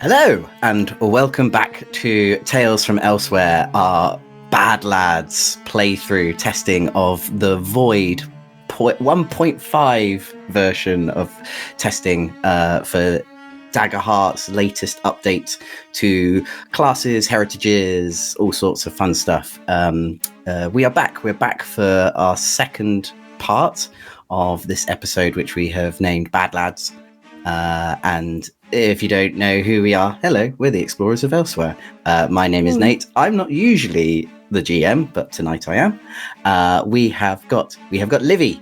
Hello, and welcome back to Tales from Elsewhere, our Bad Lads playthrough testing of the Void 1.5 version of testing for Daggerheart's latest update to classes, heritages, all sorts of fun stuff. We are back. We're back for our second part of this episode, which we have named Bad Lads. And if you don't know who we are, hello, we're the Explorers of Elsewhere. My name is Nate. I'm not usually the GM, but tonight I am. We have got Livy,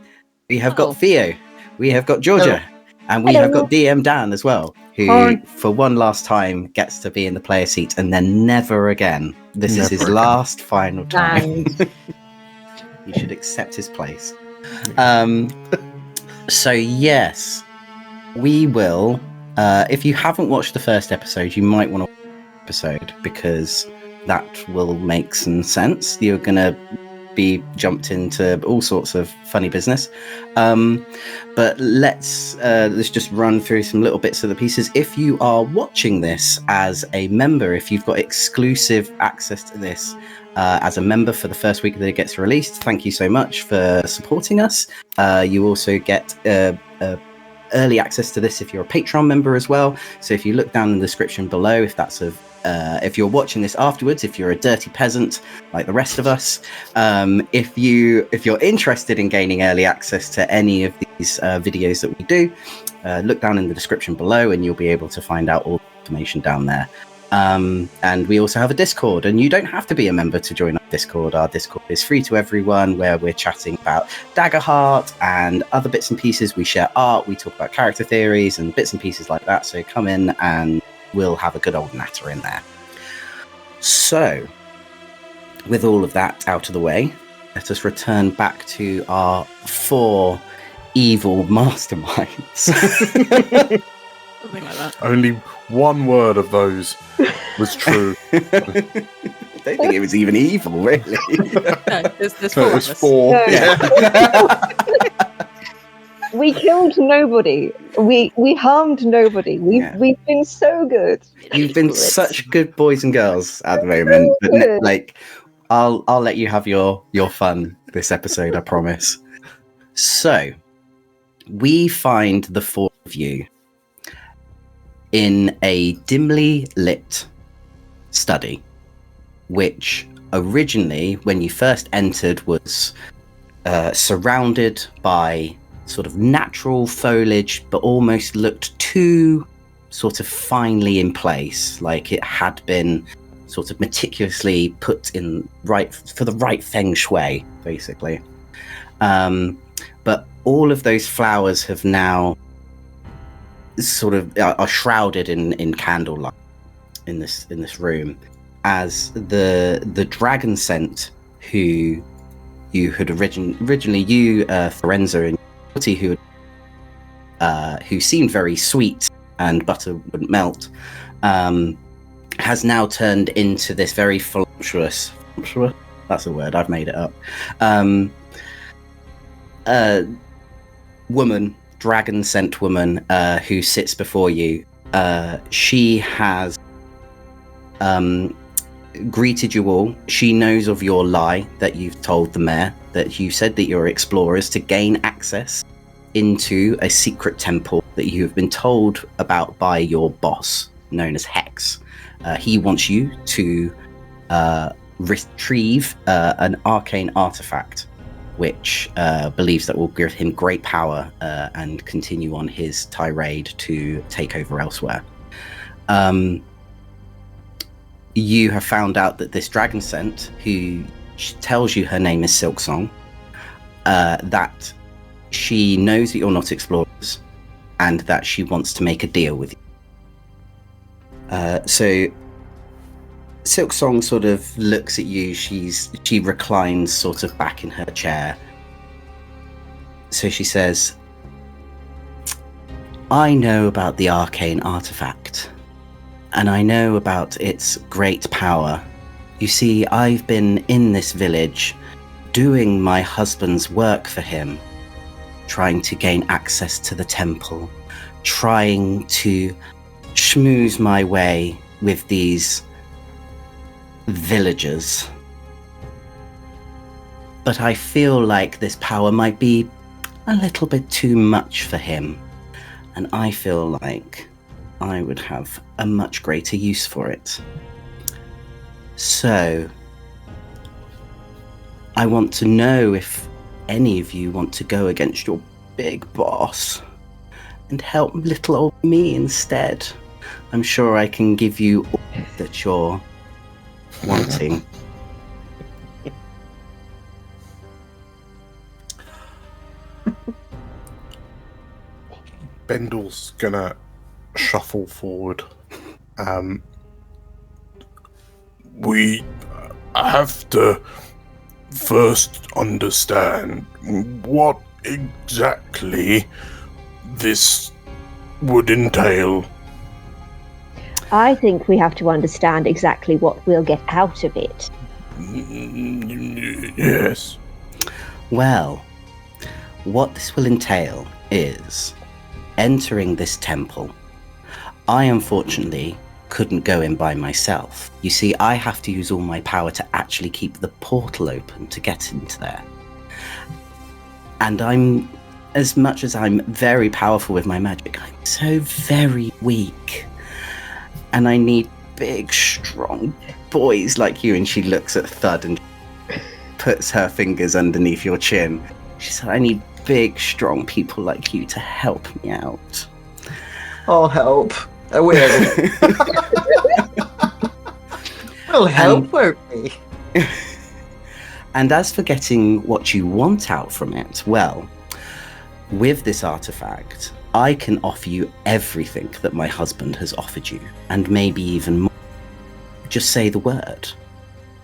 we have got Theo, we have got Georgia, and we have got DM Dan as well, who for one last time gets to be in the player seat and then never again. This is his last final time. He should accept his place. So yes, we will. If you haven't watched the first episode, you might want to watch the episode because that will make some sense. You're going to be jumped into all sorts of funny business. But let's just run through some little bits of the pieces. If you are watching this as a member, if you've got exclusive access to this as a member for the first week that it gets released, thank you so much for supporting us. You also get early access to this if you're a Patreon member as well. So if you look down in the description below, if you're watching this afterwards, if you're a dirty peasant like the rest of us, if you're interested in gaining early access to any of these videos that we do, look down in the description below and you'll be able to find out all the information down there. And we also have a Discord, and you don't have to be a member to join our Discord. Our Discord is free to everyone, where we're chatting about Daggerheart and other bits and pieces. We share art, we talk about character theories and bits and pieces like that. So come in and we'll have a good old natter in there. So, with all of that out of the way, let us return back to our 4 evil masterminds. Something like that. Only one word of those was true. I don't think it was even evil, really. No, there's So 4 it of was us. 4. No. Yeah. We killed nobody. We harmed nobody. We've been so good. You've been such good boys and girls at the moment. But like, I'll let you have your fun this episode, I promise. So, we find the 4 of you in a dimly lit study, which originally, when you first entered, was surrounded by sort of natural foliage, but almost looked too sort of finely in place, like it had been sort of meticulously put in for the right feng shui, basically. But all of those flowers have now sort of are shrouded in candlelight in this room, as the dragon scent who you had originally Forenza and Yoti, who seemed very sweet and butter wouldn't melt, has now turned into this very voluptuous, that's a word, I've made it up, woman, dragon scent woman, who sits before you. She has greeted you all. She knows of your lie that you've told the mayor, that you said that you're explorers to gain access into a secret temple that you have been told about by your boss, known as Hex. He wants you to retrieve an arcane artifact, which believes that will give him great power and continue on his tirade to take over elsewhere. You have found out that this dragon scent, who tells you her name is Silksong, that she knows that you're not explorers and that she wants to make a deal with you. So Silksong sort of looks at you. She reclines sort of back in her chair. So she says, I know about the arcane artifact, and I know about its great power. You see, I've been in this village doing my husband's work for him, trying to gain access to the temple, trying to schmooze my way with these villagers. But I feel like this power might be a little bit too much for him. And I feel like I would have a much greater use for it. So, I want to know if any of you want to go against your big boss and help little old me instead. I'm sure I can give you all that you're wanting. Bendel's gonna shuffle forward. We have to first understand what exactly this would entail. I think we have to understand exactly what we'll get out of it. Yes. Well, what this will entail is entering this temple. I unfortunately couldn't go in by myself. You see, I have to use all my power to actually keep the portal open to get into there. And as much as I'm very powerful with my magic, I'm so very weak. And I need big, strong boys like you. And she looks at Thud and puts her fingers underneath your chin. She said, I need big, strong people like you to help me out. I'll help. I will. We'll help, won't we? And as for getting what you want out from it, well, with this artifact, I can offer you everything that my husband has offered you, and maybe even more. Just say the word.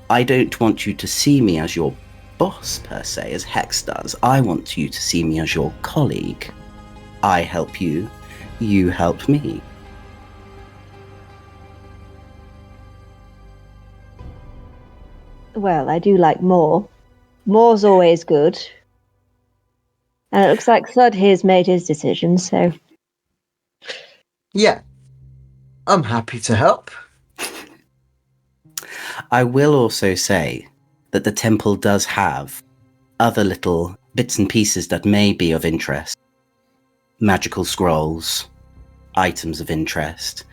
I don't want you to see me as your boss, per se, as Hex does. I want you to see me as your colleague. I help you, you help me. Well, I do like more. More's always good. And it looks like Thud here's made his decision, so... Yeah. I'm happy to help. I will also say that the temple does have other little bits and pieces that may be of interest. Magical scrolls, items of interest.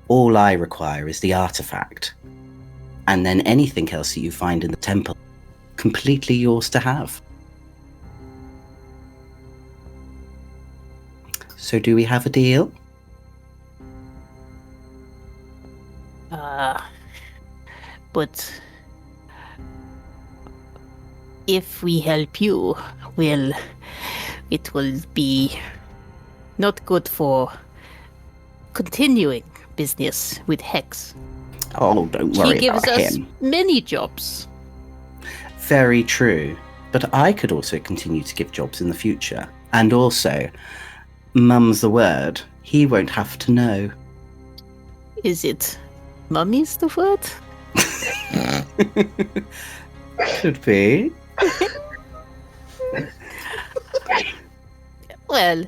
All I require is the artifact. And then anything else that you find in the temple, completely yours to have. So do we have a deal? But if we help you, well, it will be not good for continuing business with Hex. Oh, don't worry He gives about us him. many jobs. Very true. But I could also continue to give jobs in the future. And also, mum's the word. He won't have to know. Is it mummy's the word? Could be. Well,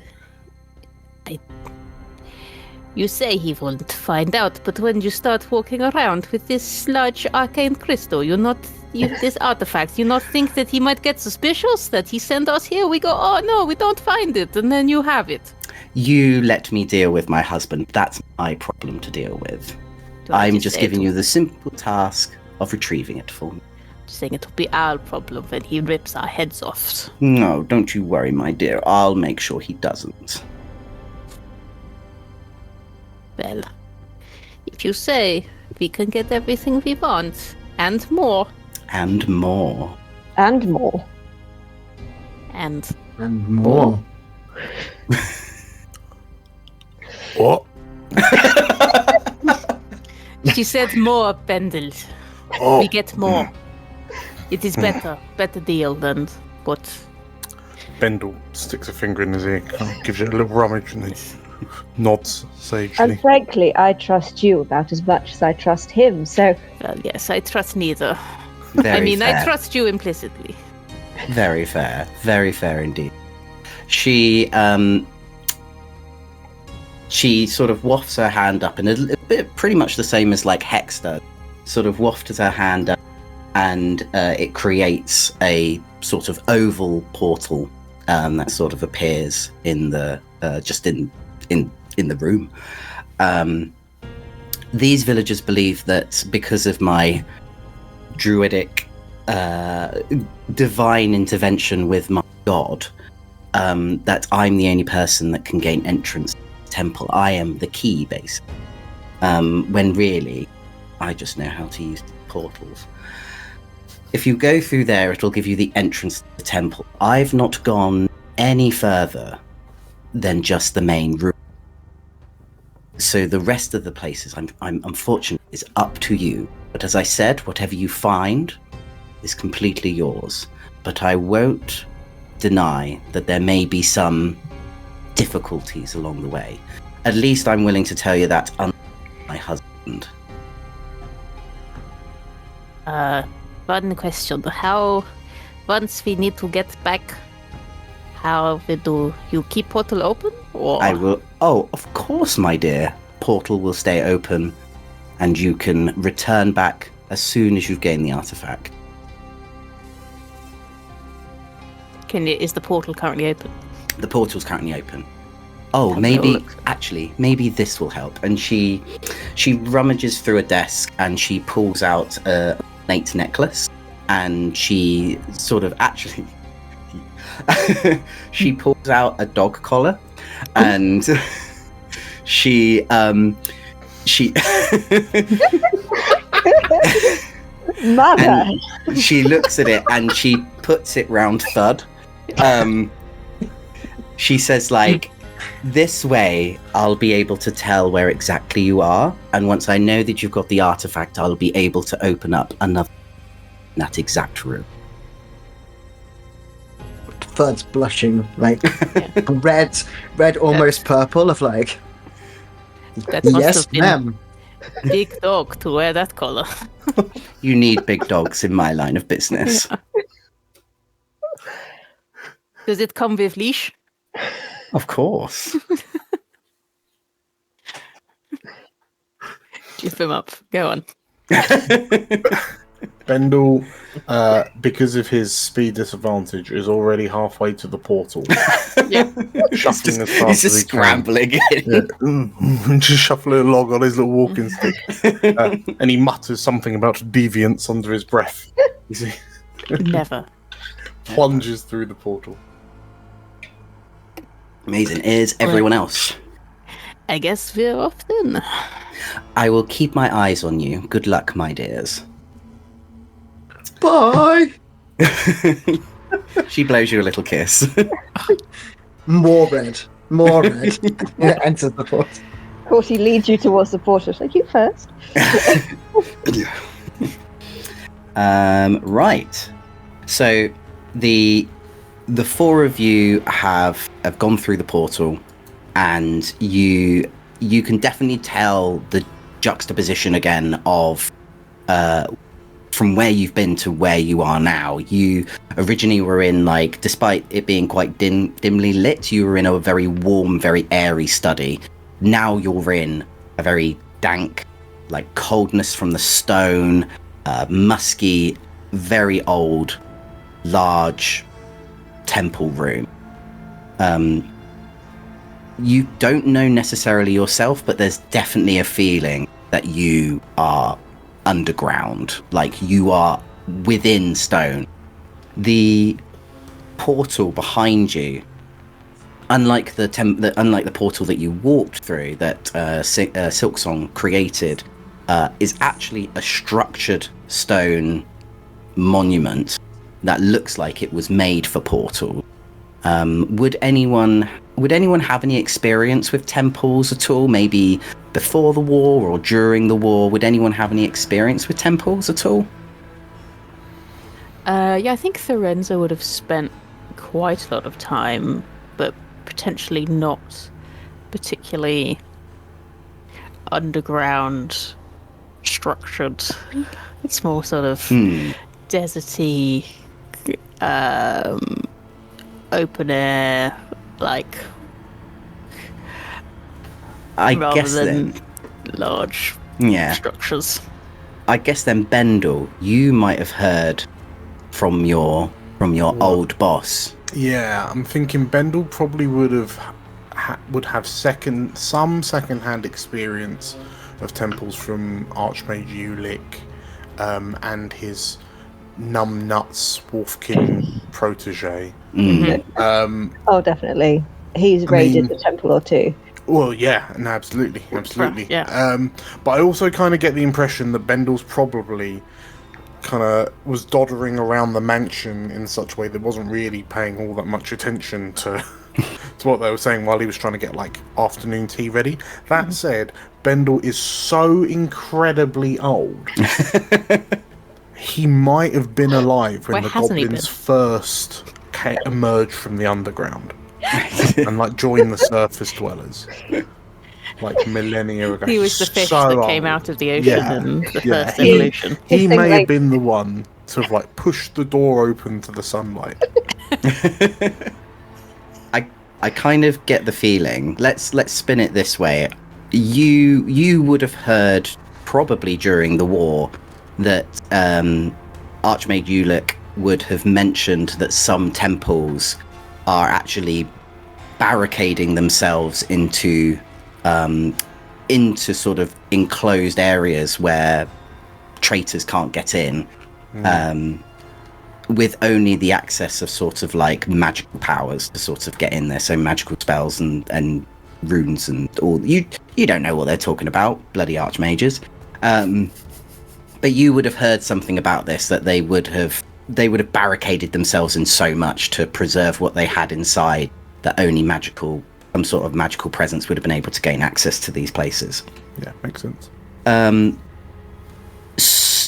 you say he won't find out, but when you start walking around with this large arcane crystal, this artifact, you not think that he might get suspicious, that he sent us here? We go, oh no, we don't find it, and then you have it. You let me deal with my husband. That's my problem to deal with. I'm just giving you the simple task of retrieving it for me. Saying it will be our problem when he rips our heads off. No, don't you worry, my dear. I'll make sure he doesn't. Well, if you say, we can get everything we want, and more. And more. And more. And more. What? She said more, Bendel. Oh. We get more. It is better deal than what... Bendel sticks a finger in his ear, gives it a little rummage, and then nods sagely. And frankly, I trust you about as much as I trust him, so... Well, yes, I trust neither. Very fair. I trust you implicitly. Very fair. Very fair indeed. She she sort of wafts her hand up, and a bit pretty much the same as like Hex does. Sort of wafts her hand up, and it creates a sort of oval portal that sort of appears in the just in the room. These villagers believe that because of my druidic divine intervention with my god, that I'm the only person that can gain entrance to the temple. I am the key, basically. When really, I just know how to use portals. If you go through there, it'll give you the entrance to the temple. I've not gone any further than just the main room. So the rest of the places, I'm unfortunate, is up to you. But as I said, whatever you find is completely yours. But I won't deny that there may be some difficulties along the way. At least I'm willing to tell you that my husband. One question. How, once we need to get back, how do you keep portal open? Or? I will. Oh, of course, my dear. Portal will stay open, and you can return back as soon as you've gained the artifact. Is the portal currently open? The portal's currently open. Oh, Have maybe a look. actually, maybe this will help. And she rummages through a desk and she pulls out a ornate necklace, and she sort of actually she pulls out a dog collar, and she Mother. and she looks at it and she puts it round Thud. She says, like, this way I'll be able to tell where exactly you are, and once I know that you've got the artifact, I'll be able to open up another in that exact room. Thud's blushing, like red, almost purple, of like, That must yes, have been ma'am. big dog to wear that collar. You need big dogs in my line of business. Does it come with leash? Of course. Give him up. Go on. Bendel, because of his speed disadvantage, is already halfway to the portal. Yeah. Shuffling as He's fast just as he can. scrambling. Yeah. Just shuffling along on his little walking stick. And he mutters something about deviance under his breath. You see? Never. Plunges through the portal. Amazing. Is everyone else? I guess we're off then. I will keep my eyes on you. Good luck, my dears. Bye. She blows you a little kiss. More red. Enter the portal. Of course, he leads you towards the portal. Like, you first. Right. So the four of you have gone through the portal, and you can definitely tell the juxtaposition again of from where you've been to where you are now. You originally were in, like, despite it being quite dimly lit, you were in a very warm, very airy study. Now you're in a very dank, like, coldness from the stone, musky, very old, large temple room. You don't know necessarily yourself, but there's definitely a feeling that you are underground, like you are within stone. The portal behind you, unlike the portal that you walked through that Silksong created, is actually a structured stone monument that looks like it was made for portal. Would anyone have any experience with temples at all? Maybe before the war or during the war? Would anyone have any experience with temples at all? Yeah, I think Firenze would have spent quite a lot of time, but potentially not particularly underground structured. It's more sort of deserty, open air, like I rather guess than then, large yeah. structures. I guess then, Bendel, you might have heard from your What? old boss. Yeah, I'm thinking Bendel probably would have some second-hand experience of temples from Archmage Ulick, and his numbnuts Wolfkin protege. Oh, definitely. He's raided a temple or two. Well, yeah, and absolutely. Yeah. But I also kind of get the impression that Bendel's probably kind of was doddering around the mansion in such a way that wasn't really paying all that much attention to to what they were saying while he was trying to get like afternoon tea ready. That said, Bendel is so incredibly old. He might have been alive when Where the hasn't he goblins been? first emerged from the underground and like joined the surface dwellers. Like millennia ago. He was the fish So that came old. out of the ocean Yeah. in the Yeah, first he- evolution. He Just think, may have like- been the one to have like pushed the door open to the sunlight. I kind of get the feeling. Let's spin it this way. You would have heard probably during the war that Archmage Ulick would have mentioned that some temples are actually barricading themselves into sort of enclosed areas where traitors can't get in, with only the access of sort of like magical powers to sort of get in there. So magical spells and runes and all. You don't know what they're talking about, bloody archmages. But you would have heard something about this, that they would have barricaded themselves in so much to preserve what they had inside, that only some sort of magical presence would have been able to gain access to these places. Yeah, makes sense.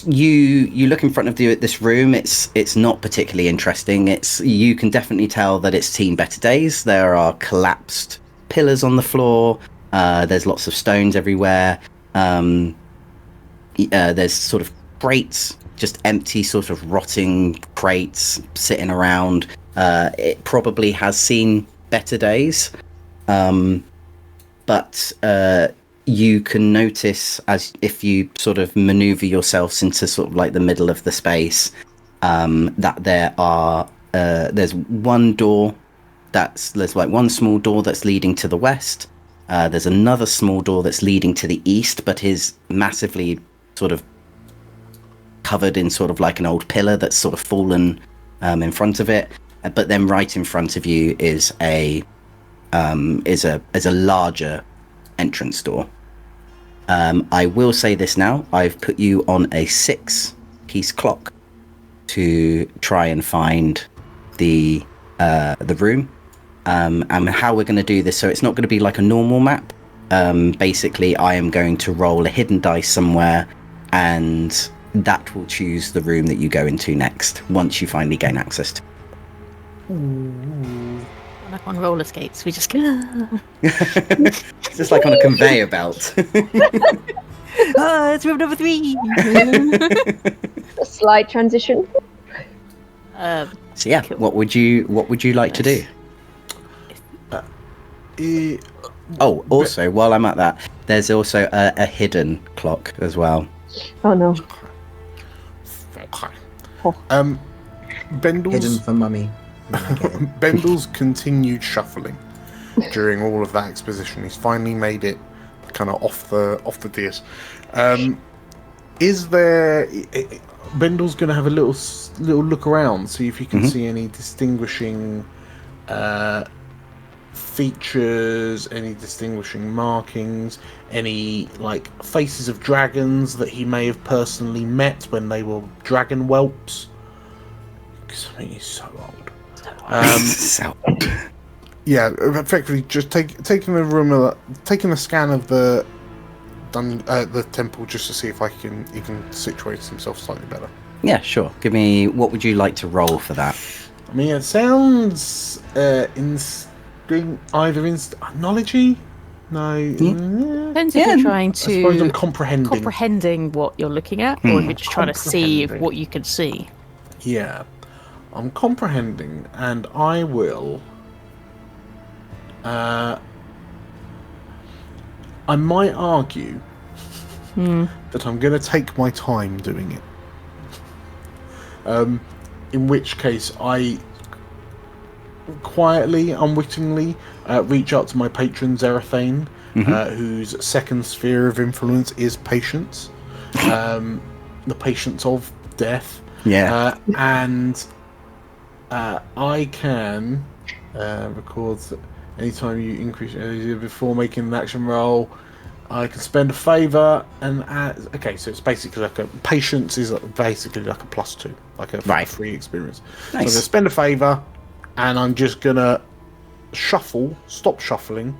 You look in front of you at this room. It's not particularly interesting. You can definitely tell that it's seen better days. There are collapsed pillars on the floor. There's lots of stones everywhere. There's sort of crates, just empty, sort of rotting crates sitting around. It probably has seen better days, but you can notice, as if you sort of maneuver yourselves into sort of like the middle of the space, that there's one door there's like one small door that's leading to the west. There's another small door that's leading to the east, but is massively sort of covered in sort of like an old pillar that's sort of fallen in front of it. But then right in front of you is a larger entrance door. I will say this now. I've put you on a 6-piece clock to try and find the room. And how we're going to do this, so it's not going to be like a normal map. Basically, I am going to roll a hidden dice somewhere, and that will choose the room that you go into next once you finally gain access to. Like on roller skates, we just go. It's just like on a conveyor belt. Oh, it's room number 3. A slight transition. So yeah, what would you like to do? Oh, also, while I'm at that, there's also a hidden clock as well. Oh no. Okay. Bendel's Hidden for mummy. Bendel's continued shuffling during all of that exposition. He's finally made it kind of off the dais. Is there? Bendel's going to have a little look around, see if you can see any distinguishing features, any distinguishing markings, any like faces of dragons that he may have personally met when they were dragon whelps. Because I mean, he's so old. Yeah, effectively just taking a scan of the temple just to see if he can situate himself slightly better. Yeah, sure. Give me, what would you like to roll for that? I mean, it sounds knowledge-y? No. Depends if you're trying I suppose I'm to comprehending what you're looking at, or if you're just trying to see Comprehending. what you can see. Yeah, I'm comprehending, and I will. I might argue that I'm going to take my time doing it. In which case, I quietly, unwittingly, reach out to my patron Zerathane, whose second sphere of influence is patience. The patience of death. Yeah. And I can record anytime you increase energy before making an action roll. I can spend a favour and add. Okay, so it's basically like a patience is basically like a +2, like a free experience. Nice. So I'm gonna spend a favour, and I'm just gonna stop shuffling,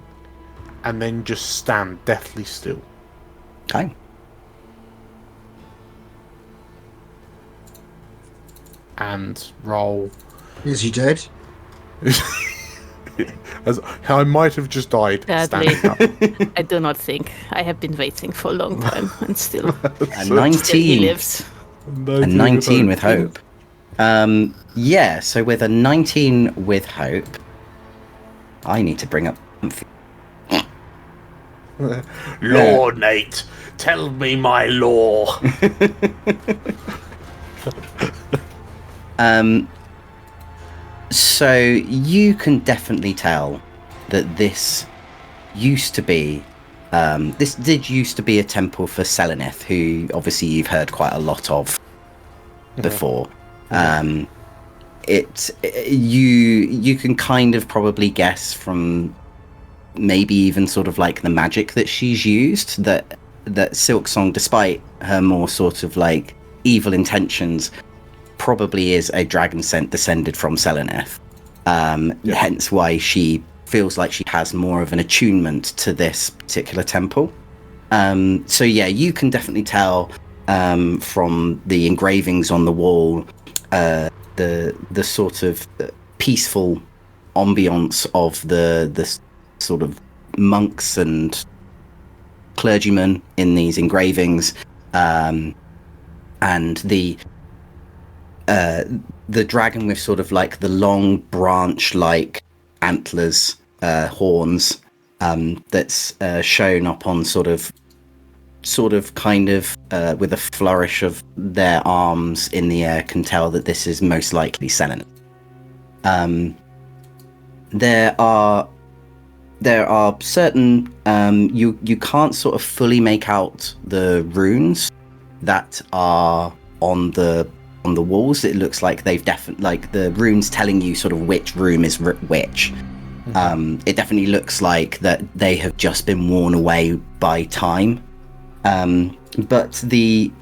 and then just stand deathly still. Okay. And roll. Is he dead? As I might have just died Sadly. standing up. I do not think. I have been waiting for a long time, and still, A still he 19. lives. A 19 with hope. Yeah, so with a 19 with hope, I need to bring up Law, Nate, tell me my law. So you can definitely tell that this used to be, this did used to be a temple for Selenith, who obviously you've heard quite a lot of before. You can kind of probably guess from maybe even sort of like the magic that she's used that Silksong, despite her more sort of like evil intentions, probably is a dragon descended from Selenith. Hence why she feels like she has more of an attunement to this particular temple. So yeah, you can definitely tell from the engravings on the wall, the sort of peaceful ambience of the sort of monks and clergymen in these engravings, and the dragon with sort of like the long branch like antlers, horns, that's shown up on sort of kind of with a flourish of their arms in the air, can tell that this is most likely Selenith. There are certain you can't sort of fully make out the runes that are on the walls. It looks like they've definitely, like, the runes telling you sort of which room is which. It definitely looks like that they have just been worn away by time. But the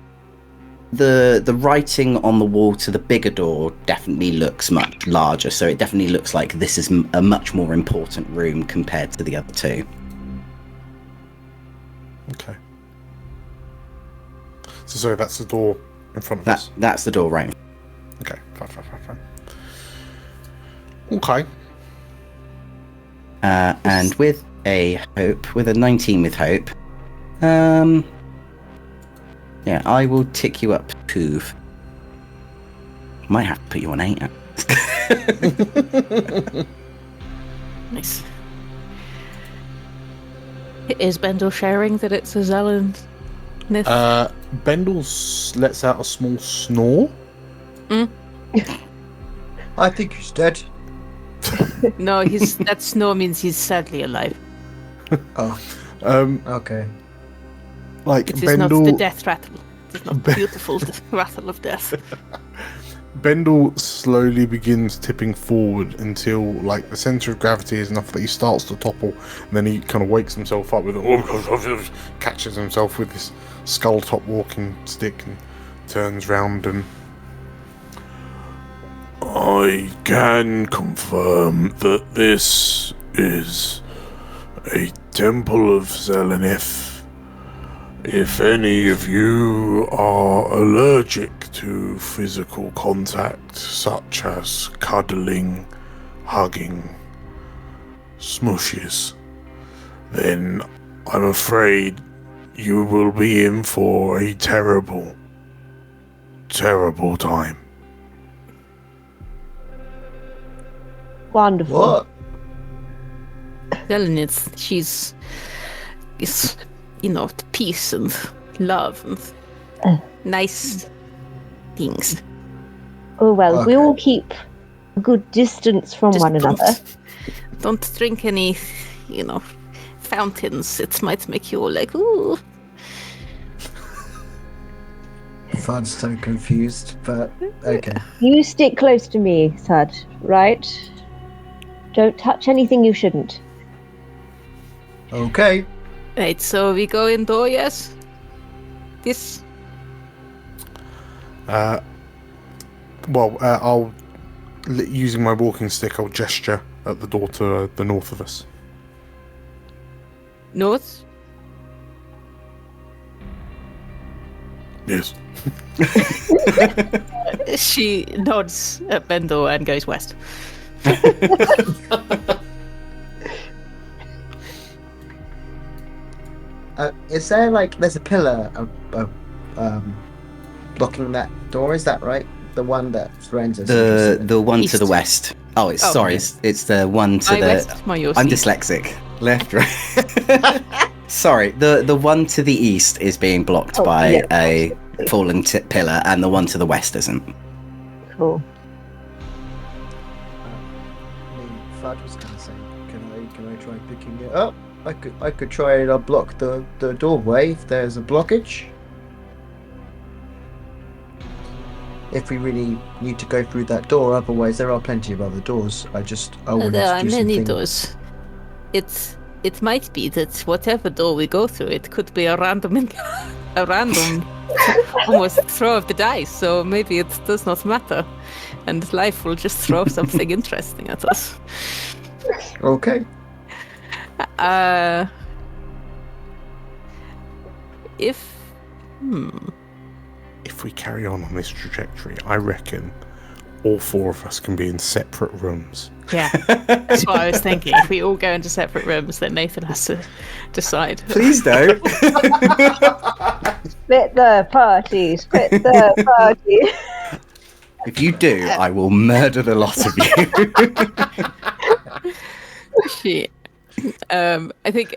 writing on the wall to the bigger door definitely looks much larger, so it definitely looks like this is a much more important room compared to the other two. Okay. So sorry, that's the door in front of us. That's the door, right? Okay, fine. Okay. And with a 19 with hope, yeah, I will tick you up 2. Might have to put you on 8. Nice. Is Bendel sharing that it's a Zeland myth? Bendel lets out a small snore. I think he's dead. No, that snore means he's sadly alive. Oh, okay. Like It is Bendel, not the death rattle. It is not the beautiful rattle of death. Bendel slowly begins tipping forward until, like, the center of gravity is enough that he starts to topple, and then he kind of wakes himself up with catches himself with this skull top walking stick and turns round and I can confirm that this is a temple of Selenith. If any of you are allergic to physical contact, such as cuddling, hugging, smushes, then I'm afraid you will be in for a terrible, terrible time. Wonderful. What? Zelenith, she's is, peace and love and nice things. Oh well, we Okay. all keep a good distance from Just one another. don't drink any, fountains. It might make you all like, ooh. Fud's so confused, but okay. You stick close to me, Thud, right? Don't touch anything you shouldn't. Okay. Right, so we go indoor, yes? This? I'll using my walking stick. I'll gesture at the door to the north of us. North? Yes. She nods at Bendel and goes west. Is there there's a pillar blocking that door? Is that right? The one that Lorenzo's interested in? The one to the East. west. Oh, it's Oh, sorry. okay. It's the one to My the. west, my your I'm east. dyslexic. Left, right. Sorry. The one to the east is being blocked Oh, by yeah, a fallen pillar, and the one to the west isn't. Cool. Fud was gonna say, can I try picking it up? I could try and unblock the doorway if there's a blockage. If we really need to go through that door, otherwise there are plenty of other doors. I wanted There to are do many something. doors. It might be that whatever door we go through, it could be a random almost throw of the dice. So maybe it does not matter, and life will just throw something interesting at us. Okay. If If we carry on this trajectory, I reckon all four of us can be in separate rooms. yeah, that's what I was thinking. If we all go into separate rooms, then Nathan has to decide. Please don't. Split the party. Split the party. If you do, I will murder the lot of you. Shit. I think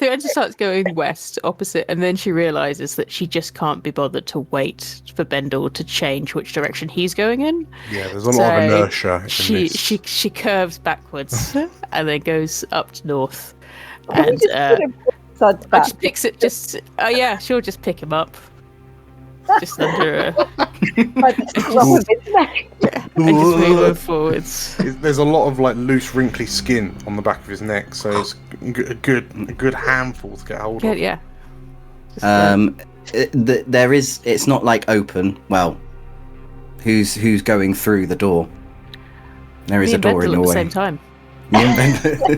Lorenzo starts going west, opposite, and then she realizes that she just can't be bothered to wait for Bendel to change which direction he's going in. Yeah, there's a lot of So inertia in She this. she curves backwards and then goes up to north, Can we and just put him Thud's and back? just picks it. She'll just pick him up, just under her, By the scruff of his neck. and just move him forwards. There's a lot of loose, wrinkly skin on the back of his neck, so it's a good handful to get hold of. Yeah. Just, There is. It's not open. Well, who's going through the door? There is me a and door in Bendel the at the way. same time. Me and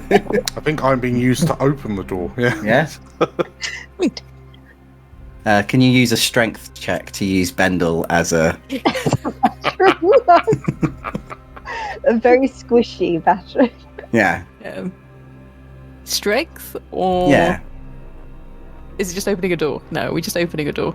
Ben- I think I'm being used to open the door. Yeah. Yes. Can you use a strength check to use Bendel as a? A very squishy battery. Yeah. Strength or Yeah. Is it just opening a door? No, we're just opening a door.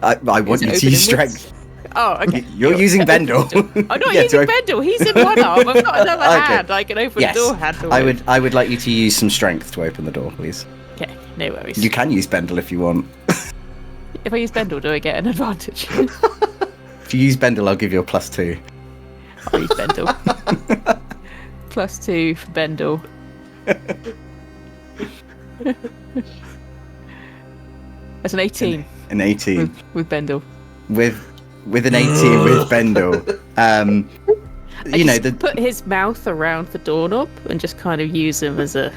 I want Is it you to open use inwards? strength. Oh, okay. You're using Bendel. I'm not Yeah, using do I- Bendel. He's in one arm. I've got another Okay. hand. I can open Yes. a door handle. I with. would like you to use some strength to open the door, please. Okay, no worries. You can use Bendel if you want. If I use Bendel, do I get an advantage? If you use Bendel, I'll give you a +2. I'll use Bendel. +2 for Bendel. That's an 18 An 18 with Bendel. with an 18 with Bendel. I You know just put his mouth around the doorknob and just kind of use him as a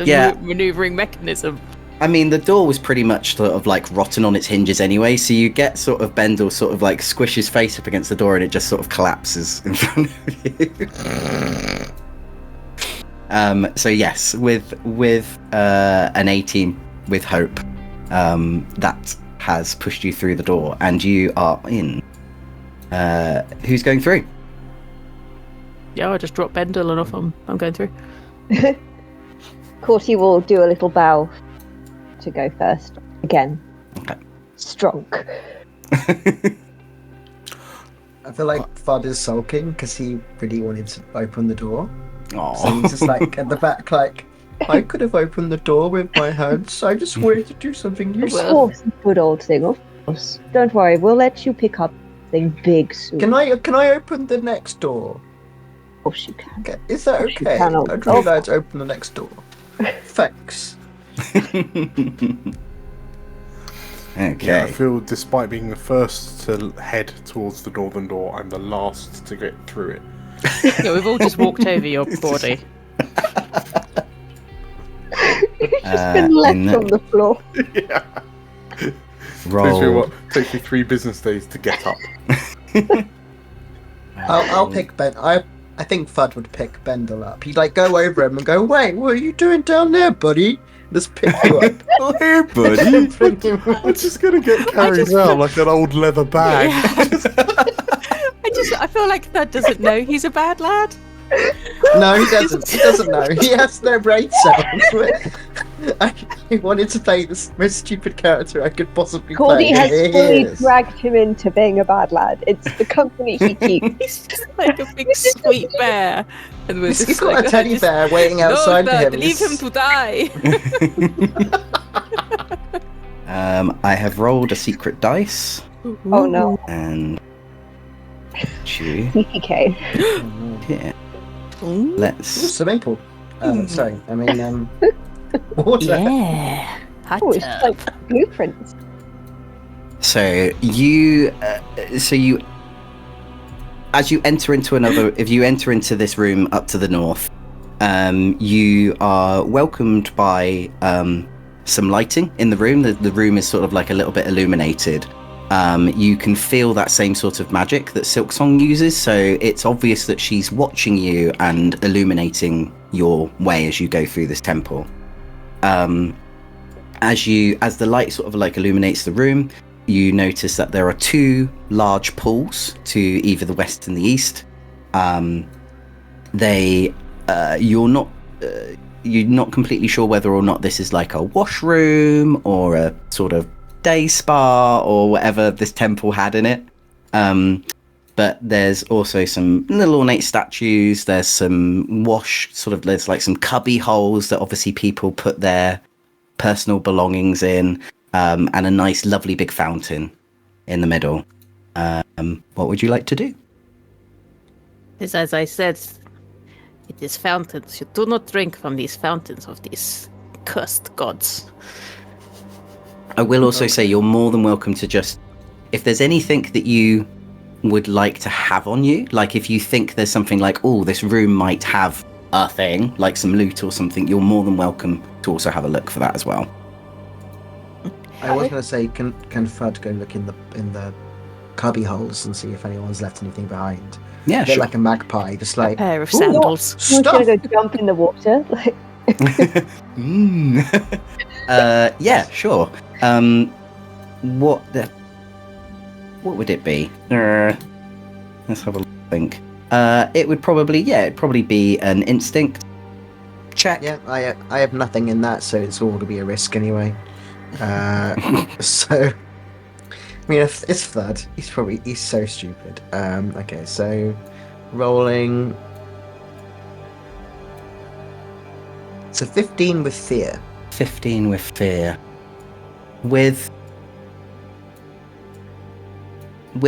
Yeah. maneuvering mechanism. I mean, the door was pretty much sort of rotten on its hinges anyway, so you get sort of Bendel sort of squish his face up against the door and it just sort of collapses in front of you. So yes, with an 18 with hope, that has pushed you through the door and you are in. Who's going through? Yeah, I just dropped Bendel and off I'm going through. Corty will do a little bow to go first. Again. Okay. Strong. I feel like Fud is sulking because he really wanted to open the door. So Aw. he's just at the back I could have opened the door with my hands. I just wanted to do something Of useful. course, good old thing, of course. Don't worry, we'll let you pick up something big soon. Can I open the next door? Of course you can. Okay. Is that Yes, you okay? can. I'd really like to open the next door. Thanks. Okay. Yeah, I feel despite being the first to head towards the northern door, I'm the last to get through it. Yeah, we've all just walked over your body. You've just been left on the floor. Yeah. Roll. Takes me 3 business days to get up. I'll pick Ben. I think Fudd would pick Bendel up. He'd like go over him and go, "Wait, what are you doing down there, buddy?" Just pick you up. Hey, buddy. Bring him I'm just gonna get carried around like an old leather bag. I feel like that doesn't know he's a bad lad. No, he doesn't. He doesn't know. He has no brain cells. I wanted to play the most stupid character I could possibly Cordy play. has fully Yes. dragged him into being a bad lad. It's the company he keeps. He's just like a big sweet bear. And we're He's just got like, a teddy bear waiting outside no, for Dad, him. leave him to die. I have rolled a secret dice, Oh no, and you TTK. here. Ooh. Ooh, Let's. swimming pool. Sorry, I mean, water. Yeah. Hot Oh, it's tub. like blueprints. So you, as you enter into if you enter into this room up to the north, you are welcomed by some lighting in the room. The room is sort of like a little bit illuminated. You can feel that same sort of magic that Silksong uses, so it's obvious that she's watching you and illuminating your way as you go through this temple. As the light sort of like illuminates the room, you notice that there are 2 large pools to either the west and the east. You're not completely sure whether or not this is like a washroom or a sort of day spa or whatever this temple had in it. But there's also some little ornate statues. There's some there's like some cubby holes that obviously people put their personal belongings in, and a nice lovely big fountain in the middle. What would you like to do? As I said, it is fountains. You do not drink from these fountains of these cursed gods. I will also say you're more than welcome to just, if there's anything that you would like to have on you, like if you think there's something like, oh, this room might have a thing, like some loot or something, you're more than welcome to also have a look for that as well. I was going to say, can Fudd go look in the cubby holes and see if anyone's left anything behind? Yeah, A bit sure. like a magpie, just like A pair of "Ooh, sandals. I'm stuff." gonna go jump in the water. Like, Yeah, sure. What would it be? Let's have a think. It would probably be an instinct check. Yeah, I have nothing in that, so it's all to be a risk anyway. So, I mean, if it's Flood, he's so stupid. Okay, so rolling. So 15 with fear. 15 with fear. With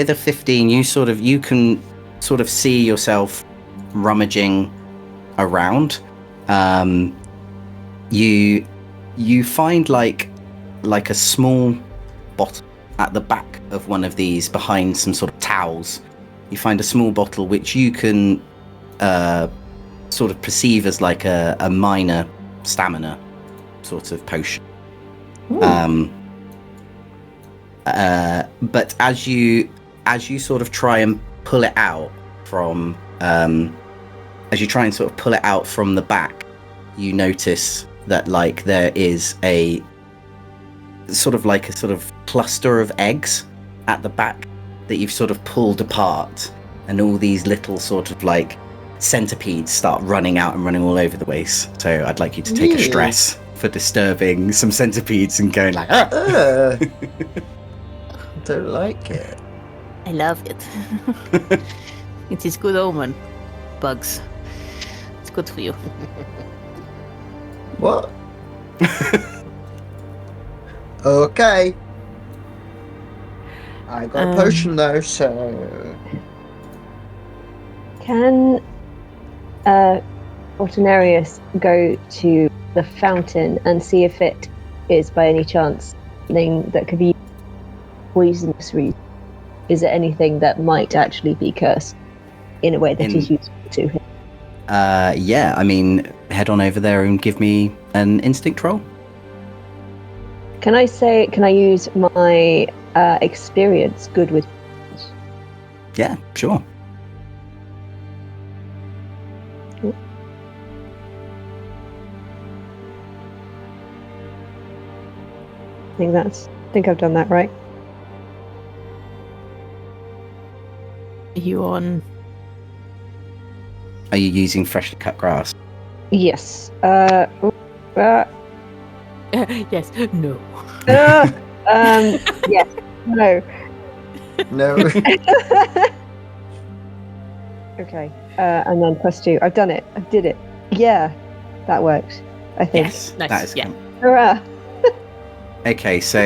a 15, you can sort of see yourself rummaging around. You find like a small bottle at the back of one of these behind some sort of towels. You find a small bottle which you can sort of perceive as like a minor stamina sort of potion. But as you sort of try and pull it out from the back, you notice that like there is a sort of cluster of eggs at the back that you've sort of pulled apart, and all these little sort of like centipedes start running out and running all over the place. So I'd like you to take a stress for disturbing some centipedes and going like, ah! Don't like it. I love it. It is good omen. Bugs. It's good for you. What? Okay. I got a potion though, so. Can Ordinarius go to the fountain and see if it is by any chance something that could be poisonous reason? Is it anything that might actually be cursed in a way that is useful to him? Yeah, I mean, head on over there and give me an instinct roll. Can I use my experience good with? Yeah, sure. I think I've done that right. You on? Are you using freshly cut grass? Yes. Yes. No. Yes. No. No. Okay. And then +2. I've done it. I did it. Yeah. That worked. I think. Yes, Nice, that is. yeah. Hurrah. Okay, so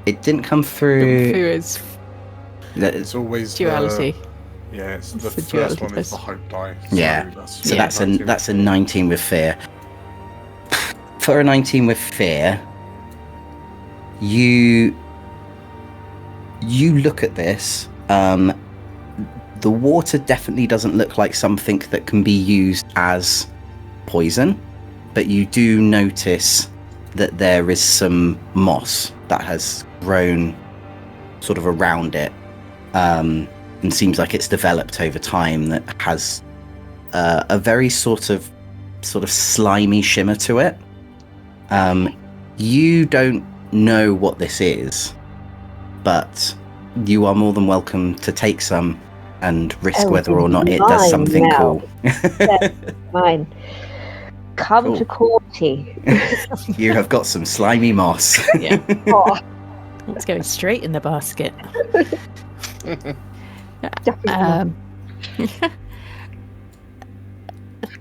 it didn't come through. Through is It's always duality. It's It's the the first duality one is test. the hope die. Yeah. So Yeah. that's a 19 with fear. For a 19 with fear, you look at this. The water definitely doesn't look like something that can be used as poison, but you do notice that there is some moss that has grown sort of around it, and seems like it's developed over time, that has a very sort of slimy shimmer to it. You don't know what this is, but you are more than welcome to take some and risk whether or not it does something now. cool. Mine. Come Cool. to Corty. You have got some slimy moss. Yeah. Oh, It's going straight in the basket. definitely.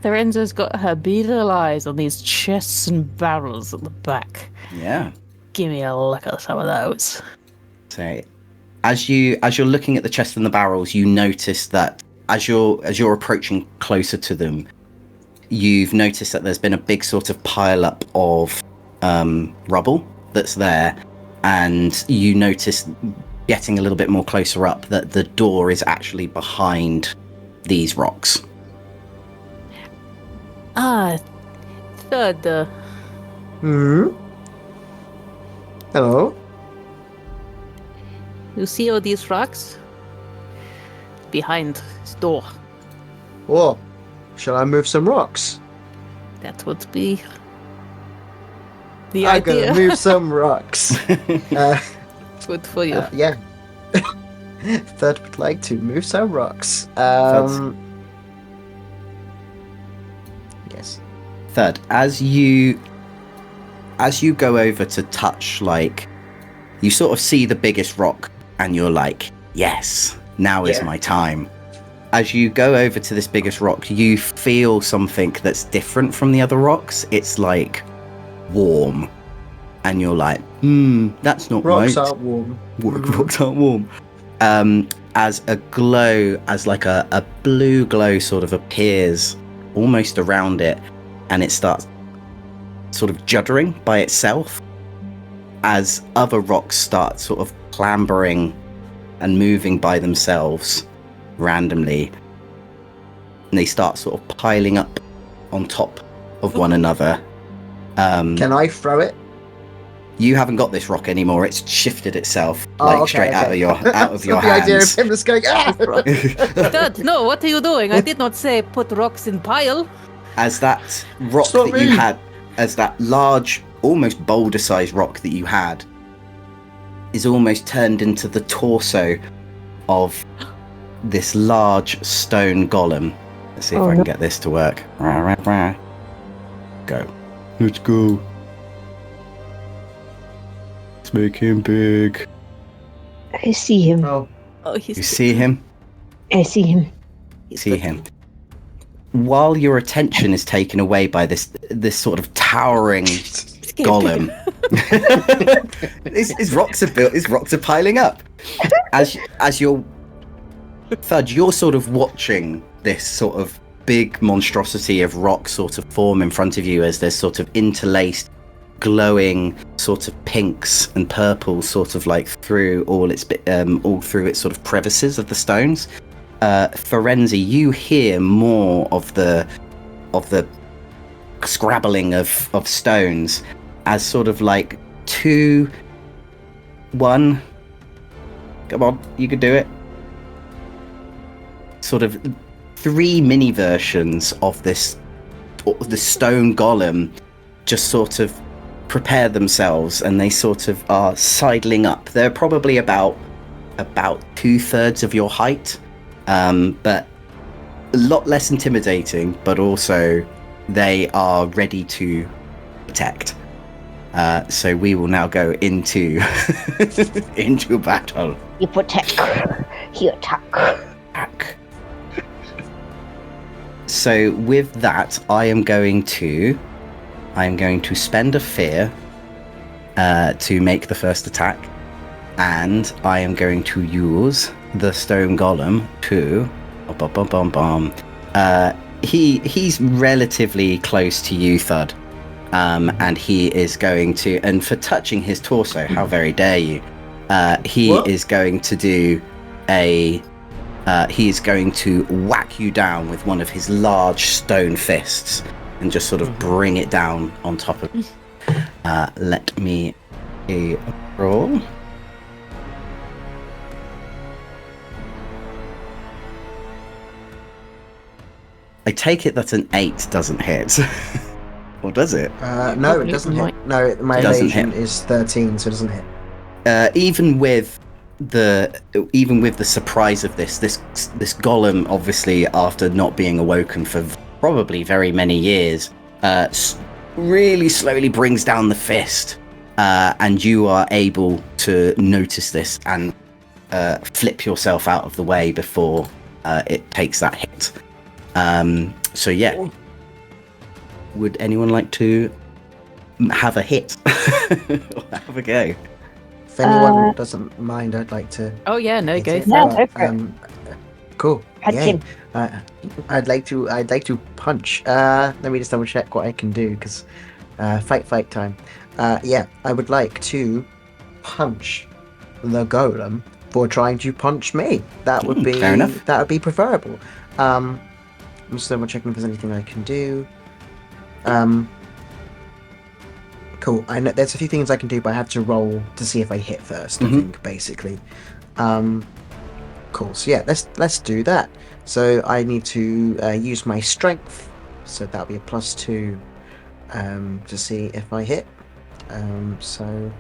Lorenzo's got her beetle eyes on these chests and barrels at the back. Yeah. Give me a look at some of those. So, as you're looking at the chest and the barrels, you notice that as you're approaching closer to them, you've noticed that there's been a big sort of pile up of rubble that's there, and you notice, getting a little bit more closer up, that the door is actually behind these rocks. Third. Hello. You see all these rocks? Behind this door. Oh, shall I move some rocks? That would be the I'm idea. gonna move some rocks. Good for you. Yeah. Third would like to move some rocks. Yes. Third, as you go over to touch, like, you sort of see the biggest rock, and you're like, yes, now is Yeah. my time. As you go over to this biggest rock, you feel something that's different from the other rocks. It's like warm, and you're like, that's not Rocks right. are warm. Rocks aren't warm. As a glow, as like a blue glow sort of appears almost around it, and it starts sort of juddering by itself as other rocks start sort of clambering and moving by themselves randomly, and they start sort of piling up on top of one another. Can I throw it? You haven't got this rock anymore. It's shifted itself straight out of your The idea of hands. him just going, Dad, no, what are you doing? I did not say put rocks in pile. As that rock Stop that you me. had, as that large, almost boulder-sized rock that you had, is almost turned into the torso of this large stone golem. Let's see if I can get this to work. Go. Let's go. Let's make him big. I see him. Oh, Oh, he's You see him? I see him. he's See the- him. while your attention is taken away by this sort of towering golem, his rocks are piling up. As you're Fudge, you're sort of watching this sort of big monstrosity of rock sort of form in front of you as there's sort of interlaced, glowing sort of pinks and purples sort of like through all through its sort of crevices of the stones. Ferenzi, you hear more of the scrabbling of stones as sort of like 2, 1. Come on, you can do it. Sort of 3 mini versions of the stone golem just sort of prepare themselves, and they sort of are sidling up. They're probably about 2/3 of your height, but a lot less intimidating, but also they are ready to protect. So we will now go into into battle. You protect, he attack. So with that, I am going to spend a fear to make the first attack, and I am going to use the stone golem to he's relatively close to you, Thud, and he is going to, and for touching his torso, how very dare you, is going to do he is going to whack you down with one of his large stone fists and just sort of bring it down on top of you. Let me roll. I take it that an 8 doesn't hit. Or does it? No, it doesn't hit. No, my evasion is 13, so it doesn't hit. Even with the surprise of this golem, obviously after not being awoken for probably very many years, really slowly brings down the fist, and you are able to notice this and flip yourself out of the way before it takes that hit. So yeah, would anyone like to have a hit? Or have a go? If anyone doesn't mind, I'd like to. Oh yeah, no, go for it. Cool. Punch him. I'd like to punch. Let me just double check what I can do, because fight time. Yeah, I would like to punch the golem for trying to punch me. That would be fair enough. That would be preferable. I'm just double checking if there's anything I can do. Cool. I know there's a few things I can do, but I have to roll to see if I hit first. I think basically. Cool. So yeah, let's do that. So I need to use my strength. So that'll be a +2 to see if I hit. So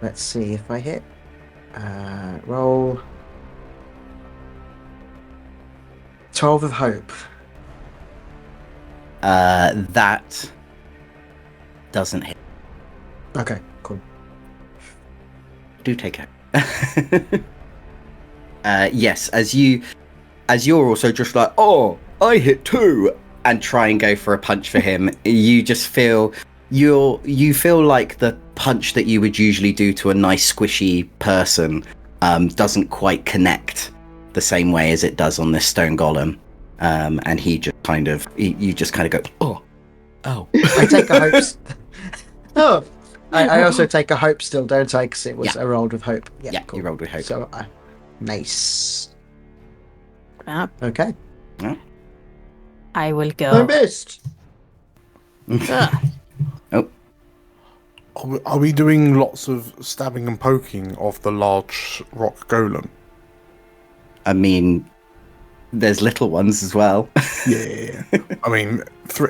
let's see if I hit. Roll 12 of hope. That doesn't hit. Okay, cool. Do take it. Yes, as you're also just like, oh, I hit 2, and try and go for a punch for him. You just feel you feel like the punch that you would usually do to a nice squishy person doesn't quite connect the same way as it does on this stone golem. And he just kind of you just kind of go, oh. I take a hope. Oh, I also take a hope still, don't I? Because it was a roll with hope. Yeah, cool. You rolled with hope. So nice. Okay. Yeah. I will go. I missed. Oh. Are we doing lots of stabbing and poking of the large rock golem? I mean, there's little ones as well. Yeah. I mean,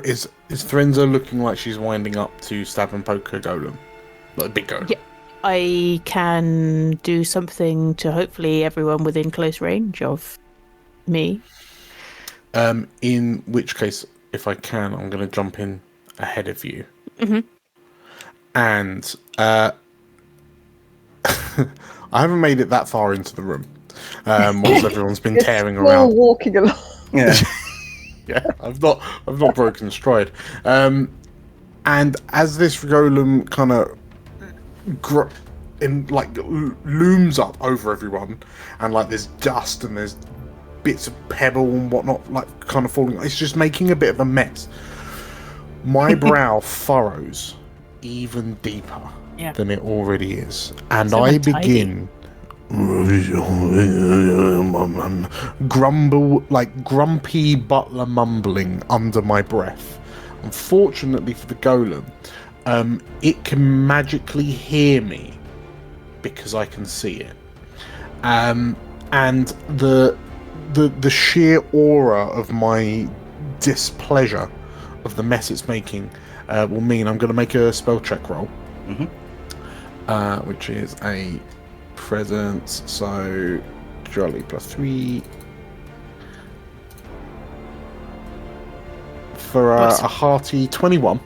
is Threnza looking like she's winding up to stab and poke her golem? Like a big golem? Yeah. I can do something to hopefully everyone within close range of me. In which case, if I can, I'm going to jump in ahead of you. Mm-hmm. And I haven't made it that far into the room. Once everyone's been tearing around. Walking along. Yeah. Yeah, I've not broken stride. And as this golem kind of looms up over everyone, and like there's dust and there's bits of pebble and whatnot, like kind of falling. It's just making a bit of a mess. My brow furrows even deeper than it already is, and So I untidy. begin grumble, like grumpy butler mumbling under my breath. Unfortunately for the golem, it can magically hear me because I can see it, and the sheer aura of my displeasure of the mess it's making will mean I'm going to make a spell check roll, which is a presence, so jolly +3 for a hearty 21.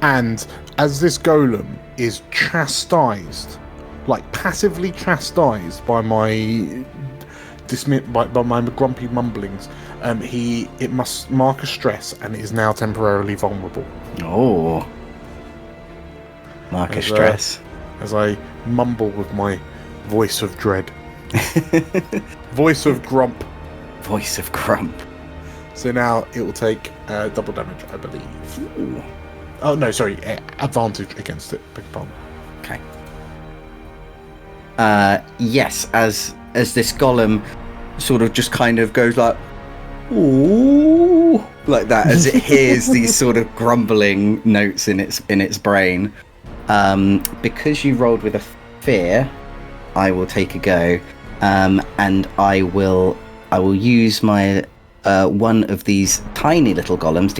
And as this golem is chastised, like passively chastised by my by my grumpy mumblings, it must mark a stress and is now temporarily vulnerable. Oh. Mark a stress. As I mumble with my voice of dread. Voice of grump. Voice of Grump. So now it will take double damage, I believe. Ooh. Oh, no, sorry. Advantage against it. Big pardon. Okay. Yes, as this golem sort of just kind of goes like, ooh, like that, as it hears these sort of grumbling notes in its brain. Because you rolled with a fear, I will take a go, and I will use my one of these tiny little golems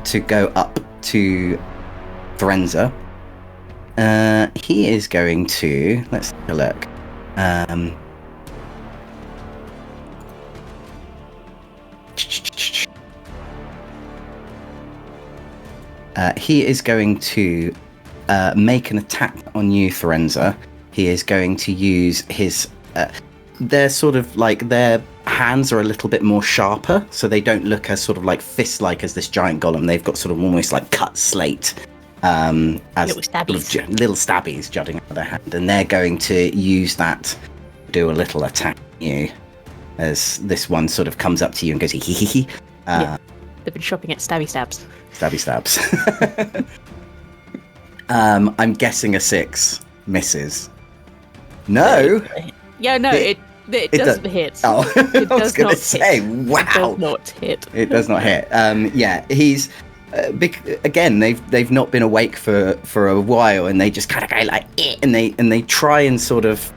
to go up to Forenza. He is going to, let's take a look. He is going to make an attack on you, Forenza. He is going to use his... they're sort of like... Their hands are a little bit more sharper, so they don't look as sort of like fist-like as this giant golem. They've got sort of almost like cut slate. As Little stabbies. Sort of little stabbies jutting out of their hand. And they're going to use that to do a little attack on you. As this one sort of comes up to you and goes, hee hee hee. Yeah. They've been shopping at stabby stabs. Stabby stabs. I'm guessing a 6 misses. No. Yeah, no, it doesn't hit. Oh, It I was does going to not say, hit. It wow. does not hit. It does not hit. Yeah, he's again. They've not been awake for a while, and they just kind of go like, and they try and sort of.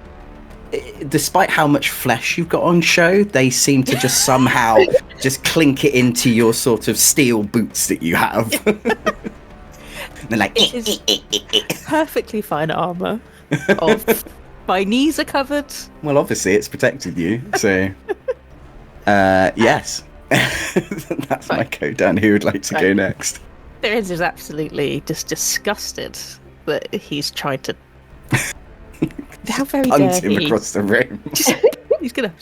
Despite how much flesh you've got on show, they seem to just somehow just clink it into your sort of steel boots that you have. They're like, Perfectly fine armor. My knees are covered. well, obviously it's protected you, so yes. That's my go done. Who would like to go next? Therese is absolutely just disgusted that he's tried to. How very dare Punt him he? across the room. He's gonna.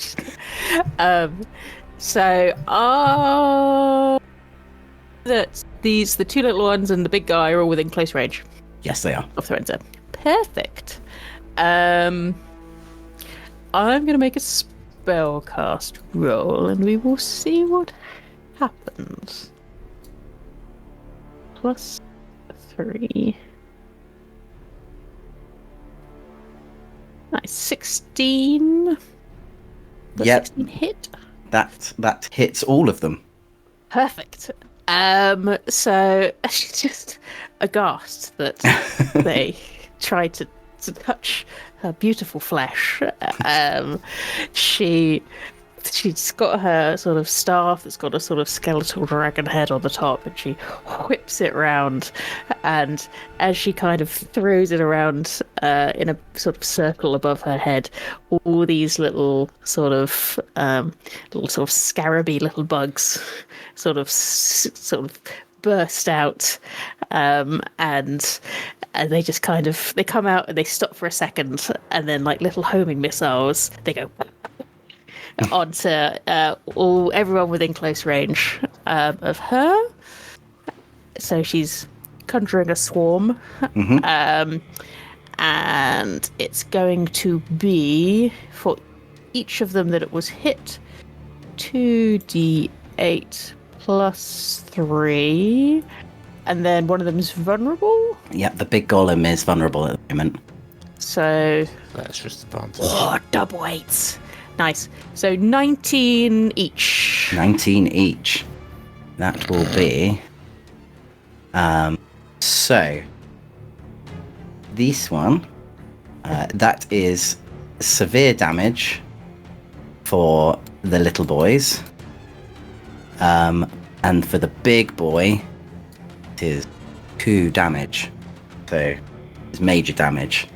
That the two little ones and the big guy are all within close range Yes, they are. of Lorenzo. Perfect. I'm gonna make a spellcast roll, and we will see what happens. +3. Nice. 16. Does Yep. 16 hit? That hits all of them. Perfect. So she's just aghast that they tried to touch her beautiful flesh. She's got her sort of staff that's got a sort of skeletal dragon head on the top, and she whips it round, and as she kind of throws it around in a sort of circle above her head, all these little sort of scaraby little bugs sort of burst out, and they just kind of come out and they stop for a second, and then like little homing missiles, they go onto everyone within close range of her. So she's conjuring a swarm. And it's going to be, for each of them that it was hit, 2d8 plus 3. And then one of them is vulnerable. Yep, the big golem is vulnerable at the moment. So That's just advantage. oh, double 8s. Nice. So 19 each. 19 each. That will be... So, this one, that is severe damage for the little boys. And for the big boy, it is 2 damage. So, it's major damage.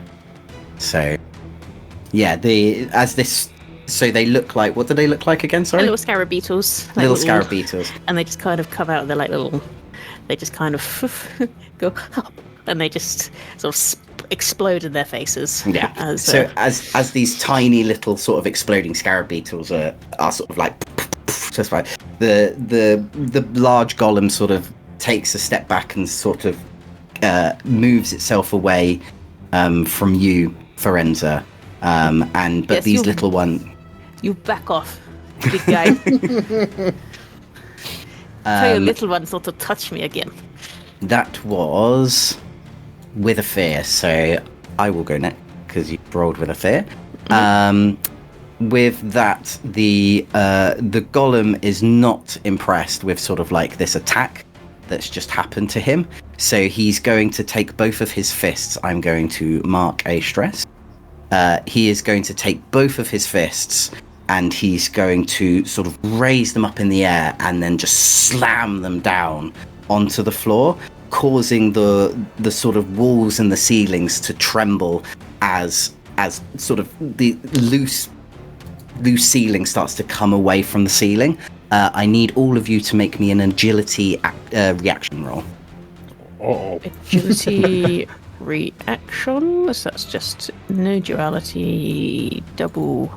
So, yeah, so they look like, what do they look like again, sorry? Little scarab beetles. Little scarab beetles. And they just kind of come out, they're like little, they just kind of go up, and they just sort of explode in their faces. Yeah. As these tiny little sort of exploding scarab beetles are sort of like, just like the large golem sort of takes a step back and sort of moves itself away from you, Forenza. But Yes, these little ones. You back off, big guy. Tell your little ones not to touch me again. That was with a fear, so I will go next because you rolled with a fear. With that, the golem is not impressed with sort of like this attack that's just happened to him. So he's going to take both of his fists. I'm going to mark a stress. He is going to take both of his fists and he's going to sort of raise them up in the air and then just slam them down onto the floor, causing the sort of walls and the ceilings to tremble as sort of the loose ceiling starts to come away from the ceiling. I need all of you to make me an agility reaction roll. Uh-oh. Agility reaction. So that's just no duality, double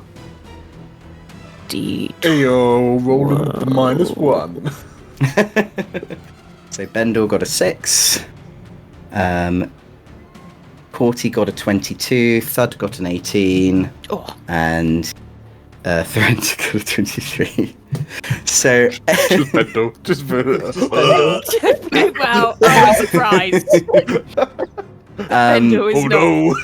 D. Ayo, rolling with the -1. So Bendel got a 6. Corty got a 22. Thud got an 18. Oh. And Thorent got a 23. So Just Bendel. Just Bendel. Wow, I was surprised. Bendel is not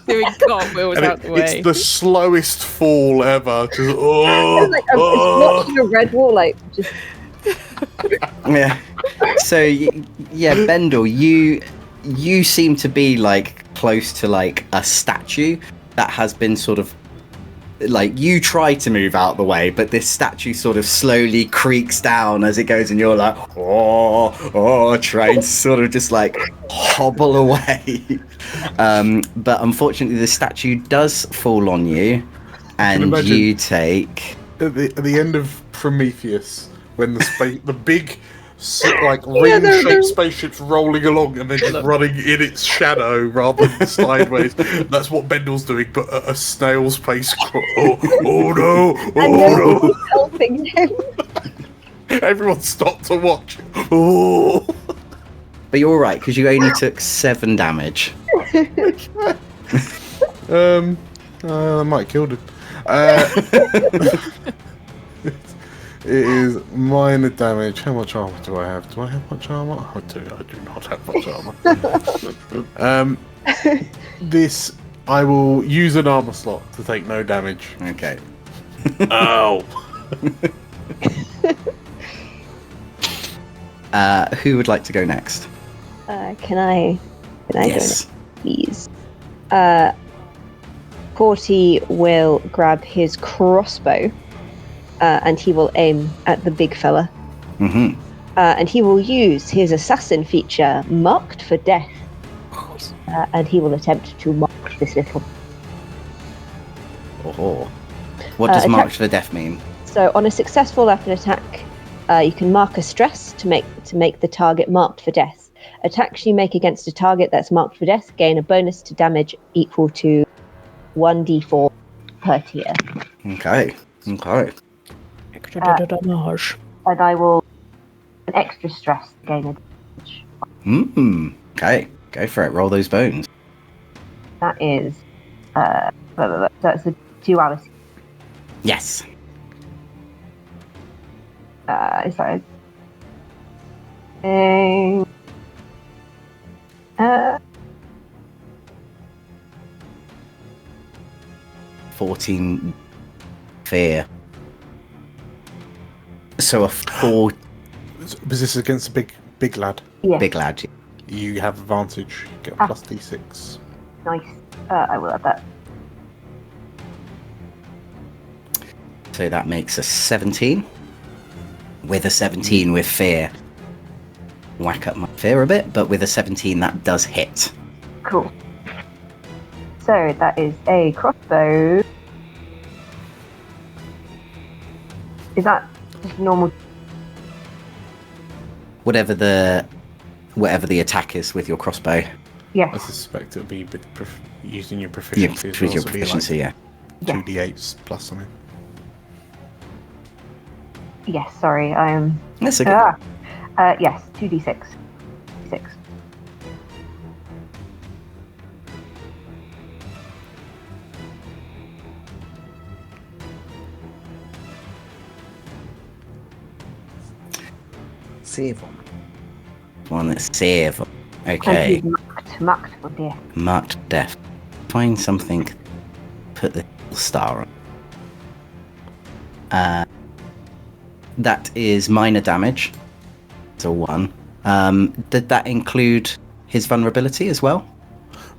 doing cartwheels And out the way. it's the slowest fall ever. Just, It's like I'm watching a red wall, like just. yeah. So yeah, Bendel, you seem to be like close to like a statue that has been sort of like, you try to move out the way, but this statue sort of slowly creaks down as it goes, and you're like, trying to sort of just like hobble away. But unfortunately, the statue does fall on you, and you take at the end of Prometheus, when the big ring-shaped spaceship's rolling along and then just running in its shadow rather than sideways. That's what Bendel's doing, but at a snail's pace. Oh no! Helping him. Everyone stopped to watch. Oh. But you're all right because you only took 7 damage. I might have killed him. It is minor damage. How much armor do I have? Do I have much armor? I do not have much armor. This, I will use an armor slot to take no damage. Okay. Ow! Who would like to go next? Can I go Yes. next, please? Corty will grab his crossbow. And he will aim at the big fella. Mm-hmm. And he will use his assassin feature, Marked for Death. And he will attempt to mark this little. Oh. What does marked for death mean? So, on a successful weapon attack, you can mark a stress to make the target marked for death. Attacks you make against a target that's marked for death gain a bonus to damage equal to 1d4 per tier. Okay. Okay. Extra damage. And I will an extra stress to gain advantage. Okay. Go for it. Roll those bones. That is that's a 2 hours. Yes. Sorry. 14 fear. So a 4 Was this against a big lad? Yes. big lad. You have advantage. You get a plus d6. Nice. I will have that. So that makes a 17. With a 17 with fear. Whack up my fear a bit, but with a 17 that does hit. Cool. So that is a crossbow. Is that just normal? Whatever the attack is with your crossbow. I Yes. suspect it'll be using your Yeah, proficiency as well. with your so it'll be proficiency, yeah. like 2d8s plus something. Yes. Sorry. I am. That's okay. Yes. 2d6. 6. Save one. One that's save. And Okay. he's marked for death. Marked death. Find something. Put the star on. That is minor damage. So 1. Did that include his vulnerability as well?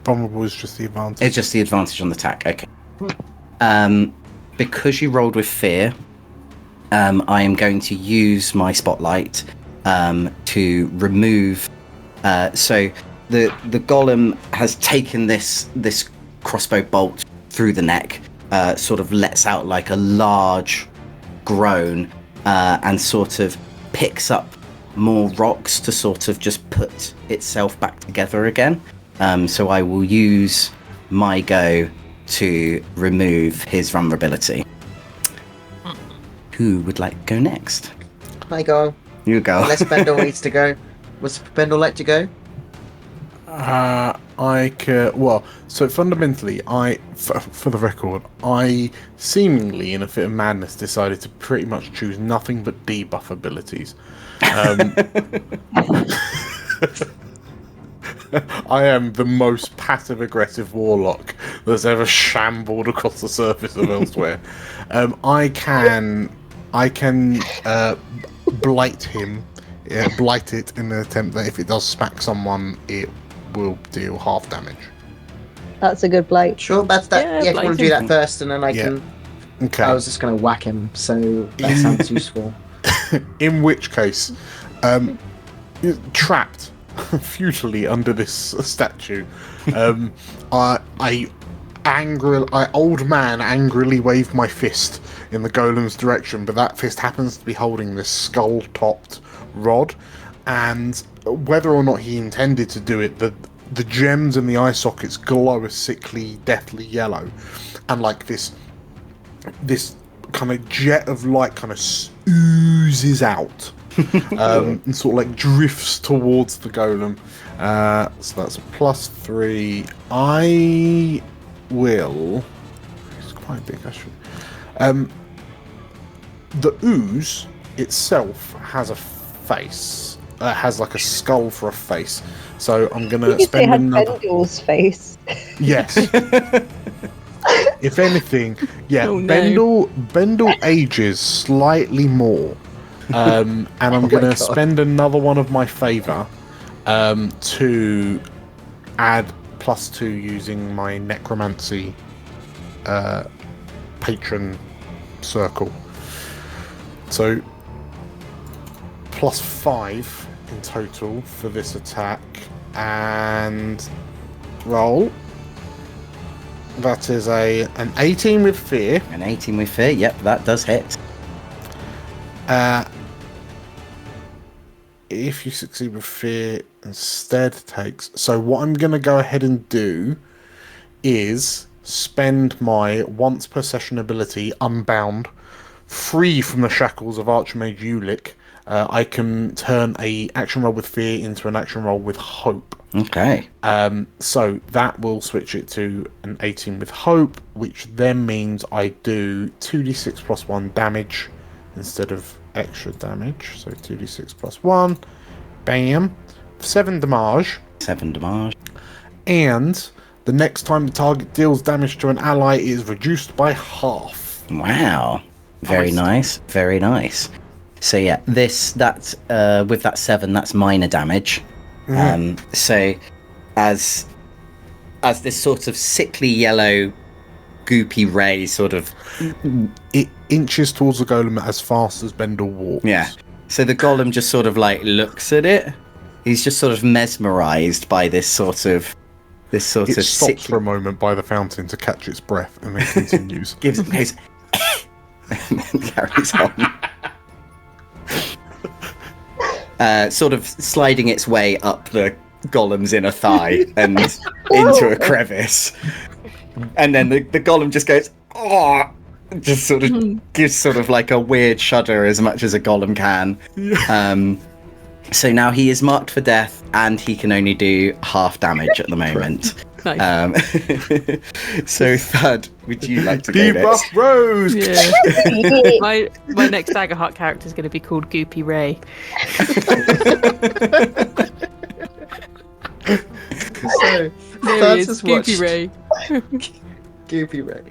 Vulnerable is just the advantage. It's just the advantage on the attack. Okay. Because you rolled with fear, I am going to use my spotlight to remove. So the golem has taken this crossbow bolt through the neck, sort of lets out like a large groan, and sort of picks up more rocks to sort of just put itself back together again. So I will use my go to remove his vulnerability. Who would like to go next? I go. You go. Unless Bendel needs to go. Would Bendel like to go? So fundamentally, for the record, I seemingly, in a fit of madness, decided to pretty much choose nothing but debuff abilities. I am the most passive-aggressive warlock that's ever shambled across the surface of Elsewhere. I can blight him, blight it in an attempt that if it does smack someone, it will deal half damage. That's a good blight. Sure, that's that. Yeah, Yeah, if you want to do that first, and then I Yeah. can. Okay. I was just going to whack him, so that sounds useful. In which case, trapped futilely under this statue, I old man angrily waved my fist in the golem's direction, but that fist happens to be holding this skull-topped rod, and whether or not he intended to do it, the gems in the eye sockets glow a sickly, deathly yellow, and like this kind of jet of light kind of oozes out, and sort of like drifts towards the golem. So that's a +3. I will. It's quite big, actually. The ooze itself has a face. Has like a skull for a face. So I'm gonna You say spend had another. Bendel's face. Yes. If anything, yeah, Oh, no. Bendel ages slightly more, and I'm my gonna God. spend another one of my favour to add +2 using my necromancy patron circle. So +5 in total for this attack, and roll. That is an 18 with fear. An 18 with fear. Yep, that does hit. If you succeed with fear, instead takes. So what I'm going to go ahead and do is spend my once per session ability, Unbound, free from the shackles of Archmage Ulick, I can turn a action roll with fear into an action roll with hope. Okay. So that will switch it to an 18 with hope, which then means I do 2d6 plus 1 damage instead of extra damage. So 2d6 plus 1. Bam. 7 damage. 7 damage. And the next time the target deals damage to an ally, it is reduced by half. Wow. Very nice. Very nice. So yeah, with that 7, that's minor damage. So as this sort of sickly yellow goopy ray sort of it inches towards the golem as fast as Bendel walks. Yeah. So the golem just sort of like looks at it. He's just sort of mesmerized by this sort of It stops for a moment by the fountain to catch its breath and then continues. goes and then carries on. Sort of sliding its way up the golem's inner thigh and into a crevice. And then the golem just goes, oh, just sort of gives sort of like a weird shudder as much as a golem can. So now he is marked for death and he can only do half damage at the moment. Nice. So Thud, would you like to go next? Debuff Rose! Yeah. my next Daggerheart character is going to be called Goopy Ray. So, There Thud he is, has Goopy watched Ray. Goopy Ray.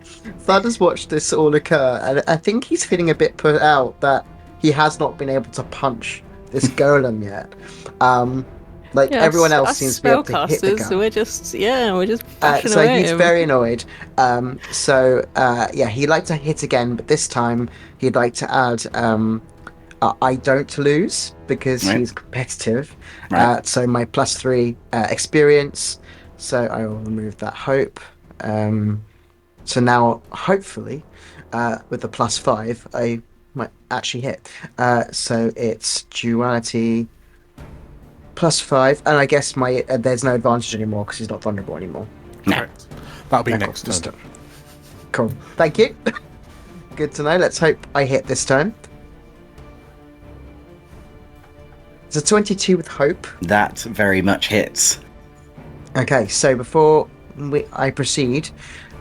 Thud has watched this all occur, and I think he's feeling a bit put out that he has not been able to punch this golem yet. Everyone else seems to be able to hit the guy. So we're just bashing So away he's him. very annoyed. He'd like to hit again, but this time he'd like to add I don't lose because he's competitive. Right. So my +3 experience. So I will remove that hope. So now, hopefully, with the +5, I might actually hit. So it's duality +5, and I guess there's no advantage anymore because he's not vulnerable anymore. Correct. That'll be Yeah, next cool. turn. Cool. Thank you. Good to know. Let's hope I hit this turn. It's a 22 with hope. That very much hits. Okay, so before I proceed,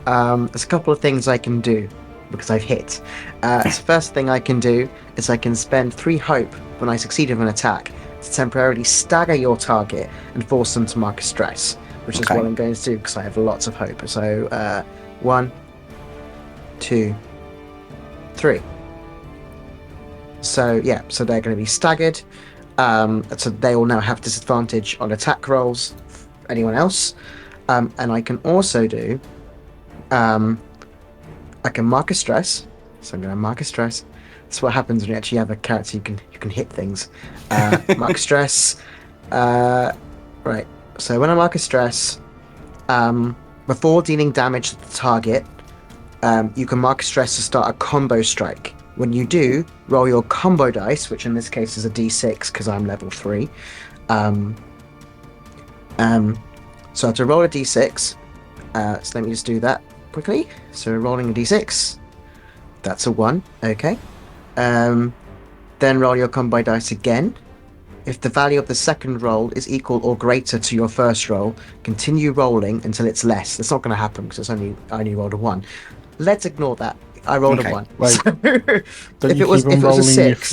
there's a couple of things I can do because I've hit. So first thing I can do is I can spend 3 hope when I succeed with an attack to temporarily stagger your target and force them to mark a stress, which is what I'm going to do because I have lots of hope. So 1, 2, 3. So yeah, so they're going to be staggered. So they will now have disadvantage on attack rolls. Anyone else? And I can also do. I can mark a stress. So I'm going to mark a stress. That's what happens when you actually have a character you can hit things. Mark stress. Right. So when I mark a stress, before dealing damage to the target, you can mark a stress to start a combo strike. When you do, roll your combo dice, which in this case is a d6 because I'm level 3. So I have to roll a d6. So let me just do that quickly. So rolling a d6. That's a 1. Okay. Then roll your combo dice again. If the value of the second roll is equal or greater to your first roll, continue rolling until it's less. That's not going to happen because I only rolled a 1. Let's ignore that. I rolled a 1. Wait. So, if it was a 6,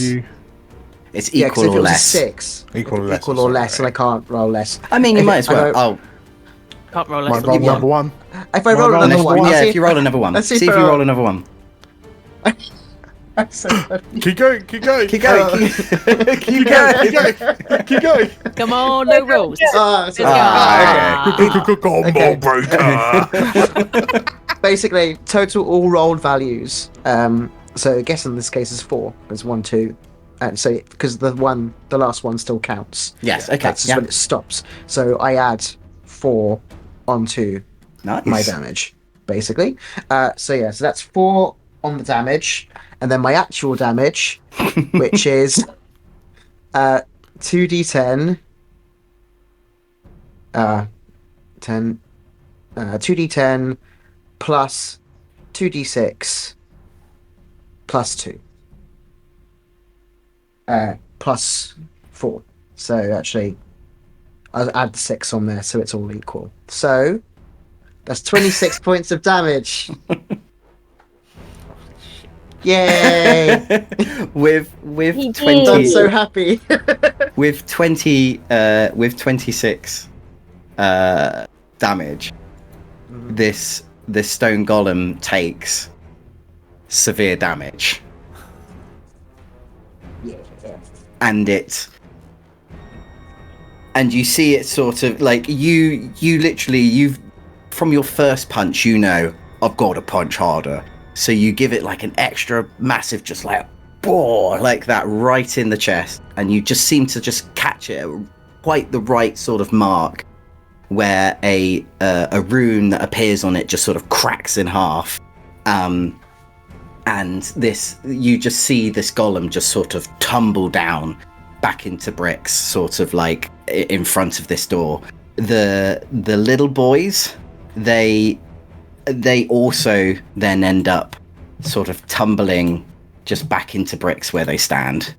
It's yeah, equal if it or was less. a 6, Equal or less, equal or less, and I can't roll less. I mean, you might as well. Oh, Can't roll less Might than roll one. number 1. If I roll Well, another unless- 1, yeah, I'll see if you roll another one. let's See see if if you I- roll another one. Keep going, keep going. Keep going. Keep going. Keep going. Come on, no rolls. so- Combo breaker. basically, total all rolled values. So I guess in this case is 4. There's 1, 2, and so because the last one still counts. Yes, okay. That's just Yeah. when it stops. So I add 4 onto Nice. my damage, basically. So that's 4 on the damage, and then my actual damage, which is 2d10, 2d10 plus 2d6 plus 2. plus 4. So actually, I'll add the 6 on there, so it's all equal. So that's 26 points of damage. Yay! with He 20 did. I'm so happy. with 26 damage, this stone golem takes severe damage, and you see it sort of like you literally, you've from your first punch, I've got to punch harder, so you give it like an extra massive, just like like that, right in the chest, and you just seem to just catch it at quite the right sort of mark, where a rune that appears on it just sort of cracks in half, and you just see this golem just sort of tumble down back into bricks, sort of like in front of this door. The little boys, they also then end up sort of tumbling just back into bricks where they stand.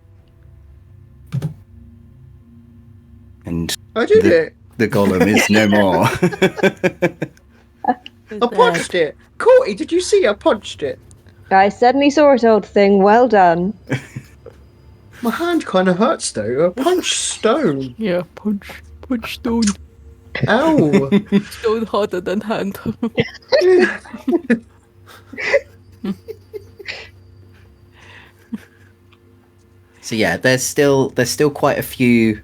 And I did it. the golem is no more. I punched it. Courtney, did you see I punched it? I certainly saw it, old thing. Well done. My hand kind of hurts though. I punched stone. Yeah, punch stone. Ow. Stone harder than hand. So yeah, there's still quite a few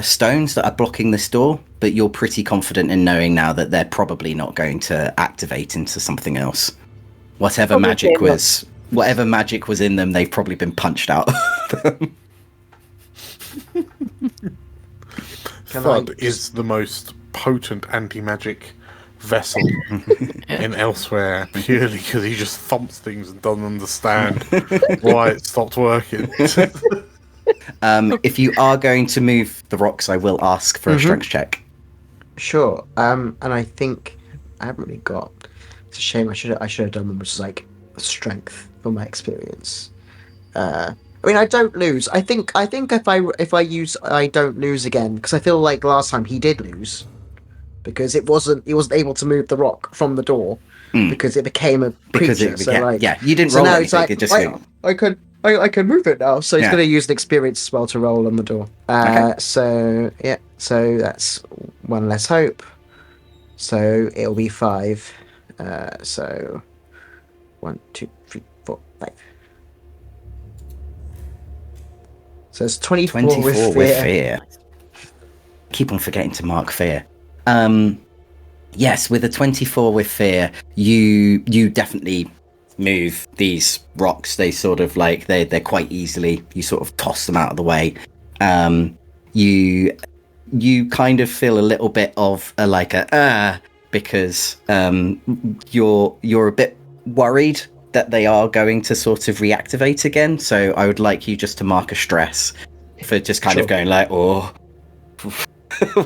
stones that are blocking this door, but you're pretty confident in knowing now that they're probably not going to activate into something else. Whatever magic was in them, they've probably been punched out. Thud is the most potent anti-magic vessel in Elsewhere, purely because he just thumps things and doesn't understand why it stopped working. If you are going to move the rocks, I will ask for a strength check. Sure. And I think I haven't really got. It's a shame. I should have done one, which is like strength from my experience. I mean, I don't lose. I think if I use, I don't lose again, because I feel like last time he did lose, because he wasn't able to move the rock from the door because it became a creature. You didn't roll anything. Like, it just I can move it now. So he's going to use an experience as well to roll on the door. Okay. So that's one less hope. So it'll be 5. So 1, 2, 3, 4, 5. So it's 24 with fear. Keep on forgetting to mark fear. Yes, with a 24 with fear, you definitely move these rocks. They sort of like they're quite easily. You sort of toss them out of the way. You kind of feel a little bit of because you're a bit worried that they are going to sort of reactivate again. So I would like you just to mark a stress for just kind of going like, oh,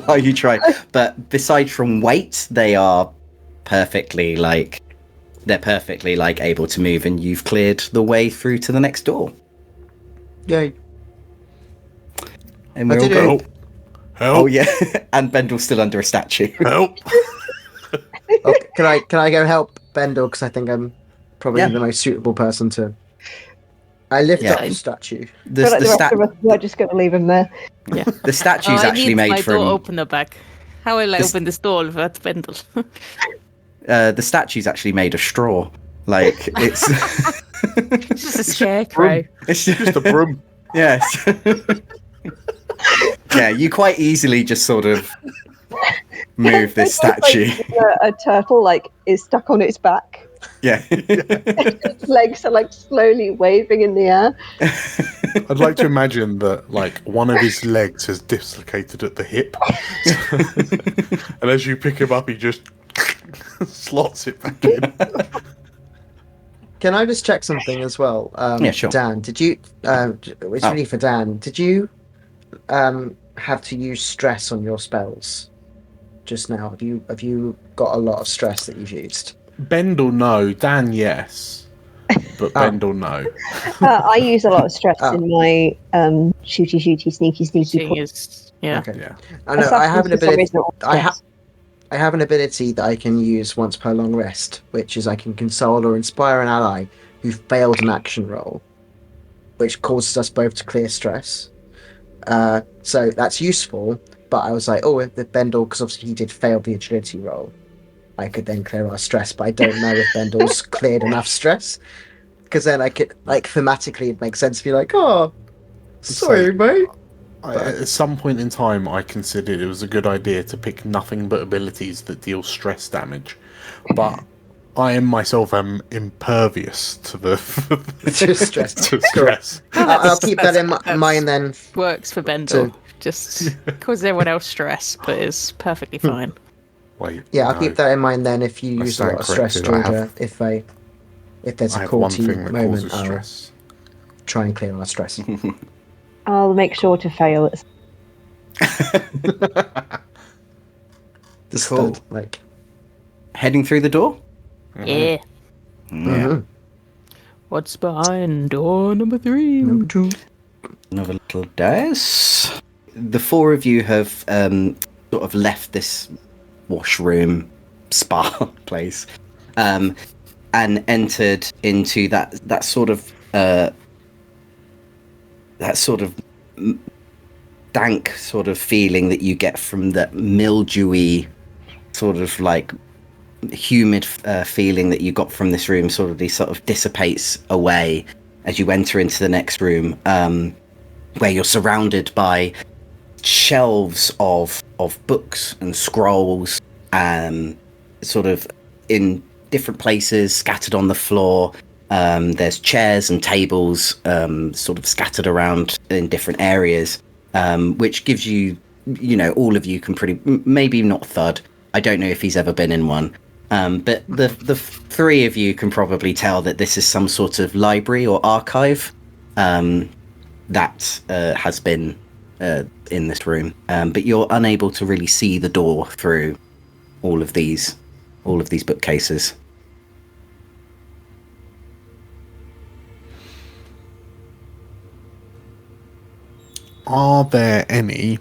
while you try. But besides from weight, they are perfectly able to move, and you've cleared the way through to the next door. Yay. And we're all going. Help. Oh yeah, and Bendel's still under a statue. Help. Okay, can I go help Bendel, because I think I'm probably the most suitable person to. I lift up the statue. The rest of us are just going to leave him there. Yeah. The statue's actually made my from. door opener back. How will I open this door without Bendel? The statue's actually made of straw. Like it's. It's just a scarecrow. It's Just a broom. Yes. Yeah, you quite easily just sort of move this statue. A turtle is stuck on its back. Yeah. Its legs are slowly waving in the air. I'd like to imagine that one of his legs has dislocated at the hip, and as you pick him up, he just slots it back in. Can I just check something as well? Yeah, sure. Dan, did you? It's really for Dan. Did you have to use stress on your spells just now? Have you got a lot of stress that you've used? Bendel, no. Dan, yes. but Bendel, no. I use a lot of stress in my shooty, sneaky. Shooting is, yeah. Okay. Yeah. I know. I have an ability. I have. I have an ability that I can use once per long rest, which is I can console or inspire an ally who failed an action roll, which causes us both to clear stress. So that's useful, but I was like, oh, if the Bendel, because obviously he did fail the agility roll, I could then clear our stress, but I don't know if Bendel's cleared enough stress, because then I could, like, thematically it makes sense to be like, oh, sorry, mate. At some point in time, I considered it was a good idea to pick nothing but abilities that deal stress damage, but I am myself impervious to the To stress. to stress. I'll keep that in mind then. Works for Bendel. Just causes everyone else stress, but it's perfectly fine. Wait, Yeah, I'll no. keep that in mind then. If you I use a lot of stand stress, corrected, Georgia, if there's I a have one courty thing that moment, causes I'll stress. try and clear our stress. I'll make sure to fail it. The Cool. stud, like. Heading through the door? Yeah. Mhm. What's behind door number 3? Number 2. Another little dice. The four of you have sort of left this washroom spa place and entered into that sort of dank sort of feeling that you get from the mildewy sort of like humid feeling that you got from this room sort of dissipates away as you enter into the next room, where you're surrounded by shelves of books and scrolls, sort of in different places scattered on the floor. There's chairs and tables sort of scattered around in different areas, which gives you, all of you can maybe not Thud. I don't know if he's ever been in one. But the three of you can probably tell that this is some sort of library or archive that has been in this room. But you're unable to really see the door through all of these bookcases. Are there any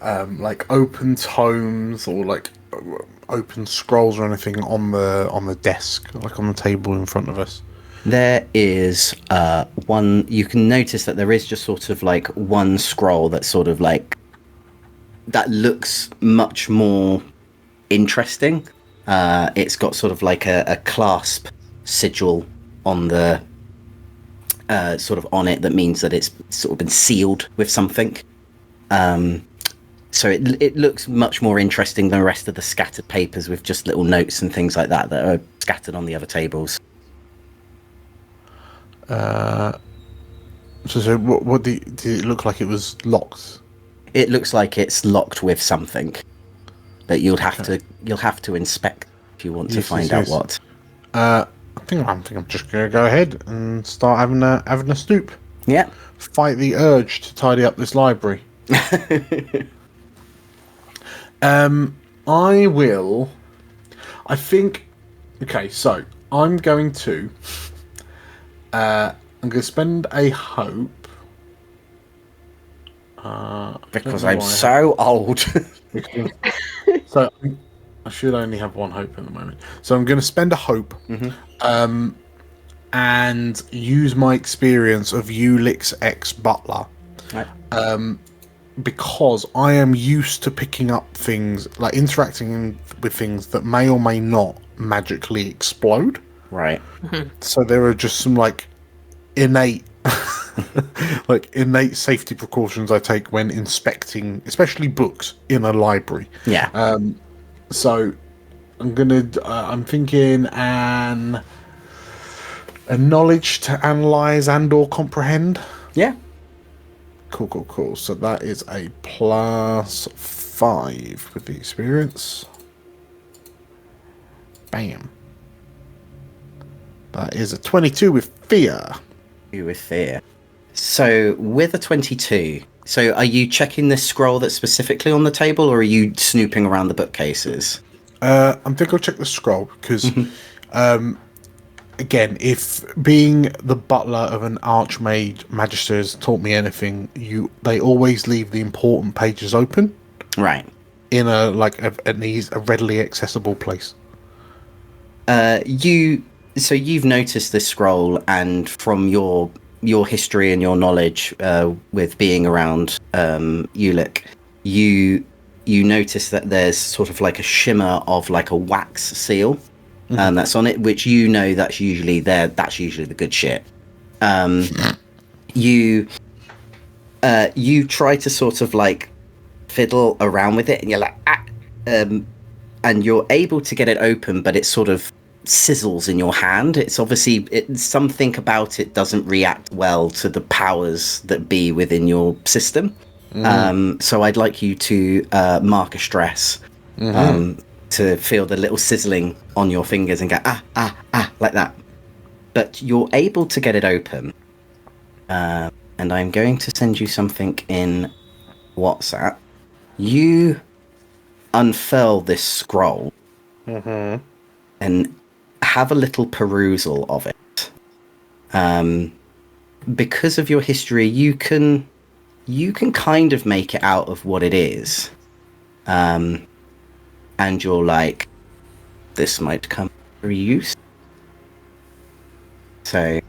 like open tomes or like open scrolls or anything on the desk, like on the table in front of us? There is one. You can notice that there is just sort of like one scroll that's sort of like that looks much more interesting. It's got sort of like a clasp sigil on the sort of on it that means that it's sort of been sealed with something. So it looks much more interesting than the rest of the scattered papers with just little notes and things like that are scattered on the other tables. So what did it look like? It was locked. It looks like it's locked with something that you'll have to inspect if you want to find out what. I think I'm just gonna go ahead and start having a snoop. Yeah. Fight the urge to tidy up this library. I will. I think. Okay, so I'm going to. I'm going to spend a hope. Because I'm so old. So I should only have one hope at the moment. So I'm going to spend a hope, and use my experience of Ulix X Butler. Right. Because I am used to picking up things, like interacting with things that may or may not magically explode. Right. So there are just some like innate safety precautions I take when inspecting, especially books in a library. Yeah. So I'm thinking a knowledge to analyze and or comprehend. Yeah. Cool. So that is a +5 with the experience. Bam. That is a 22 with fear. With fear. So with a 22, so are you checking this scroll that's specifically on the table, or are you snooping around the bookcases? I'm going to go check the scroll because again, if being the butler of an archmage magister has taught me anything, they always leave the important pages open, Right. in a readily accessible place. You've noticed this scroll, and from your history and your knowledge with being around Ulick, you notice that there's sort of like a shimmer of like a wax seal that's on it, which that's usually the good shit. You try to sort of like fiddle around with it, and you're like and you're able to get it open, but it sort of sizzles in your hand. It's obviously something about it doesn't react well to the powers that be within your system. So I'd like you to mark a stress to feel the little sizzling on your fingers and go like that. But you're able to get it open, and I'm going to send you something in WhatsApp. You unfurl this scroll and have a little perusal of it. Because of your history, you can kind of make it out of what it is. And you're like, this might come to use. So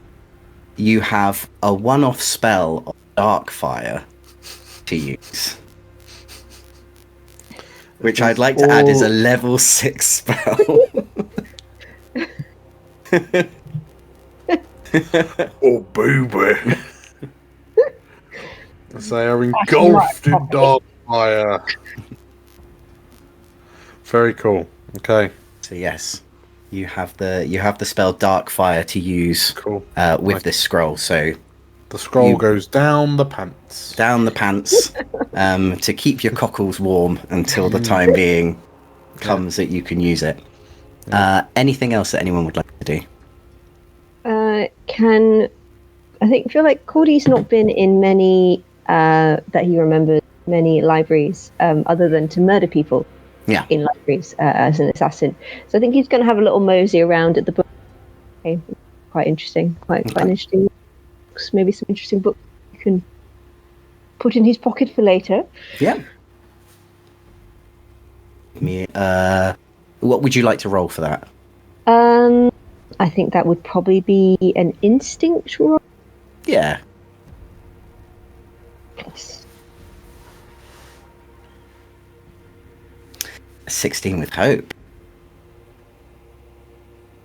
you have a one-off spell of Darkfire to use, which I'd like to add is a level 6 spell. Oh, baby. They are engulfed in dark fire. Very cool. Okay. So yes, you have the spell Darkfire to use with this scroll. So the scroll goes down the pants. Down the pants to keep your cockles warm until the time being comes that you can use it. Anything else that anyone would like to do? I feel like Cordy's not been in many that he remembers, many libraries other than to murder people in libraries as an assassin. So I think he's going to have a little mosey around at the book. Okay, quite interesting, quite interesting books. Maybe some interesting books you can put in his pocket for later. Yeah. What would you like to roll for that? I think that would probably be an instinct roll. Yeah. Yes. 16 with hope.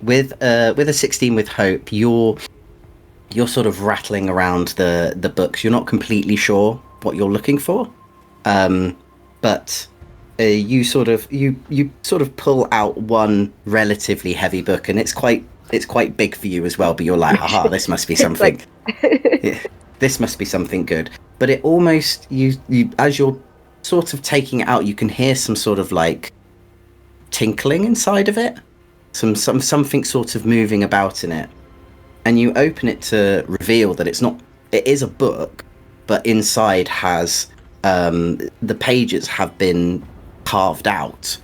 With a 16 with hope, you're sort of rattling around the books. You're not completely sure what you're looking for, but you sort of pull out one relatively heavy book, and it's quite big for you as well. But you're like, haha, this must be something. This must be something good. But it almost you as you're sort of taking it out, you can hear some sort of like tinkling inside of it, something sort of moving about in it, and you open it to reveal that it is a book, but inside has the pages have been carved out,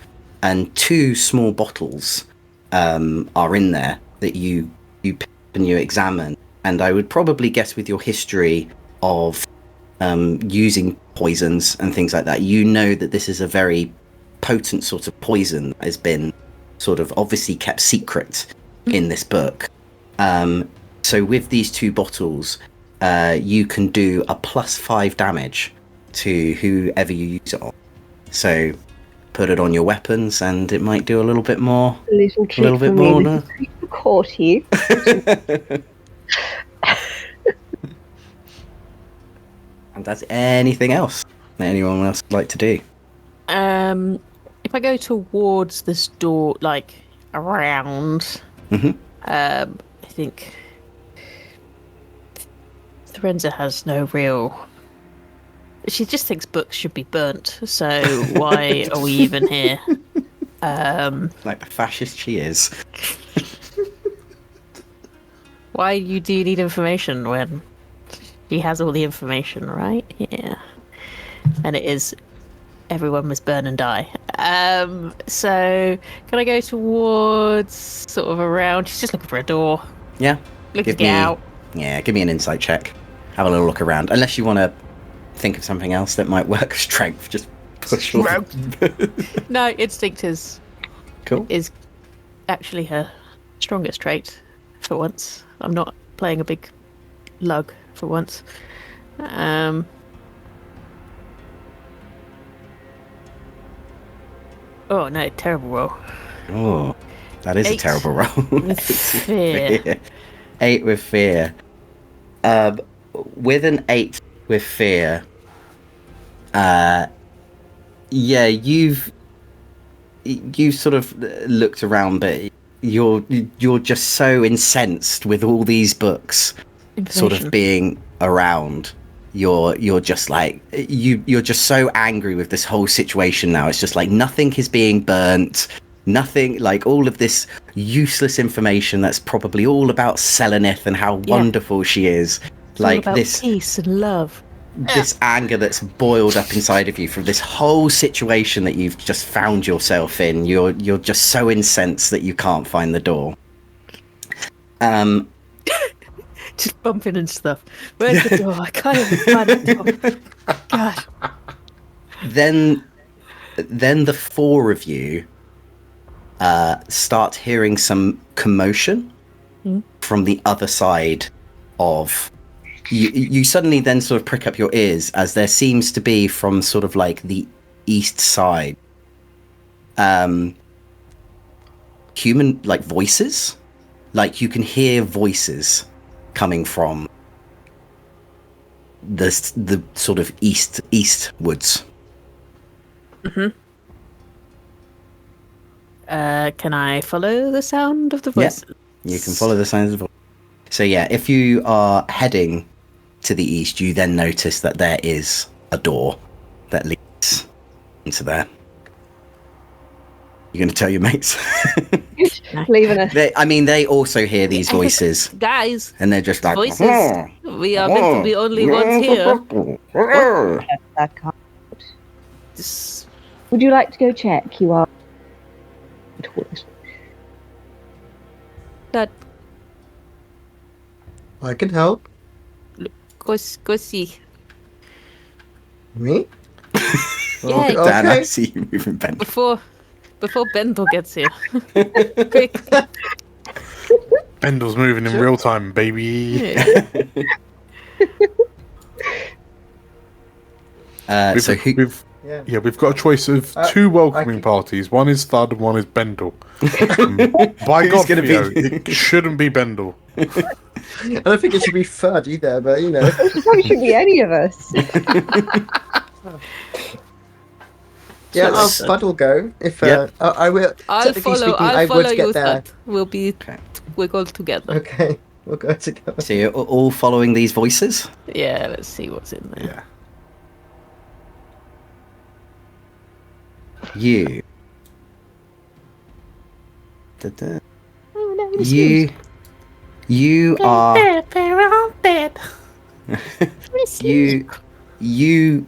and 2 small bottles are in there that you pick and you examine. And I would probably guess, with your history of using poisons and things like that, you know that this is a very potent sort of poison that has been sort of obviously kept secret in this book. So with these 2 bottles, you can do a +5 damage to whoever you use it on. So put it on your weapons, and it might do a little bit more. A little bit more. No? Caught you. And that's anything else that anyone else would like to do? If I go towards this door, like around, I think Lorenza has no real. She just thinks books should be burnt. So why are we even here? Like the fascist she is. Why do you need information when he has all the information, right? Yeah. And it is everyone must burn and die. So can I go towards sort of around? She's just looking for a door. Yeah. Looking to get out. Yeah, give me an insight check. Have a little look around. Unless you want to think of something else that might work. Strength, just push all. No, instinct is Cool. is actually her strongest trait for once. I'm not playing a big lug for once. Oh no, terrible roll. Oh, that is 8 a terrible roll. with fear. 8 with fear. With an 8 with fear, yeah, you've sort of looked around, but you're just so incensed with all these books sort of being around. You're just like you're just so angry with this whole situation now. It's just like nothing is being burnt. Nothing, like all of this useless information that's probably all about Selenith and how wonderful she is. It's like all about this peace and love. this anger that's boiled up inside of you from this whole situation that you've just found yourself in. You're just so incensed that you can't find the door. Just bumping and stuff. Where's the door? I can't even find the door. God. Then the four of you start hearing some commotion from the other side of you suddenly then sort of prick up your ears as there seems to be from sort of like the east side human like voices, like you can hear voices coming from the sort of eastwards. Can I follow the sound of the voice? Yeah, you can follow the sounds of the voice. So yeah, if you are heading to the east, you then notice that there is a door that leads into there. You're going to tell your mates? Leaving us. They also hear these voices, Guys, and they're just like, voices. We are meant to be only ones here. I can't. This- Would you like to go check? You are. That I can help. go see. Me? Yeah, Dan, I Okay. see you moving, Ben. Before Bendel gets here. Quick. Bendel's moving in real time, baby. Yeah. So who? Yeah. We've got a choice of two welcoming parties. One is Thud and one is Bendel. By Who's God, gonna Theo, be- it shouldn't be Bendel. I don't think it should be Thud either, but you know. It probably shouldn't be any of us. Yeah, So- Thud will go. If Yep. I will. I'll technically follow. speaking, I I'll would follow get you. there. Thud. We'll go together. Okay, we'll go together. So you're all following these voices? Yeah. Let's see what's in there. Yeah. You. Oh, no, it's You are. You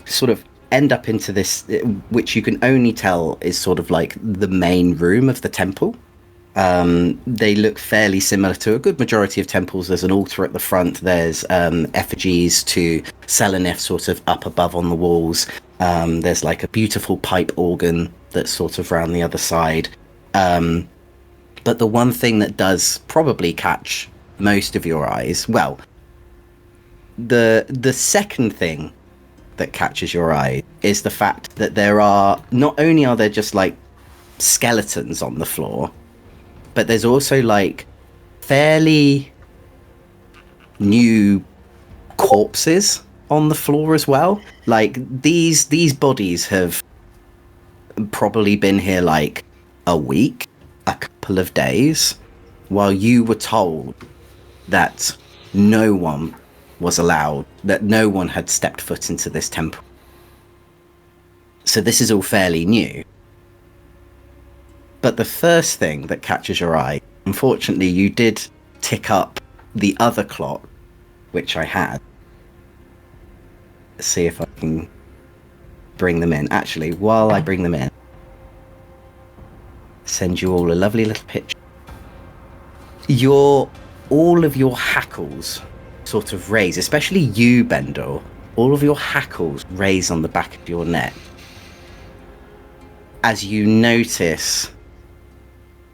sort of end up into this, which you can only tell is sort of like the main room of the temple. They look fairly similar to a good majority of temples. There's an altar at the front. There's effigies to Selenith sort of up above on the walls. There's like a beautiful pipe organ that's sort of round the other side. But the one thing that does probably catch most of your eyes, well, the second thing that catches your eye is the fact that not only are there just like skeletons on the floor, but there's also like fairly new corpses on the floor as well. Like these bodies have probably been here like a week, a couple of days, while you were told that no one was allowed, that no one had stepped foot into this temple. So this is all fairly new. But the first thing that catches your eye, unfortunately, you did tick up the other clock, which I had. Let's see if I can bring them in. Actually, while I bring them in, send you all a lovely little picture. All of your hackles sort of raise, especially you, Bendel. All of your hackles raise on the back of your neck as you notice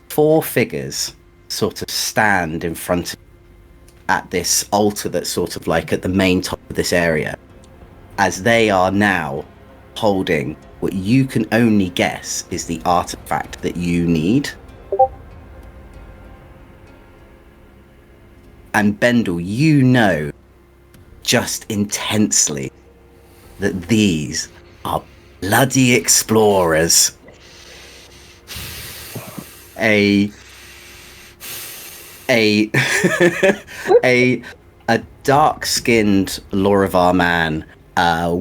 4 figures sort of stand in front of at this altar that's sort of like at the main top of this area, as they are now holding what you can only guess is the artifact that you need. And Bendel, you know just intensely that these are bloody explorers. A dark-skinned Lorivar man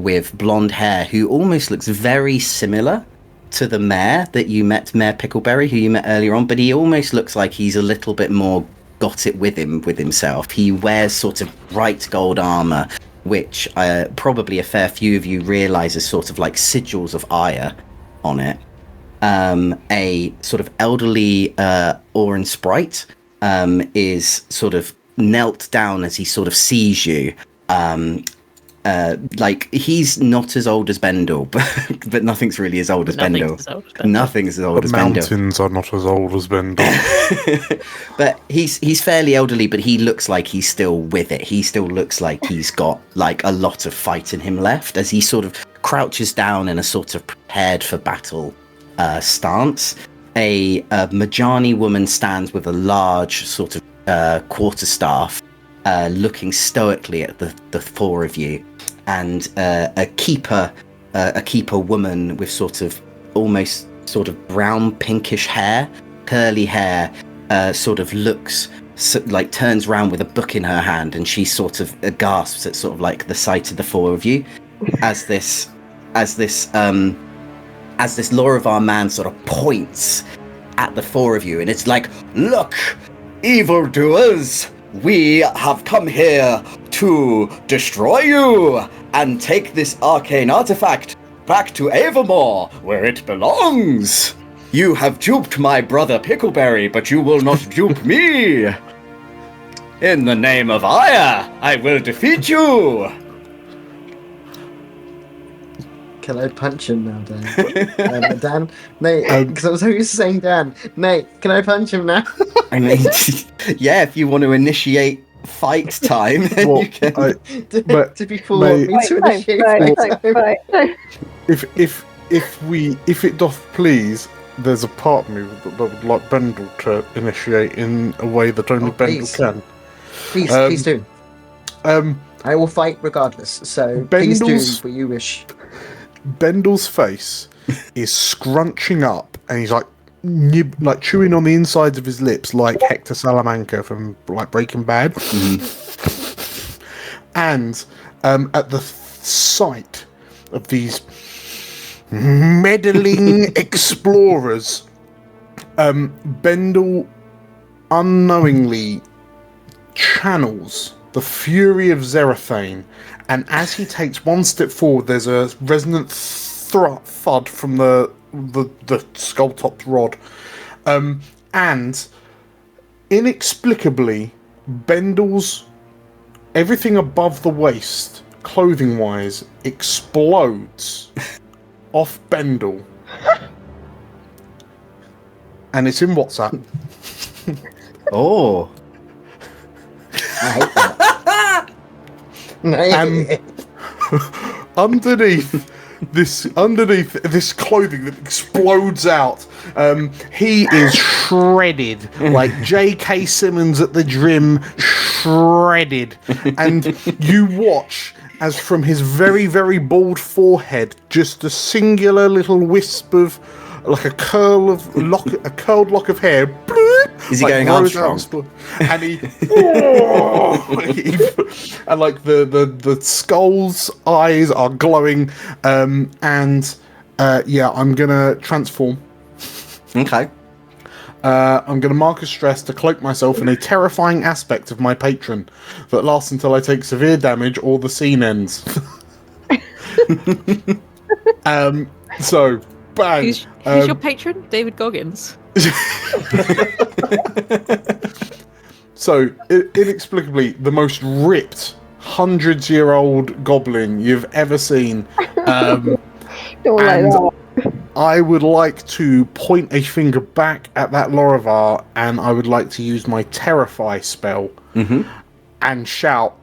with blonde hair who almost looks very similar to the mayor that you met, Mayor Pickleberry, who you met earlier on, but he almost looks like he's a little bit more got it with himself. He wears sort of bright gold armor, which probably a fair few of you realize is sort of like sigils of ire on it. A sort of elderly Oran sprite is sort of knelt down as he sort of sees you. Like, he's not as old as Bendel, but nothing's really as old as Bendel. Nothing's as old as Bendel. Mountains are not as old as Bendel. But he's fairly elderly, but he looks like he's still with it. He still looks like he's got like a lot of fight in him left as he sort of crouches down in a sort of prepared for battle stance. A Majani woman stands with a large sort of quarterstaff, looking stoically at the 4 of you, and a keeper woman with sort of almost sort of brown pinkish hair, curly hair, sort of looks like turns around with a book in her hand, and she sort of gasps at sort of like the sight of the 4 of you, as this Lorivar man sort of points at the 4 of you, and it's like, "Look, evildoers! We have come here to destroy you and take this arcane artifact back to Avamore, where it belongs. You have duped my brother Pickleberry, but you will not dupe me. In the name of Aya, I will defeat you." Can I punch him now, Dan? Dan? No, because I was always saying Dan. Nate, can I punch him now? I mean, yeah, if you want to initiate fight time, then Well, you can. To be full of me to initiate Right. If it doth please, there's a part of me that would like Bendel to initiate in a way that only Bendel please. can. Please do. I will fight regardless, so please do what you wish. Bendel's face is scrunching up, and he's like chewing on the insides of his lips, like Hector Salamanca from like Breaking Bad. And at the sight of these meddling explorers, Bendel unknowingly channels the fury of Zerathane, and as he takes one step forward, there's a resonant thud from the skull-topped rod, and inexplicably, Bendel's everything above the waist, clothing-wise, explodes off Bendel, and it's in WhatsApp. Oh. I hate that. Underneath this clothing that explodes out, he is shredded like J.K. Simmons at the gym, shredded, and you watch as from his very, very bald forehead, just a singular little wisp of like a curled lock of hair. Is he going Armstrong? And he, and like the skull's eyes are glowing, and I'm gonna transform. Okay. I'm gonna mark a stress to cloak myself in a terrifying aspect of my patron that lasts until I take severe damage or the scene ends. So, bang. Who's your patron? David Goggins. So, inexplicably, the most ripped 100-year-old goblin you've ever seen. Don't like And that. I would like to point a finger back at that Lorivar, and I would like to use my Terrify spell and shout,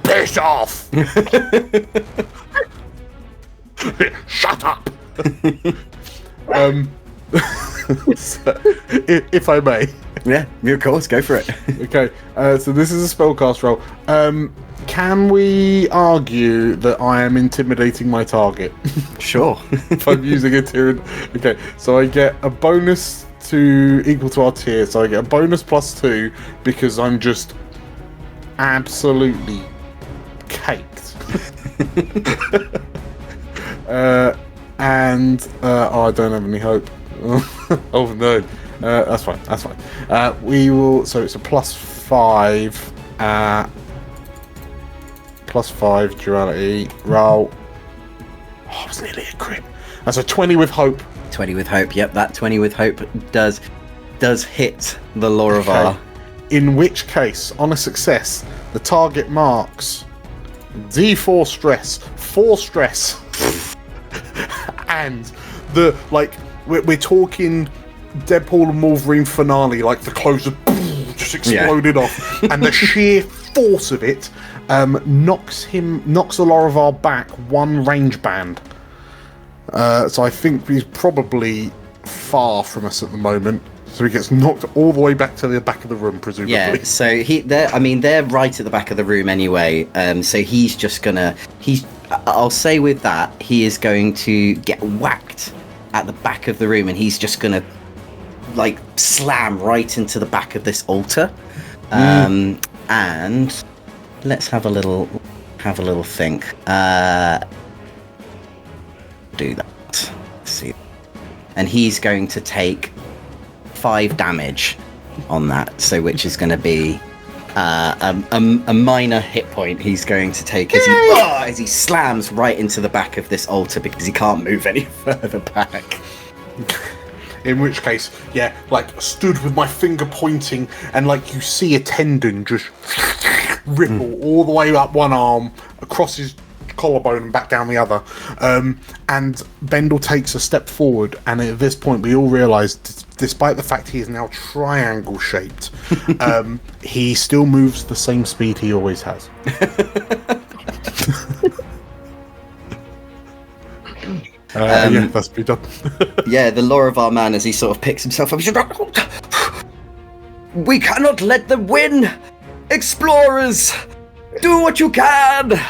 "Piss off!" Shut up! So, if I may. Yeah, of course, go for it. Okay, so this is a spellcast roll. Can we argue that I am intimidating my target? Sure. If I'm using a tier. Okay, so I get a bonus equal to our tier, so I get a bonus +2 because I'm just absolutely caked. And I don't have any hope. Oh no. That's fine. We will. So it's a +5. +5 duality roll. Oh, it was nearly a crit. That's a 20 with hope. 20 with hope. Yep, that 20 with hope does hit the Lorivar. Okay. In which case, on a success, the target marks D4 stress, 4 stress, and we're talking Deadpool and Wolverine finale, like the clothes just exploded off, and the sheer force of it knocks the Lorivar back 1 range band. So I think he's probably far from us at the moment. So he gets knocked all the way back to the back of the room, presumably. Yeah. So they're right at the back of the room anyway. So he's just gonna. I'll say with that, he is going to get whacked at the back of the room, and he's just gonna slam right into the back of this altar. And let's have a little think. Do that. Let's see. And he's going to take 5 damage on that, so which is going to be a minor hit point he's going to take as he slams right into the back of this altar because he can't move any further back. In which case, stood with my finger pointing, and you see a tendon just ripple all the way up one arm, across his collarbone and back down the other. And Bendel takes a step forward, and at this point we all realise, despite the fact he is now triangle shaped, he still moves the same speed he always has. That's me done. Yeah, the Lorivar man, as he sort of picks himself up, we cannot let them win! Explorers! Do what you can!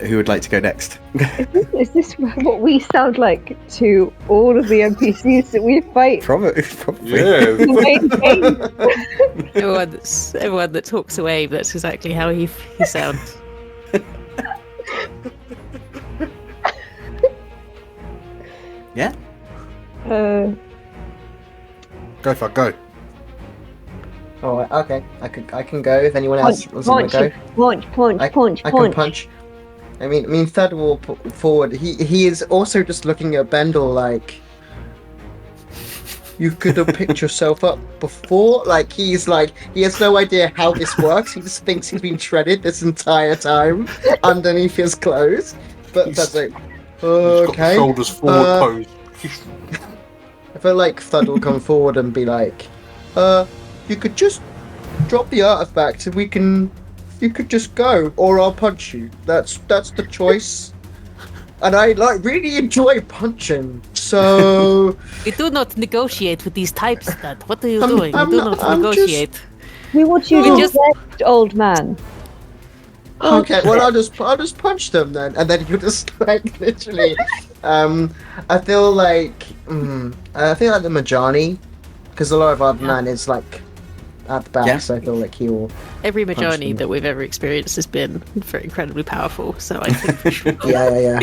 Who would like to go next? Is this what we sound like to all of the NPCs that we fight? Probably. Yeah. Everyone that talks away, that's exactly how he sounds. Yeah? Go. Oh, okay. I can go if anyone else wants to go. Punch. I can punch. I mean, third wall forward. He is also just looking at Bendel like, you could have picked yourself up before. He has no idea how this works. He just thinks he's been shredded this entire time underneath his clothes. But that's like, okay. Shoulders forward pose. I feel like Thud will come forward and be like, you could just drop the artifact and you could just go, or I'll punch you. That's the choice. And I really enjoy punching, so... We do not negotiate with these types, Thud. What are you doing? We do not negotiate. We want you to rest, old man. Okay, well I'll just punch them then, and then you just literally. I feel like the Majani, because the Lorivar man is at the back, so I feel like he will. Every Majani that we've ever experienced has been incredibly powerful, so I think for sure. Yeah.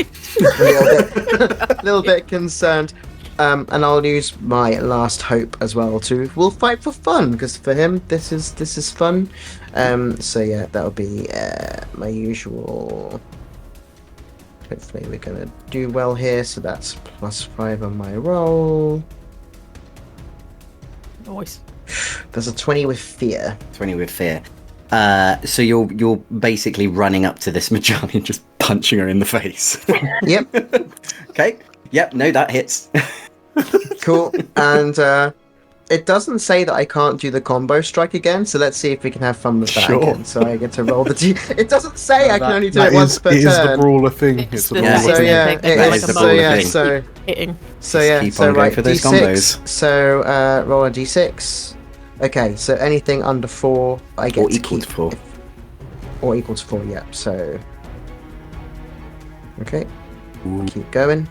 A little bit concerned. And I'll use my last hope as well too. We'll fight for fun, because for him this is fun. So yeah, that'll be my usual Hopefully we're going to do well here. So that's +5 on my roll. Nice. There's a 20 with fear. 20 with fear. So you're basically running up to this Majani and just punching her in the face. Yep. Okay. Yep. No, that hits. Cool. And it doesn't say that I can't do the combo strike again, so let's see if we can have fun with that Sure. again. So I get to roll the D. It doesn't say I can only do That it once per It is the turn. brawler thing. It's It's a the- brawler So it's thing. yeah, Like it that is. is the So brawler yeah, thing. so Hitting. yeah, keep so on going right, for those D6. combos. So roll a D6. Okay, so anything under 4, I get Or to equal keep. to 4. Or equal to 4, yeah. So okay, Ooh. keep going.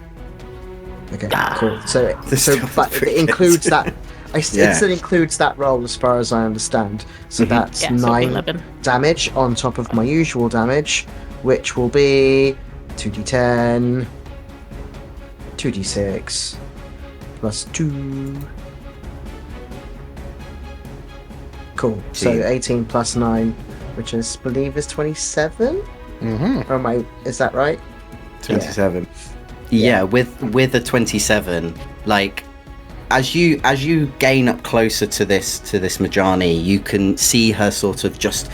Okay, Ah, cool. So this so sounds but pretty it includes good. that. It Yeah. still includes that roll as far as I understand. So Mhm. that's Yeah, so 9 11. damage on top of my usual damage, which will be 2d10, 2d6, +2. Cool. So 18 plus 9, which I believe is 27? Mm-hmm. Or am I, is that right? 27. Yeah, with a 27, like as you gain up closer to this Majani, you can see her sort of just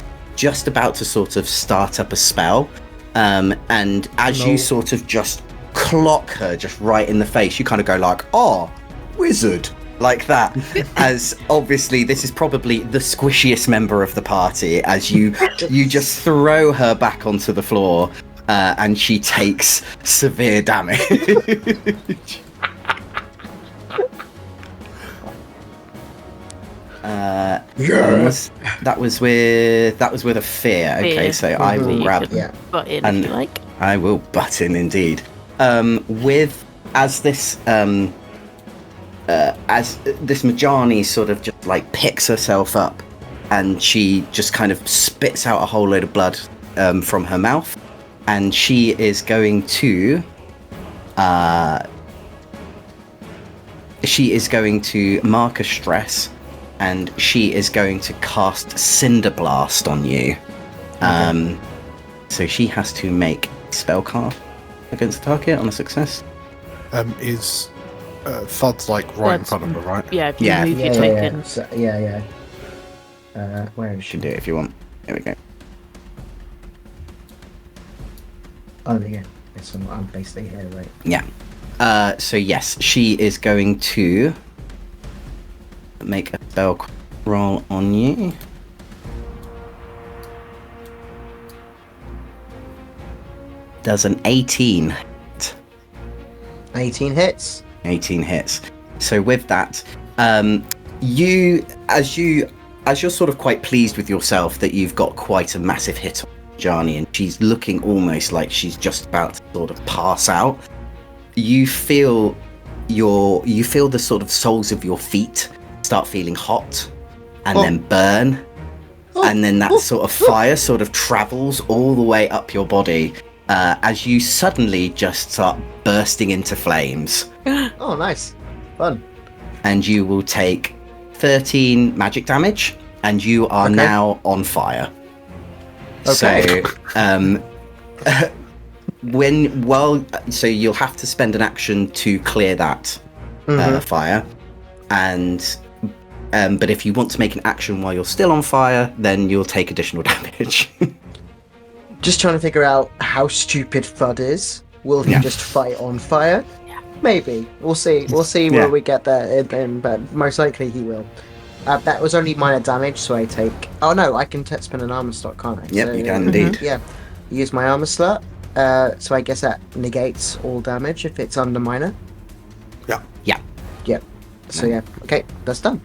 about to sort of start up a spell, and as No. you sort of just clock her just right in the face, you kind of go like, "Oh, wizard!" like that. As obviously this is probably the squishiest member of the party, as you just throw her back onto the floor, and she takes severe damage. That was with a fear. Okay, Fear. so I Mhm. will You grab. can Yeah. butt in And- if you like. I will butt in indeed. As this Majani sort of just like picks herself up, and she just kind of spits out a whole load of blood from her mouth, and she is going to mark a stress, and she is going to cast Cinder Blast on you. So she has to make spell cast against the target on a success. Is Thud's like right in Thud's- front of her, right? Yeah, if you Yeah. move, Yeah, you're yeah, taken. yeah. So, yeah. Where is You she? can do it if you want. There we go. Oh, yeah. Yes, I'm basically here, right? Yeah. So yes, she is going to make a spell roll on you. Does an 18. 18 hits. 18 hits. So with that, as you're sort of quite pleased with yourself that you've got quite a massive hit on Johnny, and she's looking almost like she's just about to sort of pass out. You feel the sort of soles of your feet start feeling hot, and then burn, and then that sort of fire sort of travels all the way up your body, as you suddenly just start bursting into flames. Oh, nice. Fun. And you will take 13 magic damage, and you are Okay. now on fire. Okay. So, so you'll have to spend an action to clear that fire, and but if you want to make an action while you're still on fire, then you'll take additional damage. Just trying to figure out how stupid Thud is. Will he just fight on fire? Maybe. We'll see. We'll see where Yeah. we get there, but most likely he will. That was only minor damage, so I take... Oh no, I can spend an armor slot, can't I? Yep, So, you can indeed. Yeah. Use my armor slot. So I guess that negates all damage if it's under minor. Yeah. Yeah. Yep. So yeah, okay, that's done.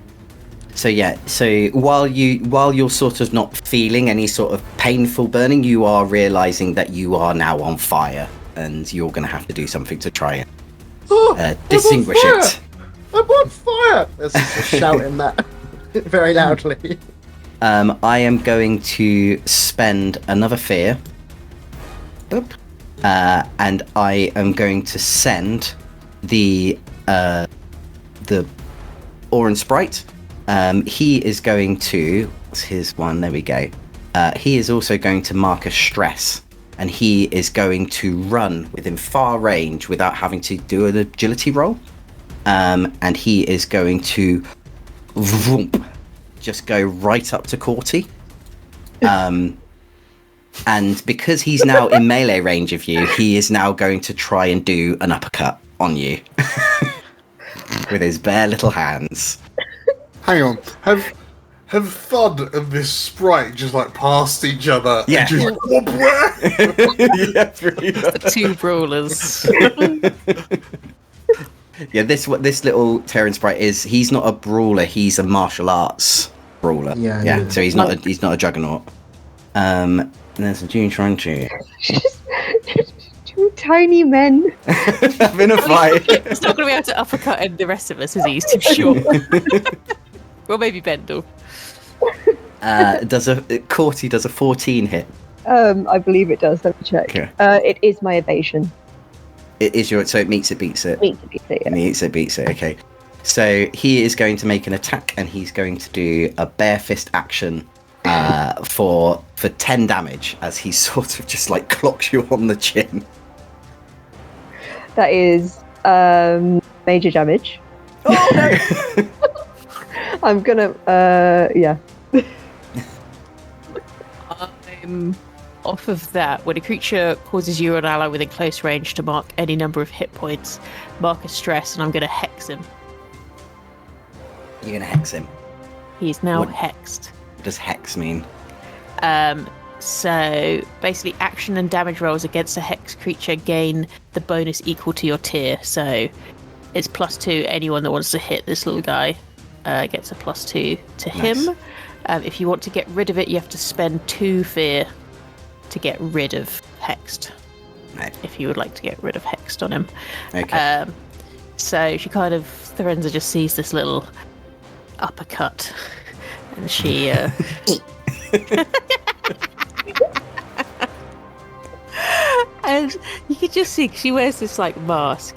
So yeah, so while you're sort of not feeling any sort of painful burning, you are realizing that you are now on fire, and you're going to have to do something to try and distinguish it. I'm on fire! Let's just shouting that very loudly. I am going to spend another fear. Oop. And I am going to send the Oran Sprite. He is going to... What's his one? There we go. He is also going to mark a stress and he is going to run within far range without having to do an agility roll. And he is going to just go right up to Corty. And because he's now in melee range of you, he is now going to try and do an uppercut on you with his bare little hands. Hang on. Have Thud and this sprite just like passed each other? Yeah. And just like, whoop, Yeah, pretty much. The two brawlers. Yeah, this little Terran sprite he's not a brawler, he's a martial arts brawler. Yeah. So he's not a juggernaut. And there's a June trying to Two tiny men. having a fight. He's not going to be able to uppercut and the rest of us, is he? He's too short. Well, maybe Bendel. Corty does a 14 hit. I believe it does. Let me check. Okay. It is my evasion. It is so it meets it, beats it. Meets it, beats it, yeah. Meets it, beats it. Okay. So he is going to make an attack, and he's going to do a bare fist action for 10 damage as he sort of just like clocks you on the chin. That is major damage. Oh no! I'm gonna Off of that, when a creature causes you or an ally within close range to mark any number of hit points, mark a stress, and I'm going to hex him. You're gonna hex him. He's now What? hexed. What does hex mean? So basically, action and damage rolls against a hex creature gain the bonus equal to your tier. So it's +2. Anyone that wants to hit this little guy gets a +2 to Nice. him. If you want to get rid of it, you have to spend 2 fear to get rid of hexed. Right. If you would like to get rid of hexed on him. Okay. So she kind of, Therenza just sees this little uppercut, and she and you can just see, she wears this like mask,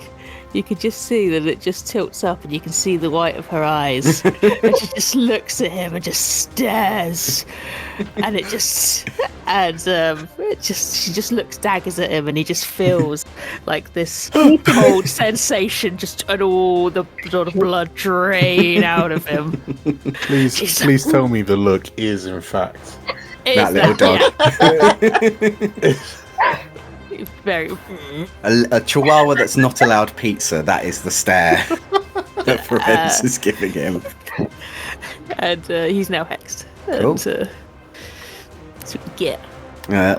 you can just see that it just tilts up and you can see the white of her eyes, and she just looks at him and just stares, and she just looks daggers at him, and he just feels like this cold sensation just, and all the sort of blood drain out of him. Please tell me the look is in fact That little dog. Yeah. Very. A chihuahua that's not allowed pizza. That is the stare that Ferenz is giving him. And he's now hexed. Cool. And, that's what you get.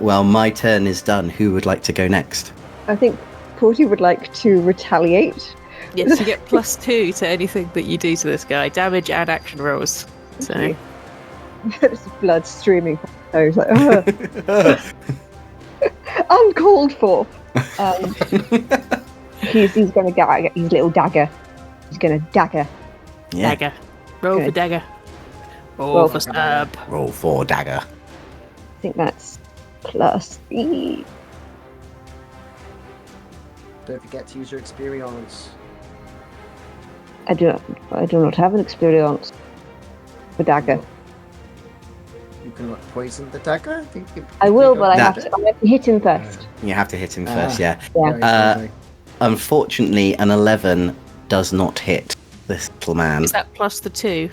Well, my turn is done. Who would like to go next? I think Corty would like to retaliate. Yes, you get +2 to anything that you do to this guy. Damage and action rolls. So There's blood streaming from his nose. Like, uncalled for. He's going to get his little dagger. He's going to dagger. Yeah. dagger. Roll for Good. dagger. Roll Roll for for stab. Roll for dagger. I think that's +3. Don't forget to use your experience. I do not have an experience for dagger. You cannot poison the dagger. I will, but I That- have to hit him first. You have to hit him first, yeah. Yeah. Unfortunately, an 11 does not hit this little man. Is that +2?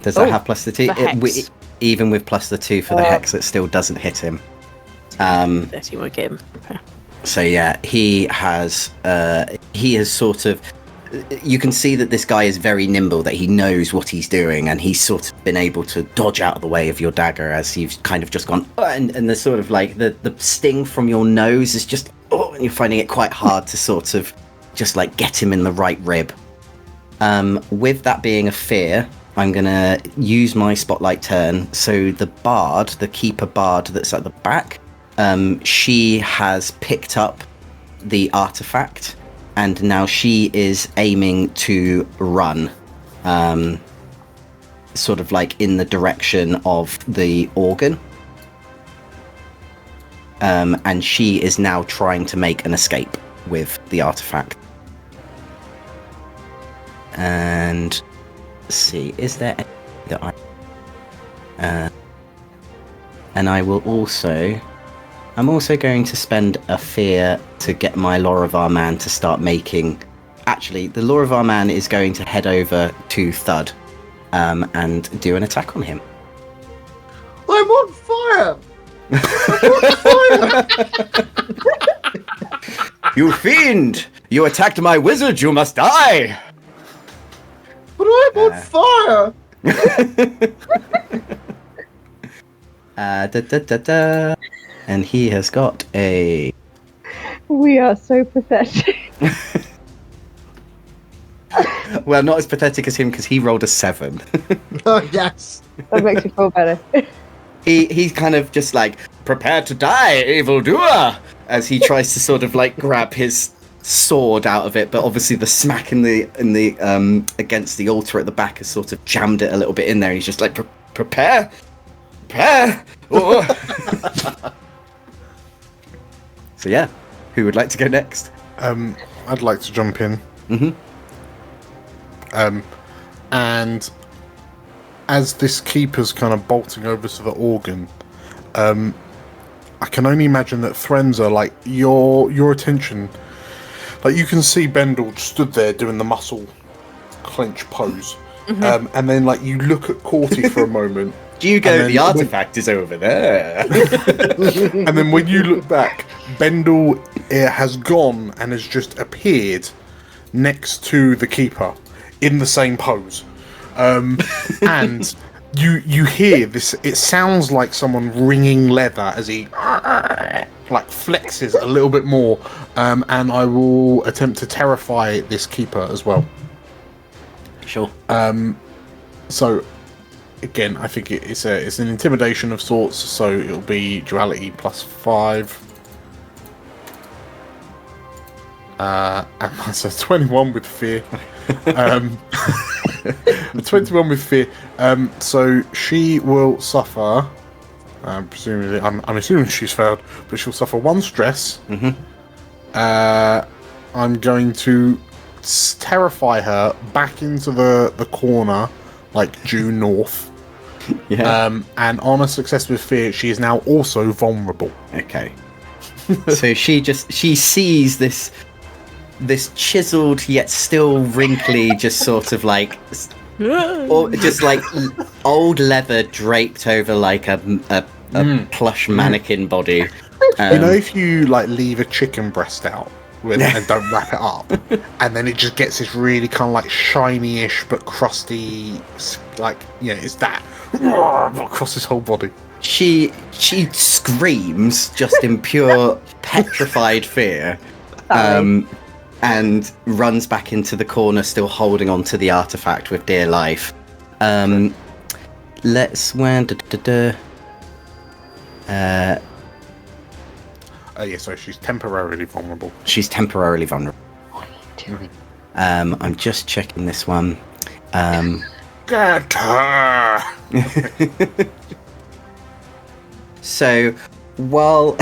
Does that have plus the 2? for hex. Even with plus the 2 for the hex, it still doesn't hit him. That you won't get him. Okay. So yeah, he has sort of, you can see that this guy is very nimble, that he knows what he's doing, and he's sort of been able to dodge out of the way of your dagger as you've kind of just gone, "Oh," and the sort of like the sting from your nose is just, oh, and you're finding it quite hard to sort of just like get him in the right rib. With that being a fear, I'm gonna use my spotlight turn. So the bard, the keeper bard that's at the back, she has picked up the artifact, and now she is aiming to run, sort of like in the direction of the organ. And she is now trying to make an escape with the artifact. And let's see, is there any that I... and I will also I'm also going to spend a fear to get my Lorivar man to start making... Actually, the Lorivar man is going to head over to Thud and do an attack on him. I'm on fire! You fiend! You attacked my wizard, you must die! But I'm on fire! And he has got a... We are so pathetic. Well, not as pathetic as him, because he rolled a 7. Oh, yes! That makes me feel better. He's kind of just like, prepare to die, evildoer! As he tries to sort of like grab his sword out of it, but obviously the smack in the against the altar at the back has sort of jammed it a little bit in there, and he's just like, prepare! Oh. So yeah, who would like to go next? I'd like to jump in. Mm-hmm. And as this keeper's kind of bolting over to the organ, I can only imagine that Threnza, like, your attention, like, you can see Bendel stood there doing the muscle clench pose, and then, like, you look at Corty for a moment. Do you go, the artifact is over there? And then when you look back, Bendel has gone and has just appeared next to the keeper in the same pose. And you hear this, it sounds like someone wringing leather as he like flexes a little bit more, and I will attempt to terrify this keeper as well. Sure. So again, I think it's an intimidation of sorts, so it'll be duality +5. And that's a 21 with fear. A 21 with fear. So she will suffer. Presumably, I'm assuming she's failed, but she'll suffer 1 stress. Mm-hmm. I'm going to terrify her back into the corner, like due north. Yeah. And on a success with fear, she is now also vulnerable. Okay. So she sees this chiseled yet still wrinkly, just sort of like, or just like old leather draped over like a plush mannequin body. You know, if you like leave a chicken breast out and don't wrap it up, and then it just gets this really kind of like shiny-ish but crusty, like, yeah, it's that across his whole body. She screams just in pure petrified fear, and runs back into the corner, still holding on to the artifact with dear life. Let's Yeah, so she's temporarily vulnerable. She's temporarily vulnerable. I'm just checking this one. Get her! So, while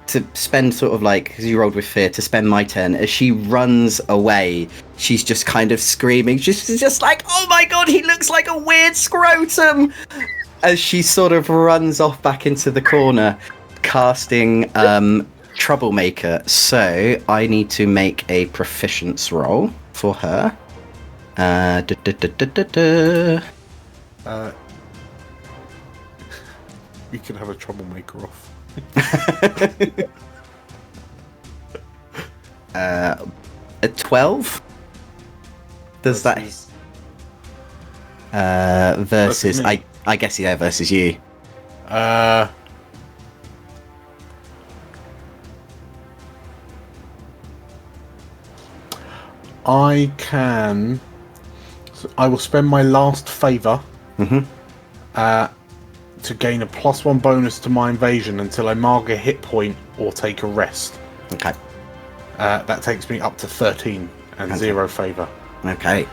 to spend sort of like, because you rolled with fear, to spend my turn, as she runs away, she's just kind of screaming, just like, oh my god, he looks like a weird scrotum! As she sort of runs off back into the corner, casting Troublemaker. So I need to make a proficience roll for her. We could have a Troublemaker off. A 12? Does that... versus... I guess, yeah, versus you. I can... So I will spend my last favour to gain a +1 bonus to my invasion until I mark a hit point or take a rest. Okay. That takes me up to 13 and 0 favour. Okay.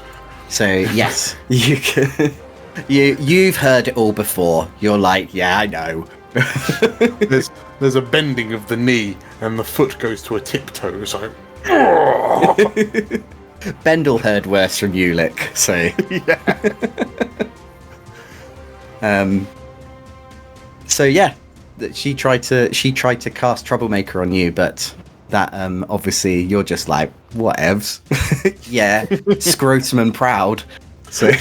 So, yes, you can... You've heard it all before. You're like, yeah, I know. There's a bending of the knee, and the foot goes to a tiptoe. So, Bendel heard worse from Ulick. So, yeah. So yeah, she tried to cast Troublemaker on you, but that obviously you're just like whatevs. Yeah, scrotum and proud. So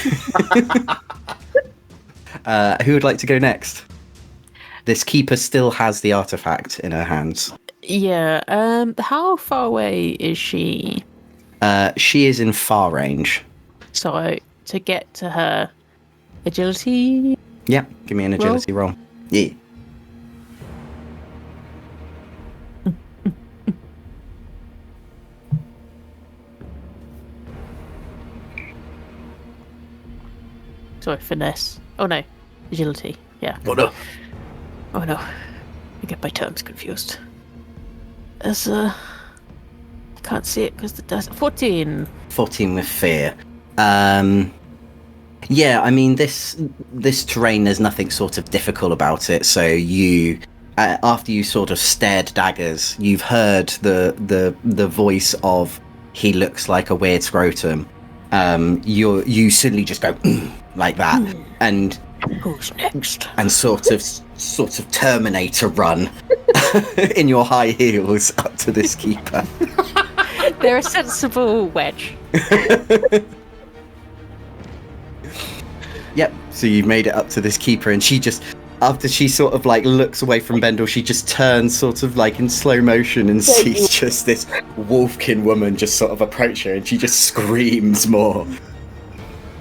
who would like to go next? This keeper still has the artifact in her hands. Yeah. How far away is she? She is in far range. So to get to her, agility. Yeah, give me an agility roll. Yeah. Sorry, finesse. Oh no, agility. Yeah. Oh no. Oh no, I get my terms confused. As can't see it because the dust. 14. 14 with fear. Yeah, I mean this terrain. There's nothing sort of difficult about it. So you, after you sort of stared daggers, you've heard the voice of "he looks like a weird scrotum." You suddenly just go like that, and Who's next? and sort of Terminator run in your high heels up to this keeper. They're a sensible wedge. Yep. So you've made it up to this keeper, and she just, after she sort of like looks away from Bendel, she just turns sort of like in slow motion and sees just this wolfkin woman just sort of approach her, and she just screams more.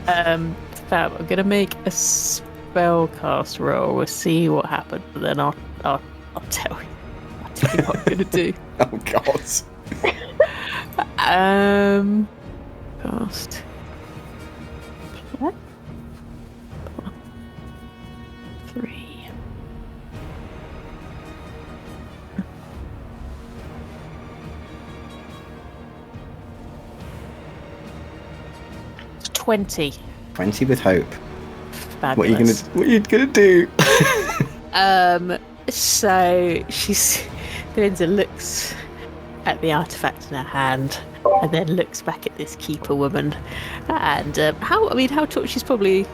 Fab, I'm gonna make a spellcast roll. We'll see what happens, and then I'll tell you. I'll tell you what I'm gonna do. Oh God. Cast. 3. It's 20. 20 with hope. Fabulous. What are you gonna do? So Lorenza looks at the artifact in her hand, and then looks back at this keeper woman. And how tall? She's probably.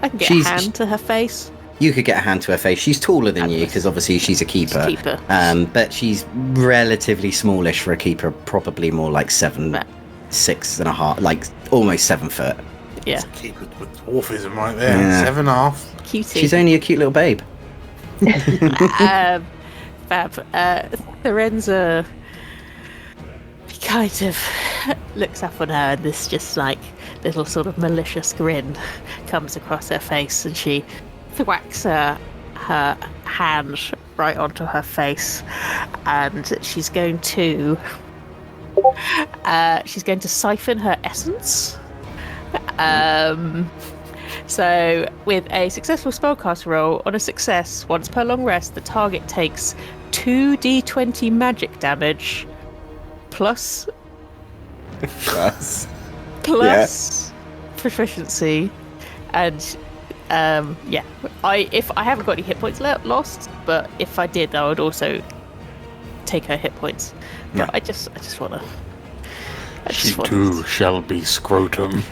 I can get a hand to her face. You could get a hand to her face. She's taller than you because obviously she's a keeper. But she's relatively smallish for a keeper. Probably more like 6.5, like almost 7 foot. Yeah. Keeper with dwarfism right there. Yeah. 7.5. Cutie. She's only a cute little babe. Fab. Lorenza kind of looks up on her, and this just like little sort of malicious grin comes across her face, and she thwacks her hand right onto her face, and she's going to siphon her essence. So with a successful spellcast roll, on a success, once per long rest, the target takes 2d20 magic damage plus proficiency, and if I haven't got any hit points lost, but if I did, I would also take her hit points. But I just wanna. She too shall be scrotum.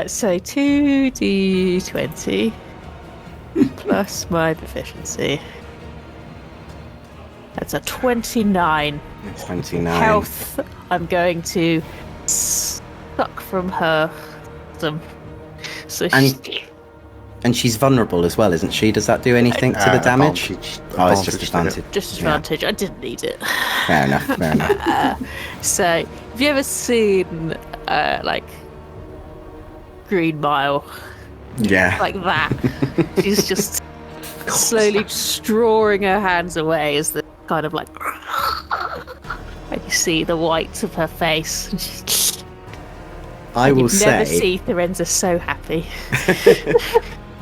So 2d20 plus my proficiency. That's a 29. 29. Health. I'm going to suck from her. So and she's vulnerable as well, isn't she? Does that do anything to the damage? Advantage. Oh, it's just advantage. just advantage. I didn't need it. Fair enough. So, have you ever seen like Green Mile? Yeah. Like that. She's just slowly drawing her hands away as the kind of like, and you see the whites of her face. I will say, never see Lorenza so happy.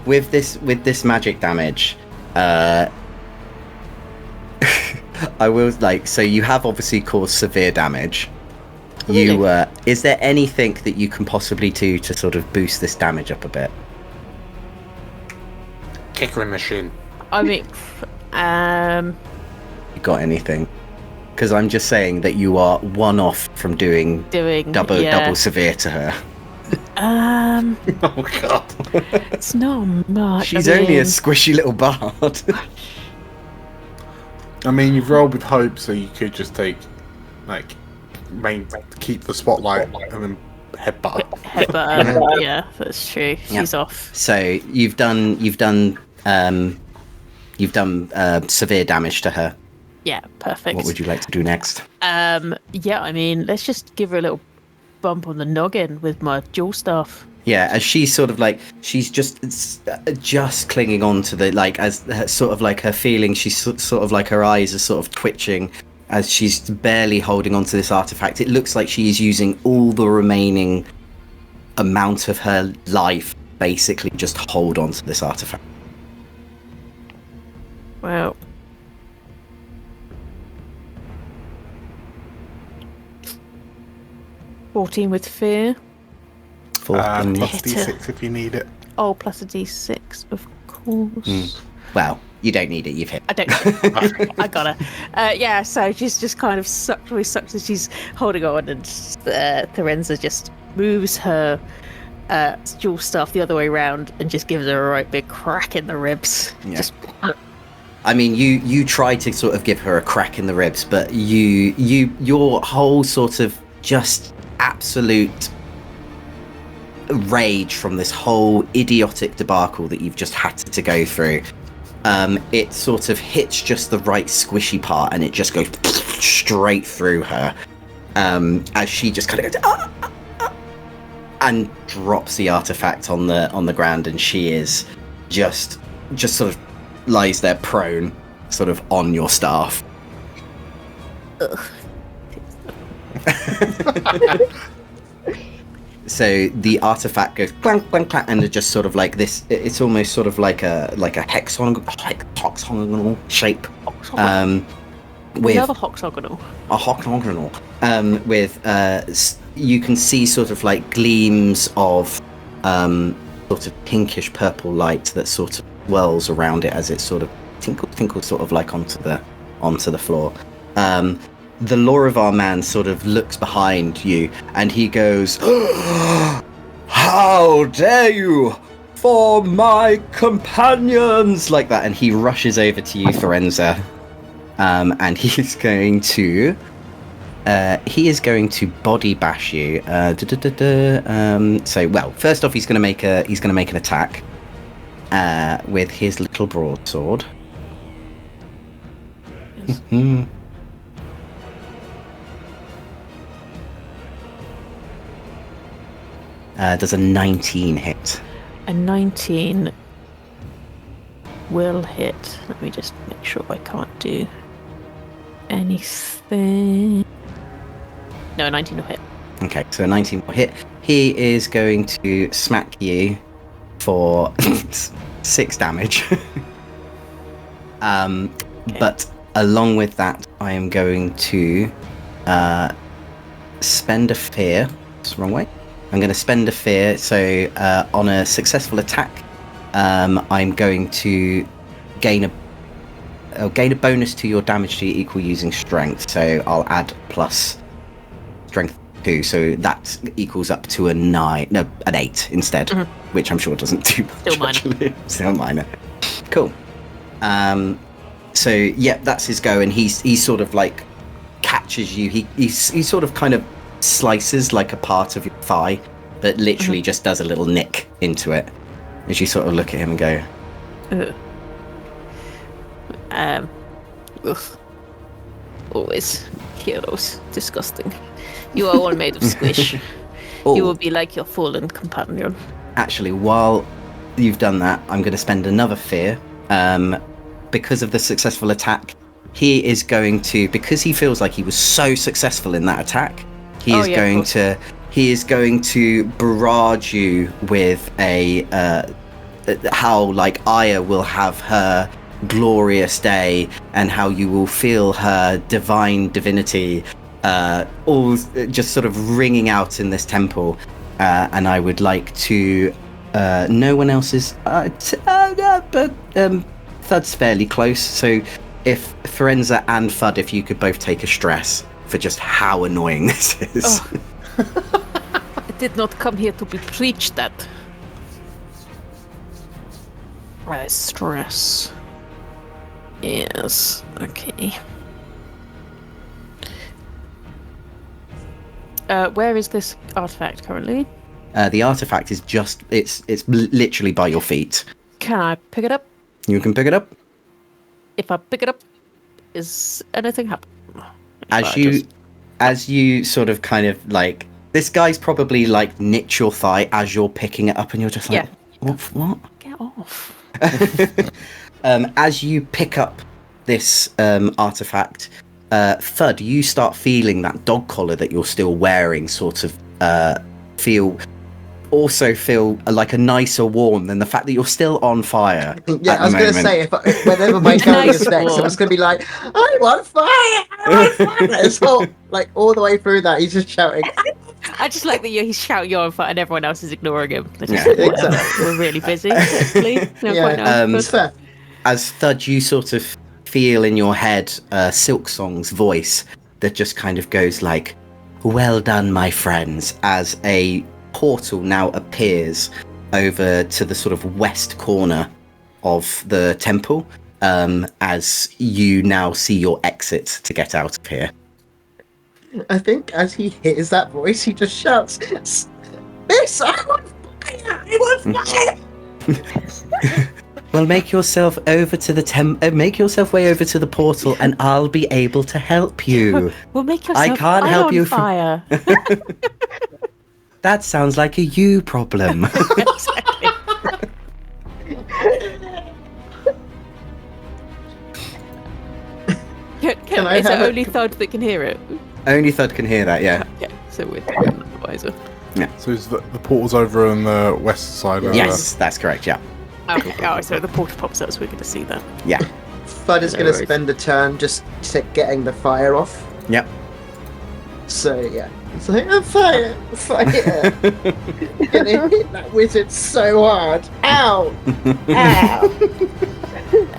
with this magic damage, I will so you have obviously caused severe damage. You is there anything that you can possibly do to sort of boost this damage up a bit? Kick her in the shin. I mean, You got anything? Because I'm just saying that you are one off from doing double severe to her. Oh god. It's not much. She's I only a mean, squishy little bard. I mean, you've rolled with hope, so you could just take, keep the spotlight and then headbutt. headbutt. Yeah, that's true. She's off. So you've done severe damage to her. Yeah, perfect. What would you like to do next? Yeah, I mean, let's just give her a little bump on the noggin with my jewel staff. Yeah, as she's sort of like, she's just clinging on to the, like, as her, sort of like her feelings, she's sort of like her eyes are sort of twitching as she's barely holding on to this artifact. It looks like she is using all the remaining amount of her life, basically, just to hold on to this artifact. Well. $14 with fear. For Plus Hit D6 if you need it. Oh, plus a D6, of course. Well, you don't need it, you've hit. I don't. I got her. Yeah, so she's just kind of sucked as she's holding on, and Therenza just moves her jewel staff the other way around and just gives her a right big crack in the ribs. Yeah. Just. I mean, you try to sort of give her a crack in the ribs, but your whole sort of just absolute rage from this whole idiotic debacle that you've just had to go through, it sort of hits just the right squishy part, and it just goes straight through her, as she just kind of goes and drops the artifact on the ground, and she is just sort of lies there prone, sort of on your staff. Ugh. So the artifact goes clank, clank, clank, and it just sort of like this. It's almost sort of like a hexagonal shape. We have a hexagonal. A hexagonal. With you can see sort of like gleams of sort of pinkish purple light that sort of whirls around it as it sort of tinkles sort of like onto the floor. The Lorivar man sort of looks behind you, and he goes, "How dare you, for my companions!" like that, and he rushes over to you, Therenza, and he is going to body bash you. So, well, first off, he's going to make an attack with his little broadsword. Yes. Does a 19 hit? A 19 will hit. Let me just make sure I can't do anything. No, a 19 will hit. Okay, so a 19 will hit. He is going to smack you for 6 damage. Okay. But along with that, I am going to spend a fear. That's the wrong way. I'm going to spend a fear. So on a successful attack, I'm going to gain a bonus to your damage to your equal using strength. So I'll add plus strength 2. So that equals up to an 8 instead, which I'm sure doesn't do much. Still minor. Actually. Still minor. Cool. So yeah, that's his go, and he sort of like catches you. He sort of kind of slices like a part of your thigh, but literally just does a little nick into it as you sort of look at him and go, Ugh. Always heroes. Disgusting. You are all made of squish. Oh. You will be like your fallen companion. Actually, while you've done that, I'm going to spend another fear. Because of the successful attack, he is going to, because he feels like he was so successful in that attack, he is going to barrage you with how like Aya will have her glorious day, and how you will feel her divine divinity all just sort of ringing out in this temple, and I would like to no one else is but Thud's fairly close, so if Therenza and Thud, if you could both take a stress for just how annoying this is. did not come here to be preached at. Right, stress. Yes, okay. Where is this artifact currently? The artifact is it's literally by your feet. Can I pick it up? You can pick it up. If I pick it up, is anything happen? As you sort of kind of like, this guy's probably like niche your thigh as you're picking it up, and you're just like, what? Get off. As you pick up this artifact, Thud, you start feeling that dog collar that you're still wearing sort of feel like a nicer warmth than the fact that you're still on fire. Yeah, I was going to say, whenever my going is next, I was going to be like, I want fire! I want fire! So, like, all the way through that, he's just shouting. I just like that he's shouting you're on fire and everyone else is ignoring him. Exactly. We're really busy, actually. It's fair. As Thud, you sort of feel in your head Silksong's voice that just kind of goes like, well done, my friends, as a portal now appears over to the sort of west corner of the temple, as you now see your exit to get out of here. I think as he hears that voice, he just shouts, Miss, I want fire! I want fire! Well, make yourself over to the make yourself way over to the portal, and I'll be able to help you. Well, make yourself I can't help you fire. That sounds like a you problem. Exactly. Is it only Thud that can hear it? Only Thud can hear that, yeah. Okay, so we're the wiser. So is the portal's over on the west side? Yes, that's correct, yeah. Okay, so the portal pops up, so we're going to see that. Yeah. Thud is going to spend a turn just getting the fire off. Yep. So, yeah. It's like, fire! Fire! Gonna hit that wizard so hard. Ow! Ow!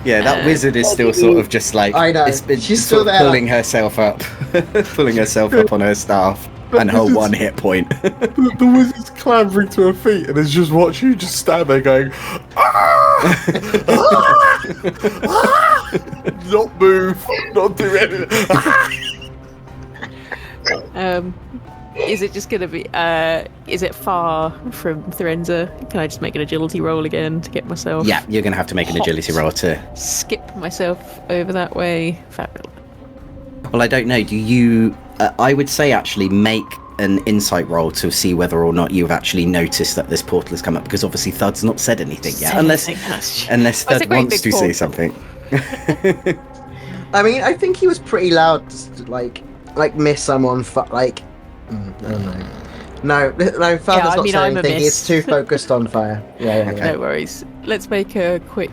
Yeah, that wizard is still sort of just like, I know. She's still there, pulling herself up, on her staff, and her one hit point. The wizard's clambering to her feet and is just watching you just stand there going, ah! Ah! Not move, not do anything. Is it just going to be, is it far from Theresa? Can I just make an agility roll again to get myself... Yeah, you're going to have to make an agility roll to... skip myself over that way. Fabulous. Well, I don't know. Do you... I would say actually make an insight roll to see whether or not you've actually noticed that this portal has come up, because obviously Thud's not said anything yet. Unless Thud wants to say something. I mean, I think he was pretty loud to, like miss someone, I don't know. No, Thud's not saying anything. He's too focused on fire. Yeah. No worries. Let's make a quick...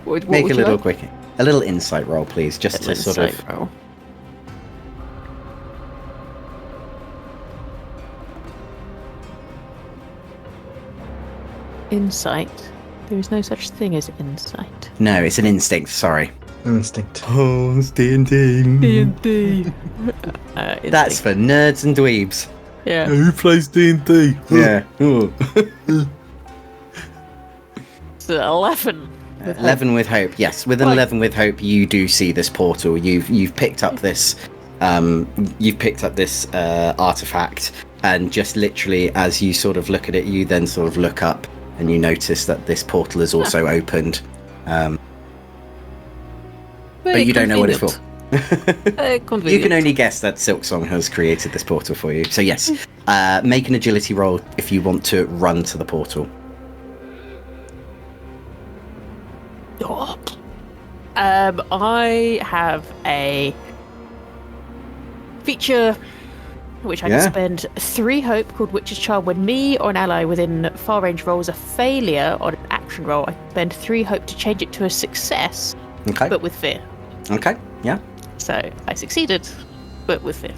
Make a little insight roll, please, just to sort of... Roll. Insight? There is no such thing as insight. No, it's an instinct, sorry. Instinct. Oh, it's D&D. D&D. That's for nerds and dweebs. Yeah. Who plays D&D? Yeah. It's 11. 11 with hope. Yes, with an 11 with hope, you do see this portal. You've picked up this artifact, and just literally as you sort of look at it, you then sort of look up and you notice that this portal is also opened. But you don't know what it's for. You can only guess that Silksong has created this portal for you. So yes, make an agility roll if you want to run to the portal. I have a feature which I can spend 3 hope called Witch's Charm. When me or an ally within far range rolls a failure on an action roll, I can spend 3 hope to change it to a success, but with fear. Okay, yeah. So I succeeded, but with fear.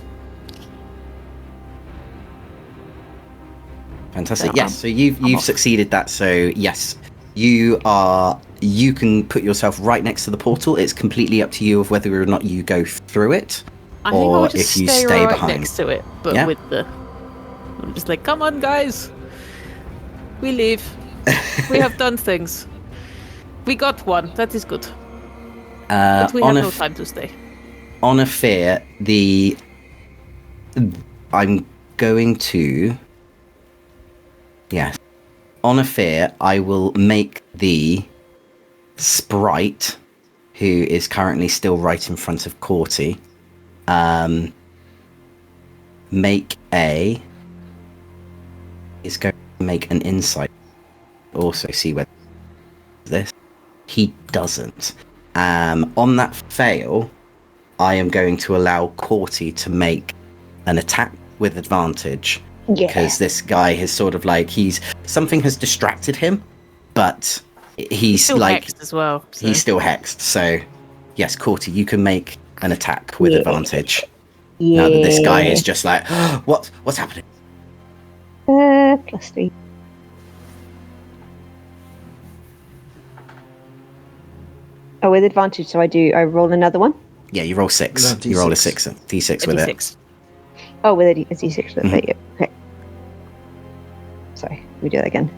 Fantastic. Yes, so you've succeeded that. So yes, you can put yourself right next to the portal. It's completely up to you of whether or not you go through it, I think I'll or just if you stay stay right behind next to it, but with the. I'm just like, come on, guys. We leave. We have done things. We got one. That is good. But we have no time to stay. On a fear, I'm going to... Yes. On a fear, I will make the sprite, who is currently still right in front of Corty, is going to make an insight. Also see whether this. He doesn't. On that fail, I am going to allow Corty to make an attack with advantage. Yeah. Because this guy has sort of like, something has distracted him, but he's still like, hexed as well. So. He's still hexed. So, yes, Corty, you can make an attack with advantage. Yeah. Now that this guy is just like, what's happening? +3. Oh, with advantage, so I roll another one? Yeah, you roll 6. No, You roll a D6. D6 with it. D6. Oh, with a D6. There you go. Okay. Sorry, we do that again.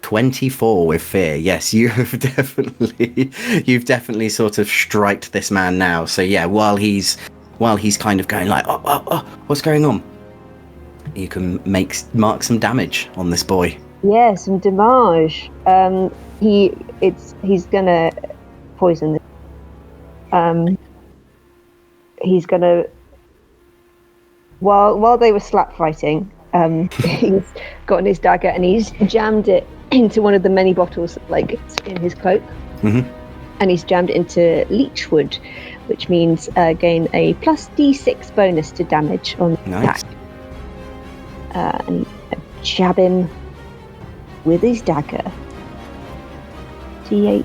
24 with fear. Yes, you've definitely sort of striked this man now. So yeah, while he's kind of going like, oh, what's going on? You can mark some damage on this boy. Yeah, some damage. He's gonna poison this. He's gonna while they were slap fighting, he's gotten his dagger and he's jammed it into one of the many bottles like in his cloak. Mm-hmm. And he's jammed it into leechwood, which means gain a +D6 bonus to damage on Nice. attack. And jab him with his dagger. D8.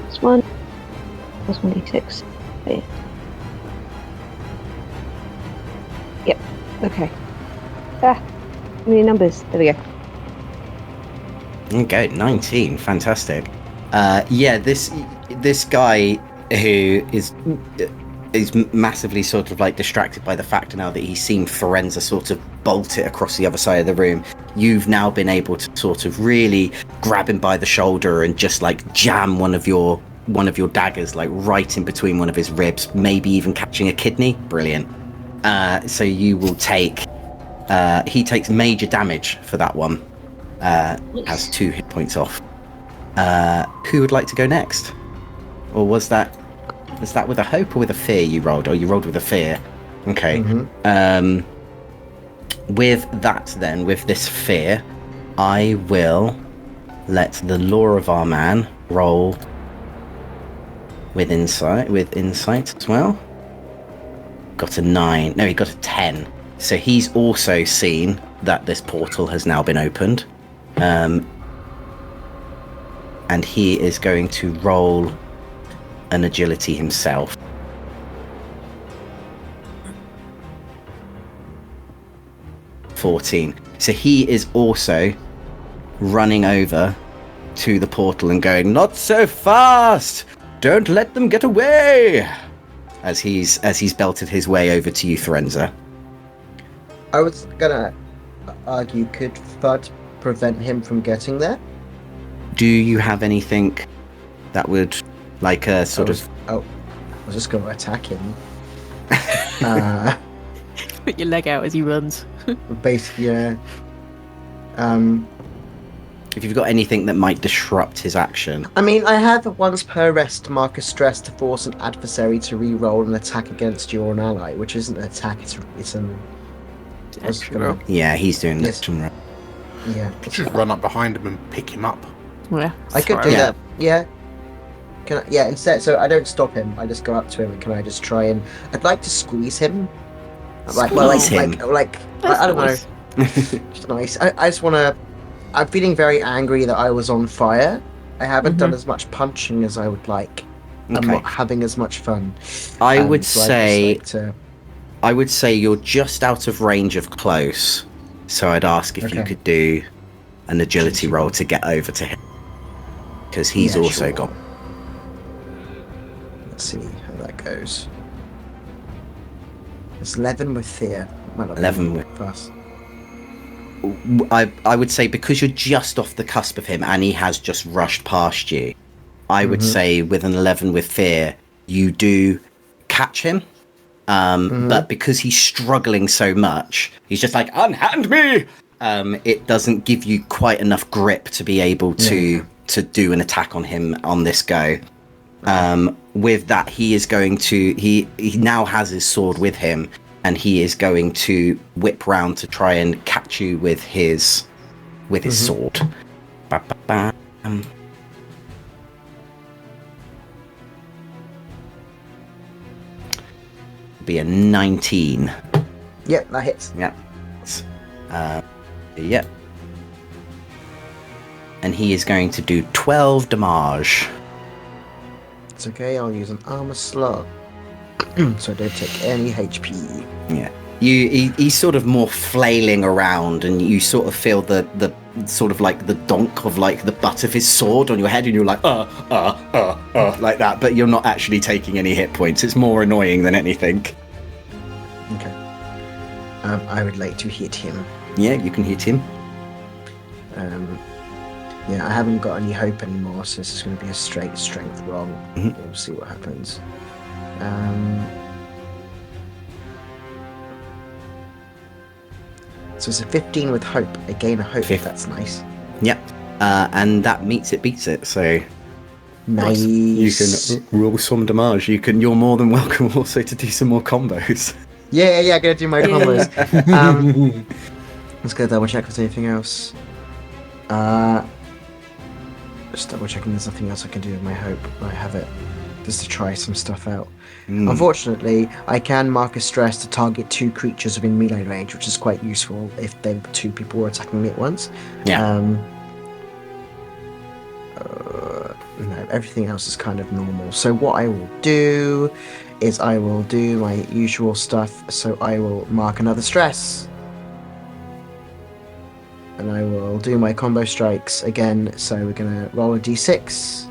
It's 1 plus 1d6. Okay. Yep. Okay. How many numbers? There we go. Okay, 19. Fantastic. Yeah, this guy who is massively sort of like distracted by the fact now that he's seen Forenza sort of bolt it across the other side of the room. You've now been able to sort of really grab him by the shoulder and just like jam one of your daggers like right in between one of his ribs, maybe even catching a kidney. Brilliant. So you will take he takes major damage for that one. Has 2 hit points off. Who would like to go next? Or was that with a hope or with a fear you rolled? Or you rolled with a fear? Okay. Mm-hmm. With that then, with this fear, I will let the Lorrivar man roll with insight as well. Got a 9. No, he got a 10. So he's also seen that this portal has now been opened. And he is going to roll an agility himself. (14). So he is also running over to the portal and going, "Not so fast! Don't let them get away!" As he's belted his way over to you, Forenza. I was gonna argue, could FUD prevent him from getting there? Do you have anything that would, like a sort of... Oh, I was just gonna attack him. Put your leg out as he runs. Basically, yeah. If you've got anything that might disrupt his action. I mean, I have a once per rest mark a stress to force an adversary to re-roll an attack against you or an ally, which isn't an attack, it's an... Action roll. Yeah, he's doing Yes. action roll. Yeah. Just run up behind him and pick him up. Yeah. I could do Yeah. that. Yeah. Can I, yeah, instead, so I don't stop him. I just go up to him and can I just try and... I'd like to squeeze him. Squeeze him? I don't know. Just nice. I just want to... I'm feeling very angry that I was on fire. I haven't done as much punching as I would like. I'm Okay. not having as much fun. I would So I'd say... just like to- I would say you're just out of range of close. So I'd ask if you Okay. could do an agility roll to get over to him. Because he's Yeah, also sure. got let's see how that goes. It's 11 with fear. Might not be 11 with- fast. I would say because you're just off the cusp of him and he has just rushed past you, I would say with an 11 with fear, you do catch him. But because he's struggling so much, he's just like, unhand me! It doesn't give you quite enough grip to be able to do an attack on him on this go. With that, he is going to... He now has his sword with him, and he is going to whip round to try and catch you with his sword. Ba-ba-bam. Be a 19. Yep, that hits. Yep. Yep. And he is going to do 12 damage. It's okay, I'll use an armor slot. So I don't take any HP. Yeah. He's sort of more flailing around, and you sort of feel the sort of like the donk of like the butt of his sword on your head, and you're like, like that, but you're not actually taking any hit points. It's more annoying than anything. Okay. I would like to hit him. Yeah, you can hit him. Yeah, I haven't got any hope anymore, so this is going to be a straight strength roll. Mhm. We'll see what happens. So it's a 15 with hope. I gain a hope. That's nice. Yep. And that meets it, beats it. So Nice. you can roll some damage. You're more than welcome also to do some more combos. Yeah, I'm gonna do my combos. Let's go double check if there's anything else. Just double checking there's nothing else I can do with my hope. I have it just to try some stuff out. Unfortunately, I can mark a stress to target 2 creatures within melee range, which is quite useful if 2 people were attacking me at once. Yeah. No, everything else is kind of normal. So what I will do is I will do my usual stuff. So I will mark another stress. And I will do my combo strikes again. So we're going to roll a d6.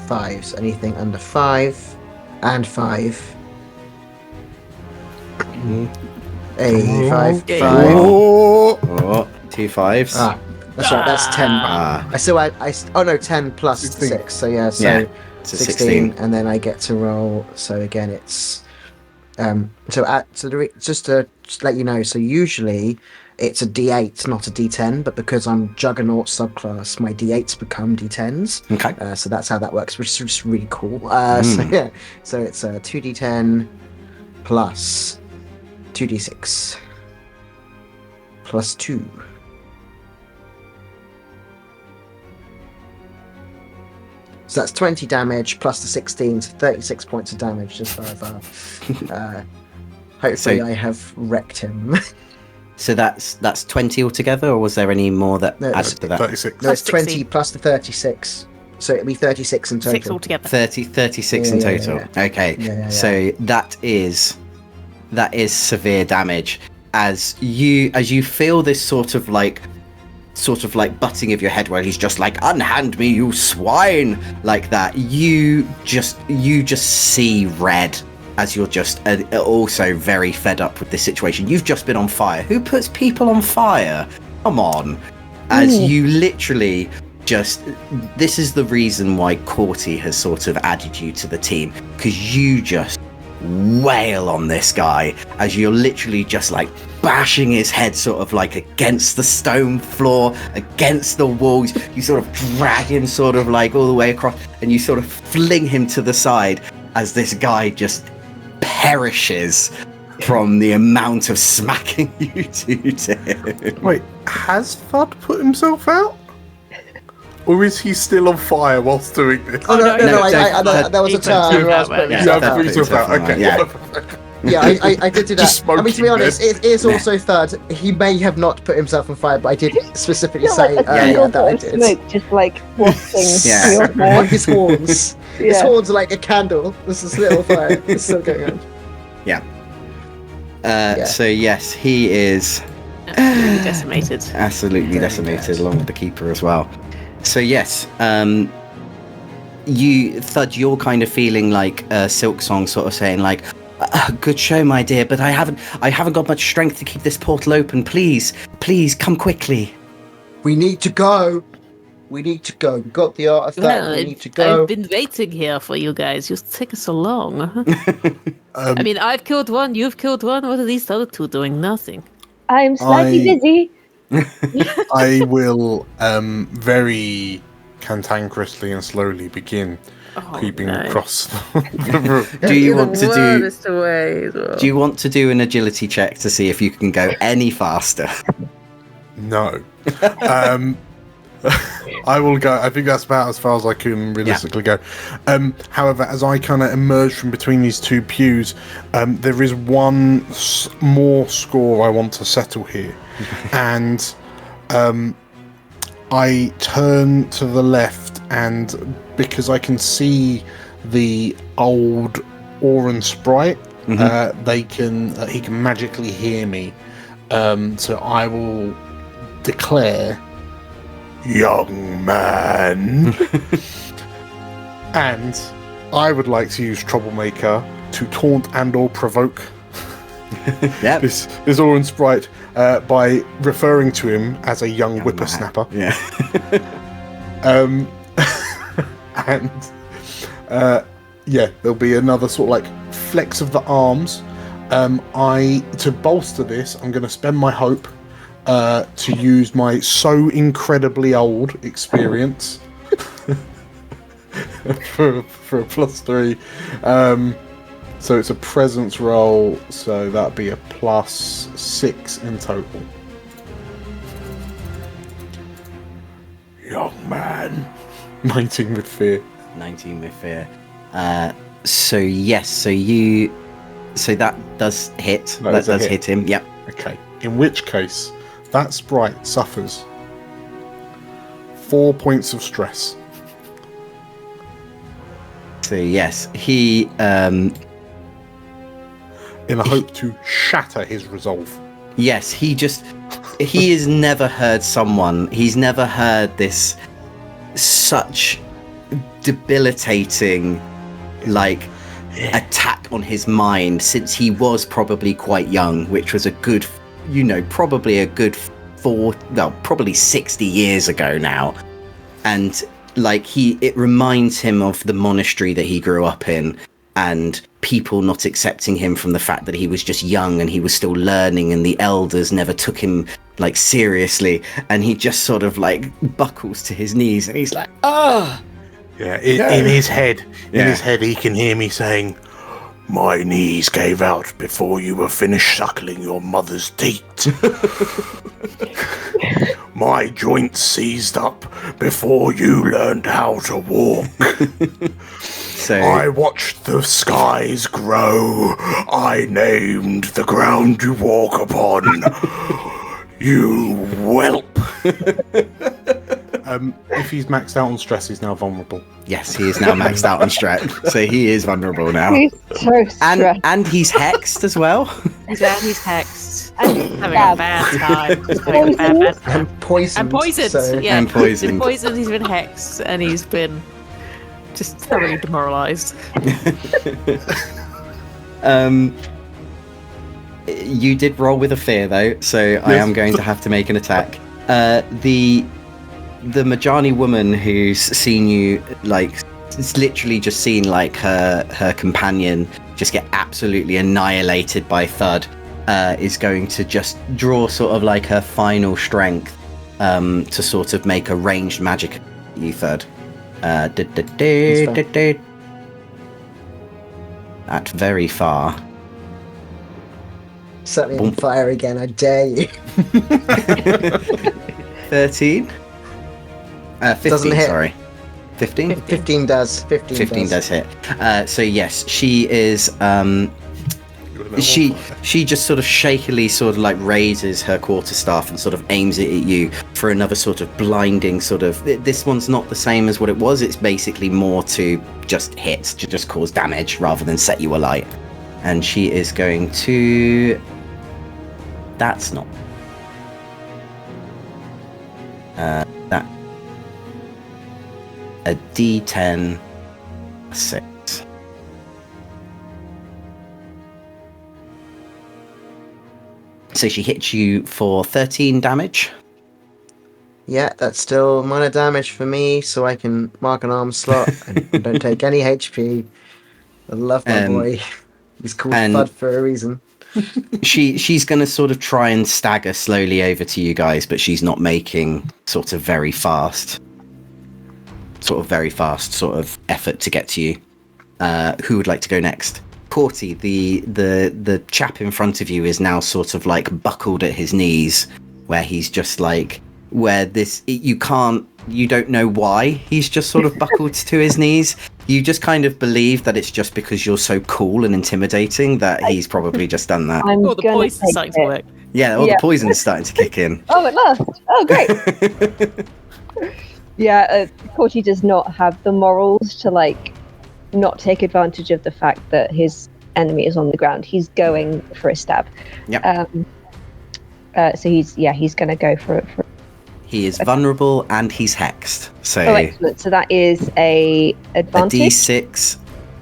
5s. Anything under 5. And 5. A 5. 5. Oh, 2 5s. That's right, that's 10. Oh no, 10 plus 16. 6. So yeah, so Yeah, so 16. And then I get to roll. So again, it's just to let you know. So usually it's a D8, not a D10. But because I'm Juggernaut subclass, my D8s become D10s. Okay. So that's how that works, which is just really cool. So yeah, so it's 2D10 plus 2D6 plus 2. So that's 20 damage plus the 16, so 36 points of damage just further. Hopefully I have wrecked him. So that's 20 altogether, or was there any more that No, added to that? 36. No, it's 20 16. plus the 36. So it'll be 36 in total. 6 altogether. 36 in Yeah, total. yeah. Okay. Yeah. So that is severe damage as you feel this sort of like butting of your head where he's just like, unhand me, you swine, like that. You just see red as you're just also very fed up with this situation. You've just been on fire. Who puts people on fire? Come on. As you literally just... This is the reason why Corty has sort of added you to the team, because you just wail on this guy as you're literally just like bashing his head sort of like against the stone floor, against the walls. You sort of drag him sort of like all the way across, and you sort of fling him to the side as this guy just perishes from the amount of smacking you do to him. Wait, has Fudd put himself out? Or is he still on fire whilst doing this? Oh no, no, there was a turn where I was putting Yeah, myself Yeah, out. put yourself out. Okay. Yeah. Yeah, I did do that. Just I mean, to be smoking honest, then. it is also third. He may have not put himself on fire, but I did specifically Not say like a earlier single that I bit of did. smoke just like wafting Yeah. to your On hair. his horns. His Yeah. horns are like a candle. This is little fire. It's still going on. Yeah. So yes, he is Absolutely decimated. absolutely Very decimated, bad. along with the keeper as well. So yes, Thud, you're kind of feeling like Silk Song sort of saying like, good show, my dear, but I haven't got much strength to keep this portal open. Please come quickly. We need to go. We got the artifact. Well, we need to go. I've been waiting here for you guys. You've taken so long. I mean, I've killed one, you've killed one. What are these other two doing? Nothing. I'm slightly busy. I will very cantankerously and slowly begin creeping across the room. Do you want to do? Do you want to do an agility check to see if you can go any faster? No. I will go. I think that's about as far as I can realistically go. However, as I kind of emerge from between these two pews, there is one more score I want to settle here. And I turn to the left, and because I can see the old Oran sprite, he can magically hear me. So I will declare, young man. And I would like to use Troublemaker to taunt and or provoke this Oran sprite by referring to him as a young whippersnapper. Yeah. There'll be another sort of like flex of the arms. To bolster this, I'm going to spend my hope to use my so incredibly old experience for a +3. So it's a presence roll, so that'd be a +6 in total. Young man. 19 with fear. 19 with fear. So that does hit. That does hit him. Yep. Okay. In which case, that sprite suffers 4 points of stress. So yes, he in a hope to shatter his resolve. Yes, he has never heard he's never heard this such debilitating attack on his mind since he was probably quite young, which was probably a good probably 60 years ago now. And it reminds him of the monastery that he grew up in, and people not accepting him from the fact that he was just young and he was still learning, and the elders never took him seriously, and he just sort of buckles to his knees and he's like, in his head he can hear me saying, my knees gave out before you were finished suckling your mother's teat. My joints seized up before you learned how to walk. So I watched the skies grow. I named the ground you walk upon. You whelp. If he's maxed out on stress, he's now vulnerable. Yes, he is now maxed out on stress, so he is vulnerable now. He's so stressed. And he's hexed as well. He's hexed. And Having a bad time. Just having a bad time. And poisoned. And poisoned. So. Yeah. And poisoned. He's been poisoned, he's been hexed, and he's been just thoroughly demoralised. You did roll with a fear though, so yes. I am going to have to make an attack. The Majani woman who's seen you, it's literally just seen her companion just get absolutely annihilated by Thud, is going to just draw sort of her final strength to sort of make a ranged magic at you, Thud. At very far. Set me on fire again, I dare you. 13? 15, doesn't hit. Sorry. 15? 15 does. 15 does hit. So yes, she is... She just sort of shakily raises her quarterstaff and sort of aims it at you for another sort of blinding sort of... This one's not the same as what it was. It's basically more to just hit, to just cause damage rather than set you alight. And she is going to... That's not... that... A D10 6. So she hits you for 13 damage. Yeah, that's still minor damage for me, so I can mark an arm slot and don't take any HP. I love my boy. He's called Thud for a reason. She's going to sort of try and stagger slowly over to you guys, but she's not making sort of very fast effort to get to you. Who would like to go next? Corty, the chap in front of you is now sort of like buckled at his knees, where he's just like, you don't know why he's just sort of buckled to his knees. You just kind of believe that it's just because you're so cool and intimidating that he's probably just done that. The poison's starting to work. Yeah, the poison's starting to kick in. Oh, at last! Oh, great! Yeah, Corty does not have the morals to, like, not take advantage of the fact that his enemy is on the ground. He's going for a stab. Yep. So he's going to go for it. He is vulnerable and he's hexed. So excellent. So that is a advantage. A D6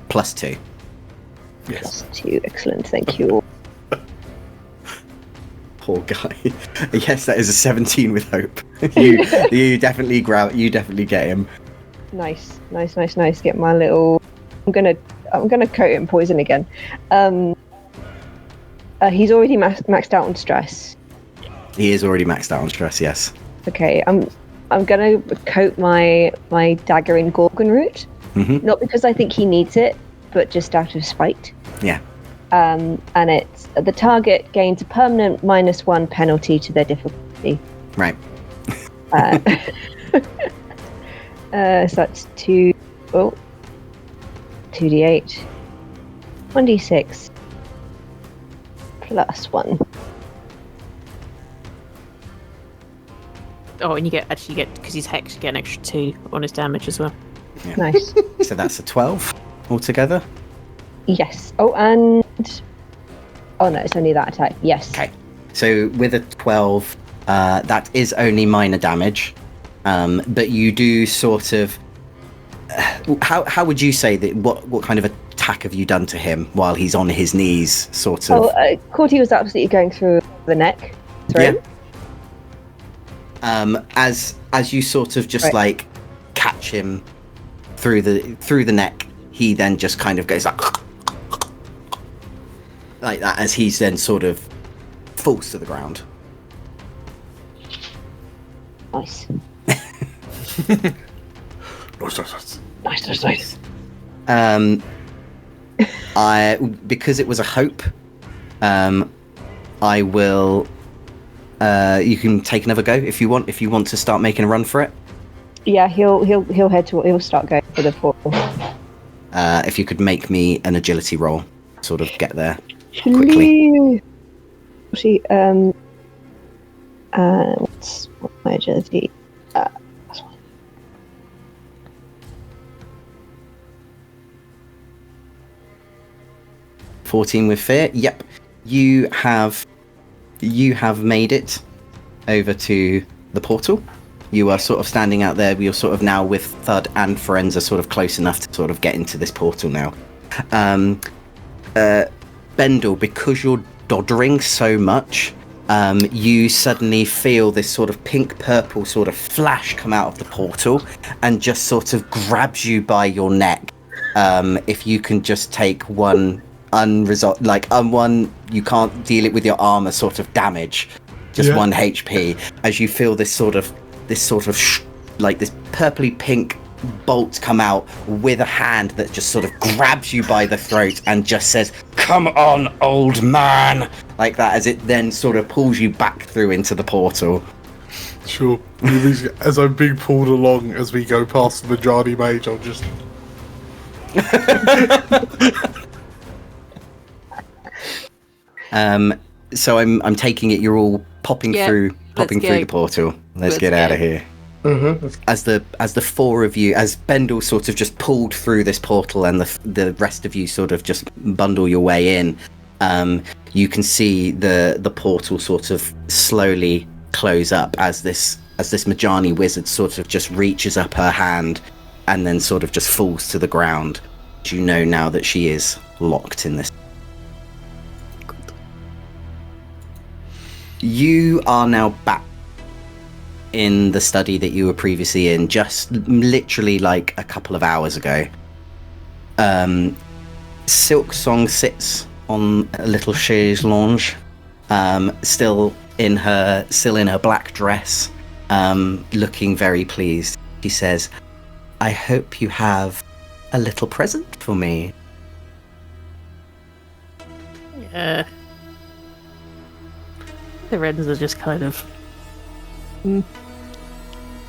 plus 2. Yes. Plus 2. Excellent. Thank you. Poor guy. Yes, that is a 17 with hope. You definitely get him. Nice. Get my little. I'm gonna coat it in poison again. He's already maxed out on stress. He is already maxed out on stress. Yes. Okay, I'm gonna coat my dagger in Gorgon root, not because I think he needs it, but just out of spite. Yeah. And it's the target gains a permanent -1 penalty to their difficulty. Right. So that's 2d8, 1d6 plus 1. Oh, and you get because he's hexed, you get an extra 2 on his damage as well. Yeah. Nice. So that's a 12 altogether. Yes. Oh, and no, it's only that attack. Yes. Okay. So with a 12, that is only minor damage, but you do sort of. How would you say that? What kind of attack have you done to him while he's on his knees? Sort of. Oh, Corty was absolutely going through the neck. Yeah. As you sort of just like catch him through the neck, he then just kind of goes like that as he's then sort of falls to the ground. Nice. Nice. Because it was a hope, I will. You can take another go if you want. If you want to start making a run for it. Yeah, he'll start going for the portal. If you could make me an agility roll, sort of get there quickly. What's my agility? 14 with fear. Yep, you have made it over to the portal. You are sort of standing out there. You're sort of now with Thud and Forenza sort of close enough to sort of get into this portal now. Bendel, because you're doddering so much, you suddenly feel this sort of pink-purple sort of flash come out of the portal and just sort of grabs you by your neck. If you can just take one one, you can't deal it with your armor sort of damage, just 1 HP, as you feel this sort of like this purpley pink bolt come out with a hand that just sort of grabs you by the throat and just says, "Come on, old man," like that, as it then sort of pulls you back through into the portal. Sure. As I'm being pulled along as we go past the Majani Mage, I'll just... So I'm taking it you're all popping through the portal. Let's get out of here. Mm-hmm. As the four of you, as Bendel sort of just pulled through this portal and the rest of you sort of just bundle your way in, you can see the portal sort of slowly close up as this Majani wizard sort of just reaches up her hand and then sort of just falls to the ground. You know now that she is locked in this. You are now back in the study that you were previously in, just literally like a couple of hours ago. Silk Song sits on a little chaise lounge, still in her black dress, looking very pleased. She says, "I hope you have a little present for me." Yeah. Lorenzo just kind of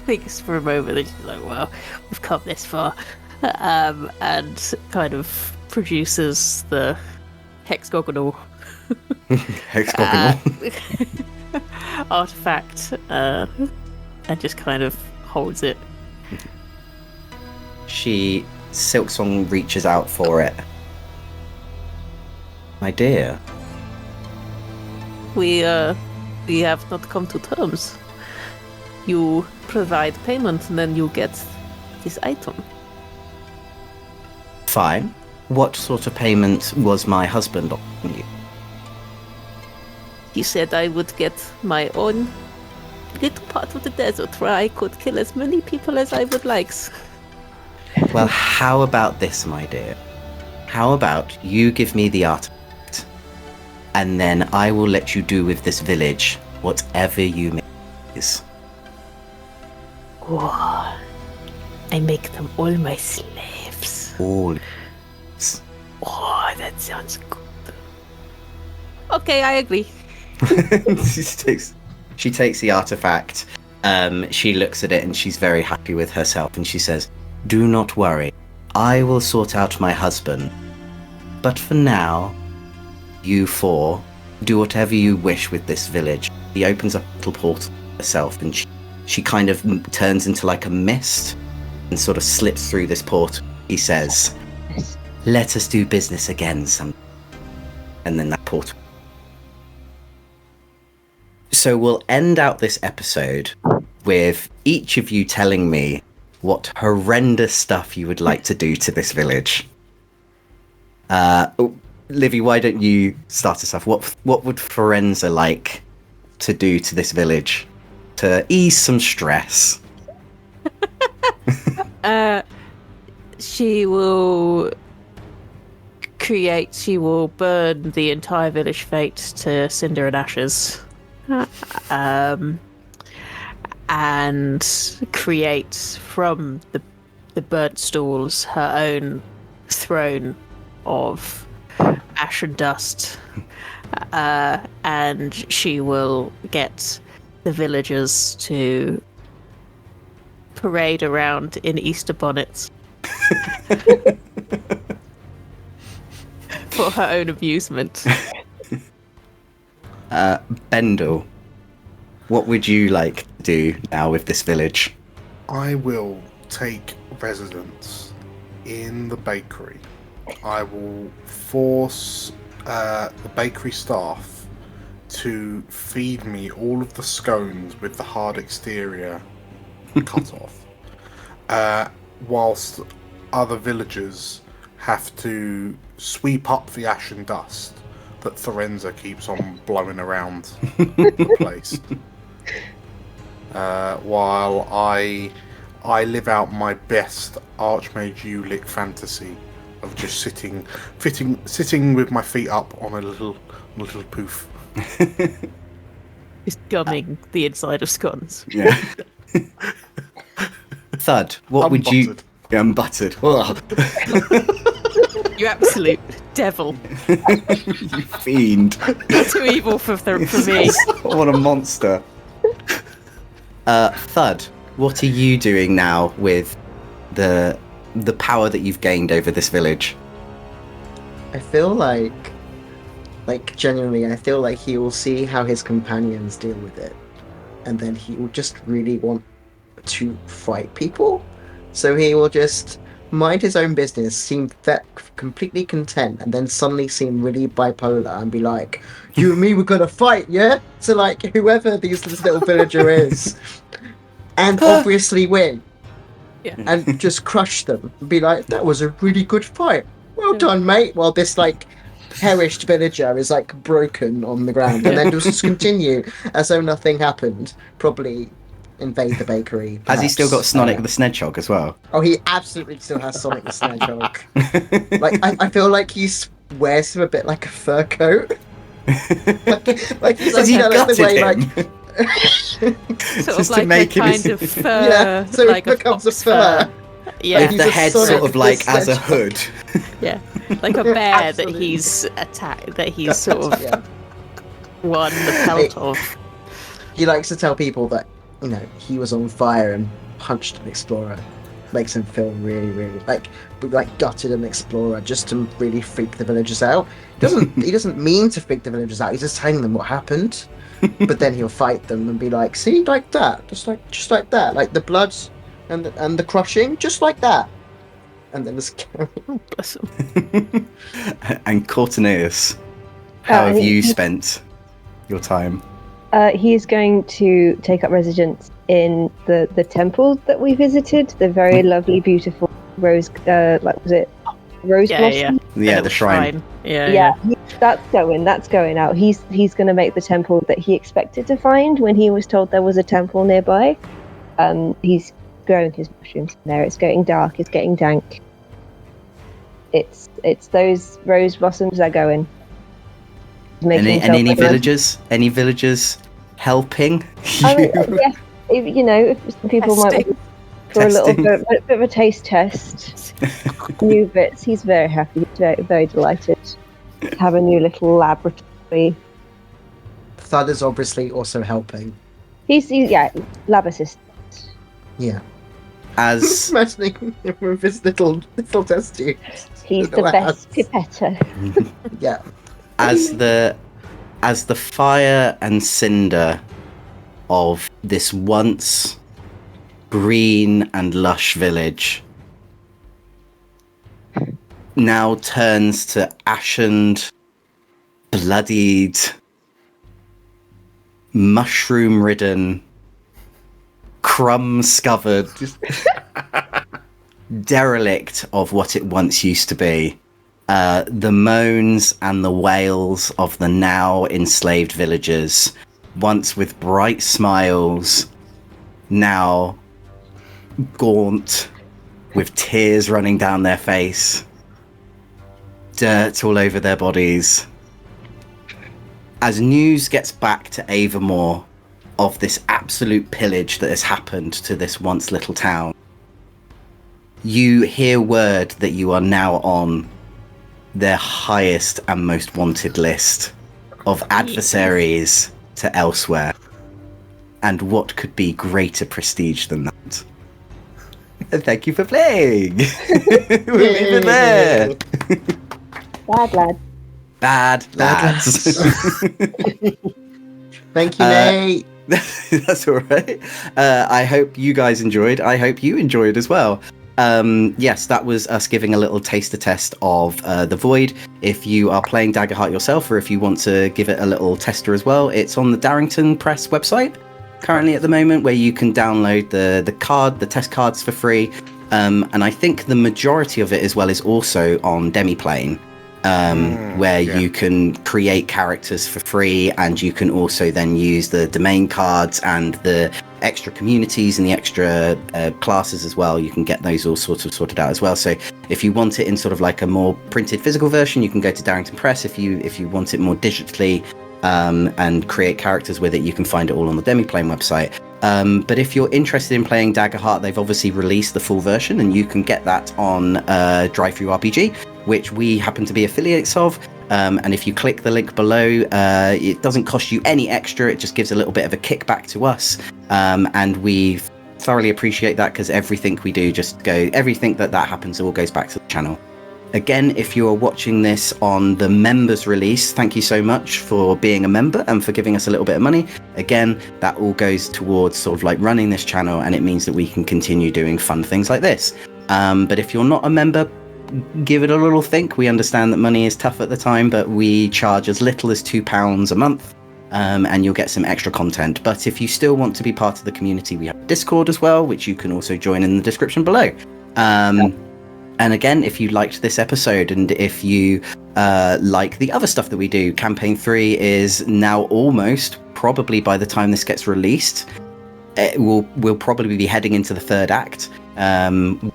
thinks for a moment, and she's like, "Well, we've come this far," and kind of produces the hexagonal artifact, and just kind of holds it. Silksong reaches out for it. "My dear." We have not come to terms. You provide payment and then you get this item. "Fine. What sort of payment was my husband offering you?" He said I would get my own little part of the desert where I could kill as many people as I would like. "Well, how about this, my dear? How about you give me the artifact, and then I will let you do with this village whatever you may please." Oh, I make them all my slaves. All. Oh, that sounds good. Okay, I agree. She takes the artifact. She looks at it and she's very happy with herself, and she says, "Do not worry. I will sort out my husband. But for now, you four, do whatever you wish with this village." He opens up a little portal herself, and she kind of turns into like a mist and sort of slips through this portal. He says, "Let us do business again some." And then that portal. So we'll end out this episode with each of you telling me what horrendous stuff you would like to do to this village. Livy, why don't you start us off? What would Forenza like to do to this village to ease some stress? She will burn the entire village fate to cinder and ashes. And create from the burnt stools her own throne of ash and dust. And she will get the villagers to parade around in Easter bonnets for her own amusement. Bendel, what would you like to do now with this village? I will take residence in the bakery. I will force the bakery staff to feed me all of the scones with the hard exterior cut off, whilst other villagers have to sweep up the ash and dust that Forenza keeps on blowing around the place. While I live out my best Archmage Ulick fantasy of just sitting with my feet up on a little poof. Just gumming the inside of scones. Yeah. Thud, what would you... Unbuttered. You absolute devil. You fiend. You're too evil for me. What a monster. Thud, what are you doing now with the power that you've gained over this village? I feel like genuinely, I feel like he will see how his companions deal with it, and then he will just really want to fight people. So he will just mind his own business, seem completely content, and then suddenly seem really bipolar and be like, "You and me, we're gonna fight, yeah?" So like whoever this little villager is, and obviously win. and just crush them and be like, that was a really good fight. Well done, mate. While this like perished villager is like broken on the ground, and then just continue as though nothing happened. Probably invade the bakery. Has he still got perhaps. Sonic the Snedgehog as well? Oh, he absolutely still has Sonic the Hedgehog. Like I feel like he wears him a bit like a fur coat. like he's Has he gutted way, him? Sort Just of to like make a him kind of fur. Yeah, so like it becomes a fox fur. Yeah, With he's the a head Sonic sort of like the as a Hedgehog. hood. yeah, like a bear that Absolutely. he's attacked, that he's sort of Yeah. won the pelt of. He likes to tell people that, you know, he was on fire and punched an explorer. Makes him feel really, really like gutted an explorer just to really freak the villagers out. He doesn't mean to freak the villagers out. He's just telling them what happened. But then he'll fight them and be like, "See, like that, just like that, like the blood and the crushing, just like that." And then just carry on. Bless him. And Cortinaeus, how have you spent your time? He is going to take up residence in the temple that we visited. The very lovely, beautiful rose. Was it rose blossom? Yeah, the shrine. Yeah. That's going out. He's going to make the temple that he expected to find when he was told there was a temple nearby. He's growing his mushrooms in there. It's getting dark. It's getting dank. It's those rose blossoms are going. Any villagers helping I mean, you? yeah, if people might want for a little bit of a taste test. New bits. He's very happy. He's very, very delighted to have a new little laboratory. Thud is obviously also helping. He's lab assistant. Yeah. As Imagining him with his little test tubes. He's the best pipetter. Yeah. as the fire and cinder of this once green and lush village now turns to ashened, bloodied, mushroom-ridden, crumb-scovered derelict of what it once used to be. The moans and the wails of the now enslaved villagers, once with bright smiles, now gaunt, with tears running down their face, dirt all over their bodies. As news gets back to Avamore of this absolute pillage that has happened to this once little town, you hear word that you are now on their highest and most wanted list of adversaries to elsewhere. And what could be greater prestige than that? And thank you for playing! We'll leave it there! Bad lad. Bad lads. Thank you, Uh, Nate. That's all right. I hope you guys enjoyed. I hope you enjoyed as well. Yes, that was us giving a little taster test of The Void. If you are playing Daggerheart yourself, or if you want to give it a little tester as well, it's on the Darrington Press website currently at the moment, where you can download the test cards for free. And I think the majority of it as well is also on Demiplane. Where you can create characters for free, and you can also then use the domain cards and the extra communities and the extra classes as well. You can get those all sort of sorted out as well. So if you want it in sort of like a more printed physical version, you can go to Darrington Press. If you want it more digitally and create characters with it, you can find it all on the Demiplane website. But if you're interested in playing Daggerheart, they've obviously released the full version, and you can get that on Drive-Thru-RPG, which we happen to be affiliates of. And if you click the link below, it doesn't cost you any extra. It just gives a little bit of a kickback to us. And we thoroughly appreciate that, because everything we do everything that happens all goes back to the channel. Again, if you are watching this on the members release, thank you so much for being a member and for giving us a little bit of money. Again, that all goes towards sort of like running this channel, and it means that we can continue doing fun things like this. But if you're not a member, give it a little think. We understand that money is tough at the time, but we charge as little as £2 a month and you'll get some extra content. But if you still want to be part of the community, we have Discord as well, which you can also join in the description below. And again, if you liked this episode and if you like the other stuff that we do, Campaign 3 is now almost, probably by the time this gets released, we'll probably be heading into the third act,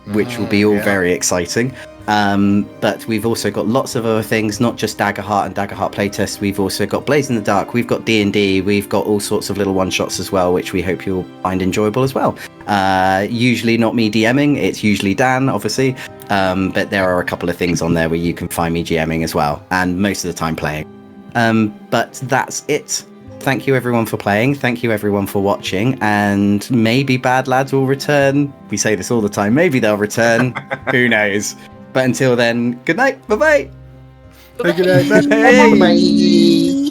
which will be all very exciting. But we've also got lots of other things, not just Daggerheart and Daggerheart Playtest. We've also got Blaze in the Dark, we've got D&D, we've got all sorts of little one-shots as well, which we hope you'll find enjoyable as well. Usually not me DMing, it's usually Dan, obviously, but there are a couple of things on there where you can find me GMing as well, and most of the time playing. But that's it. Thank you everyone for playing, thank you everyone for watching, and maybe Bad Lads will return. We say this all the time, maybe they'll return, who knows. But until then, good night, bye-bye. Good night, Bye.